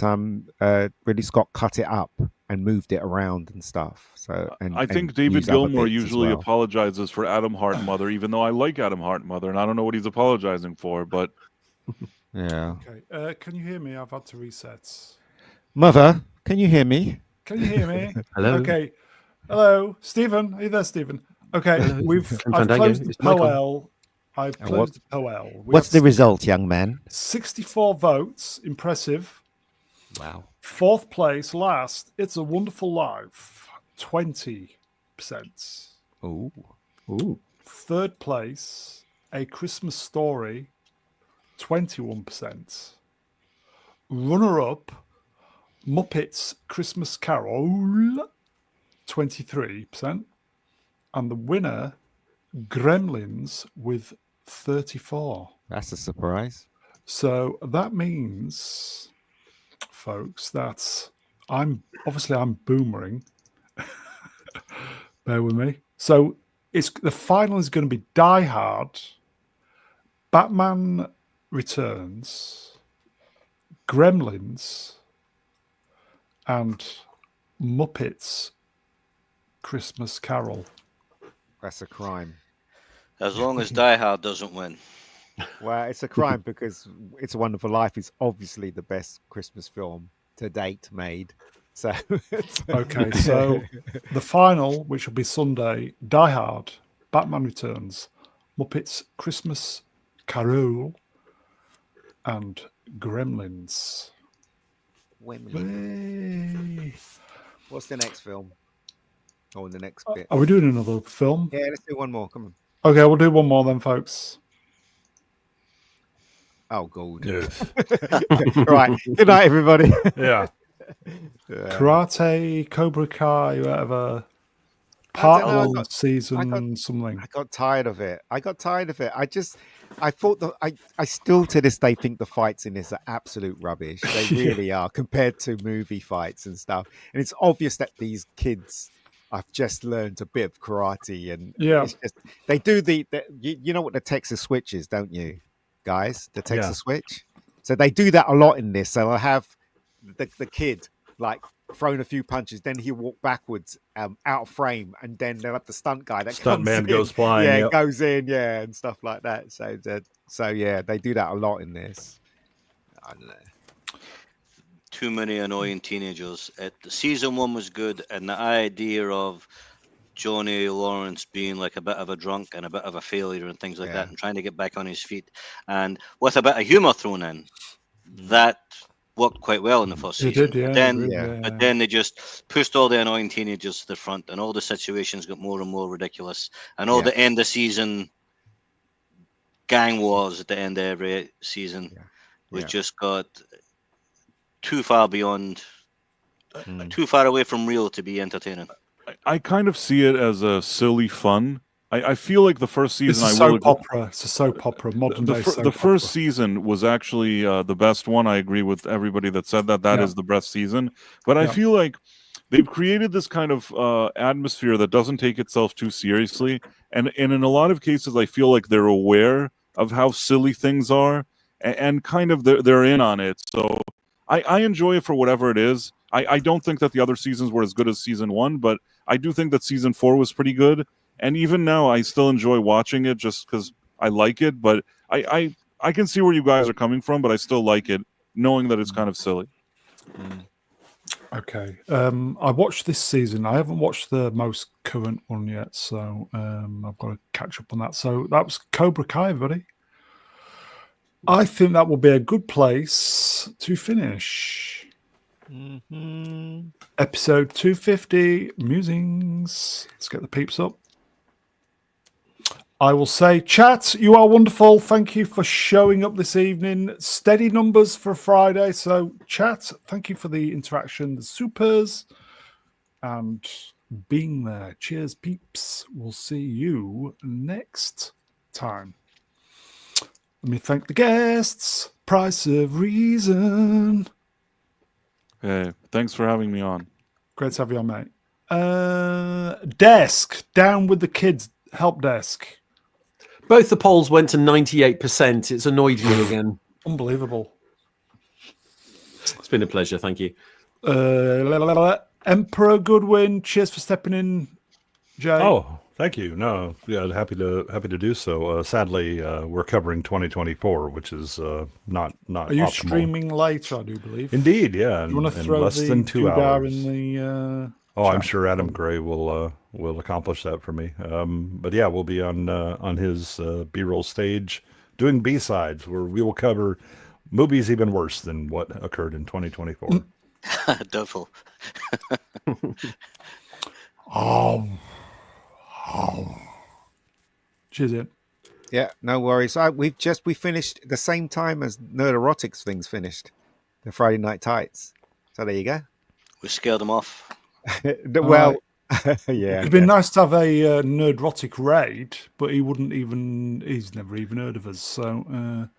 Ridley Scott cut it up and moved it around and stuff. So, and I think and David used other Gilmour bits as usually well. apologizes for Adam Hart Mother, even though I like Adam Hart Mother, and I don't know what he's apologizing for. But Yeah. Okay. Can you hear me? I've had to reset. Mother, can you hear me? Can you hear me? Hello. Okay. Hello, Stephen. Are you there, Stephen? Okay. Hello. I've Fandango. closed the It's Michael. POL. I've And closed the POL. We What's the have result, young man? 64 votes. Impressive. Wow. Fourth place, last. It's a Wonderful Life. 20%. Ooh. Ooh. Third place, A Christmas Story. 21%. Runner up, Muppets Christmas Carol. 23%. And the winner, Gremlins, with 34. That's a surprise. So that means, folks, that I'm boomering. Bear with me. So the final is going to be Die Hard, Batman Returns, Gremlins, and Muppets Christmas Carol. That's a crime. As long as Die Hard doesn't win. Well, it's a crime because It's a Wonderful Life is obviously the best Christmas film to date made. So Okay, so the final, which will be Sunday, Die Hard, Batman Returns, Muppets Christmas Carol, and Gremlins. Hey. What's the next film? Oh, the next bit. Are we doing another film? Yeah, let's do one more. Come on. Okay, we'll do one more then, folks. Oh, God. Yes. Right. Good night, everybody. Yeah. Karate, Cobra Kai, whatever. I Part don't know, I one, got- season something. I got tired of it. I thought I still to this day think the fights in this are absolute rubbish. They really are compared to movie fights and stuff. And it's obvious that these kids have just learned a bit of karate, and Yeah. it's just, they do you know what the Texas switch is, don't you, guys? The Texas switch. So they do that a lot in this. So I have the kid like throwing a few punches, then he'll walk backwards out of frame, and then they'll have the stunt guy that Stunt comes man in. goes flying. Yeah, Yep. goes in, yeah, and stuff like that. So yeah, they do that a lot in this. I don't know. Too many annoying teenagers. Season one was good, and the idea of Johnny Lawrence being like a bit of a drunk and a bit of a failure and things like Yeah. that, and trying to get back on his feet, and with a bit of humor thrown in, that worked quite well in the first It season. did, yeah. But then, agreed, yeah. but then they just pushed all the annoying teenagers to the front, and all the situations got more and more ridiculous, and all Yeah. the end of season gang wars at the end of every season was Yeah. just got too far beyond, Mm. too far away from real to be entertaining. I kind of see it as a silly fun. I feel like the first It's season a I will soap opera. It's a soap opera, modern day soap the first opera. season was actually the best one. I agree with everybody that said that is Yeah. the best season. But I Yeah. feel like they've created this kind of atmosphere that doesn't take itself too seriously, and in a lot of cases, I feel like they're aware of how silly things are, and kind of they're in on it. So I enjoy it for whatever it is. I don't think that the other seasons were as good as season one, but I do think that season 4 was pretty good. And even now, I still enjoy watching it just because I like it. But I can see where you guys are coming from, but I still like it, knowing that it's kind of silly. Okay. I watched this season. I haven't watched the most current one yet, so I've got to catch up on that. So that was Cobra Kai, everybody. I think that will be a good place to finish. Episode 250, Musings. Let's get the peeps up. I will say, chat, you are wonderful. Thank you for showing up this evening. Steady numbers for Friday. So, chat, thank you for the interaction, the supers, and being there. Cheers, peeps. We'll see you next time. Let me thank the guests. Price of Reason. Hey, thanks for having me on. Great to have you on, mate. Desk, down with the kids. Helpdesk. Both the polls went to 98%. It's annoyed me again. Unbelievable. It's been a pleasure. Thank you. Emperor Goodwin. Cheers for stepping in, Jay. Oh, thank you. No, yeah, happy to do so. Sadly, we're covering 2024, which is not Are you optimal. Streaming later? I do believe. Indeed, yeah. You want to in throw less the than 2 doodah hours. in the? Oh, I'm chat? sure Adam Gray will accomplish that for me. But yeah, we'll be on his B-roll stage doing B-sides, where we will cover movies even worse than what occurred in 2024. Doubtful. Cheers, Ian. Yeah, no worries. We finished the same time as Nerd Erotics things finished, the Friday Night Tights. So there you go. We scared them off. Well, yeah. It'd been nice to have a nerdrotic raid, but he's never even heard of us. So,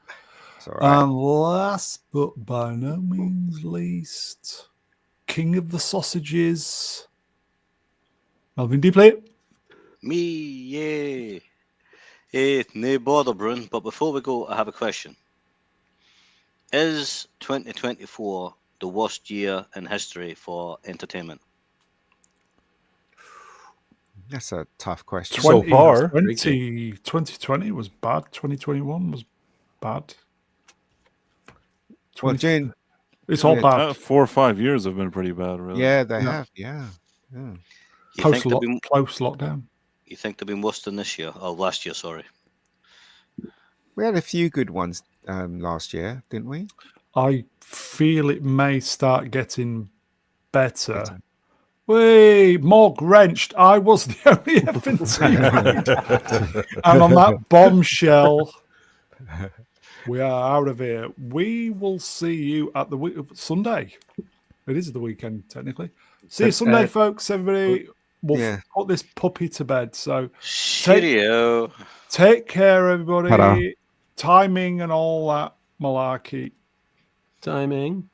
It's all right. and last but by no means least, King of the Sausages, Melvin Deeply. Me, yeah. No bother, Brun. But before we go, I have a question. Is 2024 the worst year in history for entertainment? That's a tough question. So far. 2020 was bad. 2021 was bad. Well, June. It's all yeah, bad. 4 or 5 years have been pretty bad, really. Yeah, they have. Yeah. You Post think, they've been, lockdown. you think they've been worse than this year? Oh, last year, sorry. We had a few good ones last year, didn't we? I feel it may start getting better. Morg wrenched. I was the only FNT. And on that bombshell, we are out of here. We will see you at the Sunday. It is the weekend, technically. See you Sunday, folks. Everybody, we'll put this puppy to bed. So Cheerio. take care, everybody. Ta-da. Timing and all that malarkey. Timing.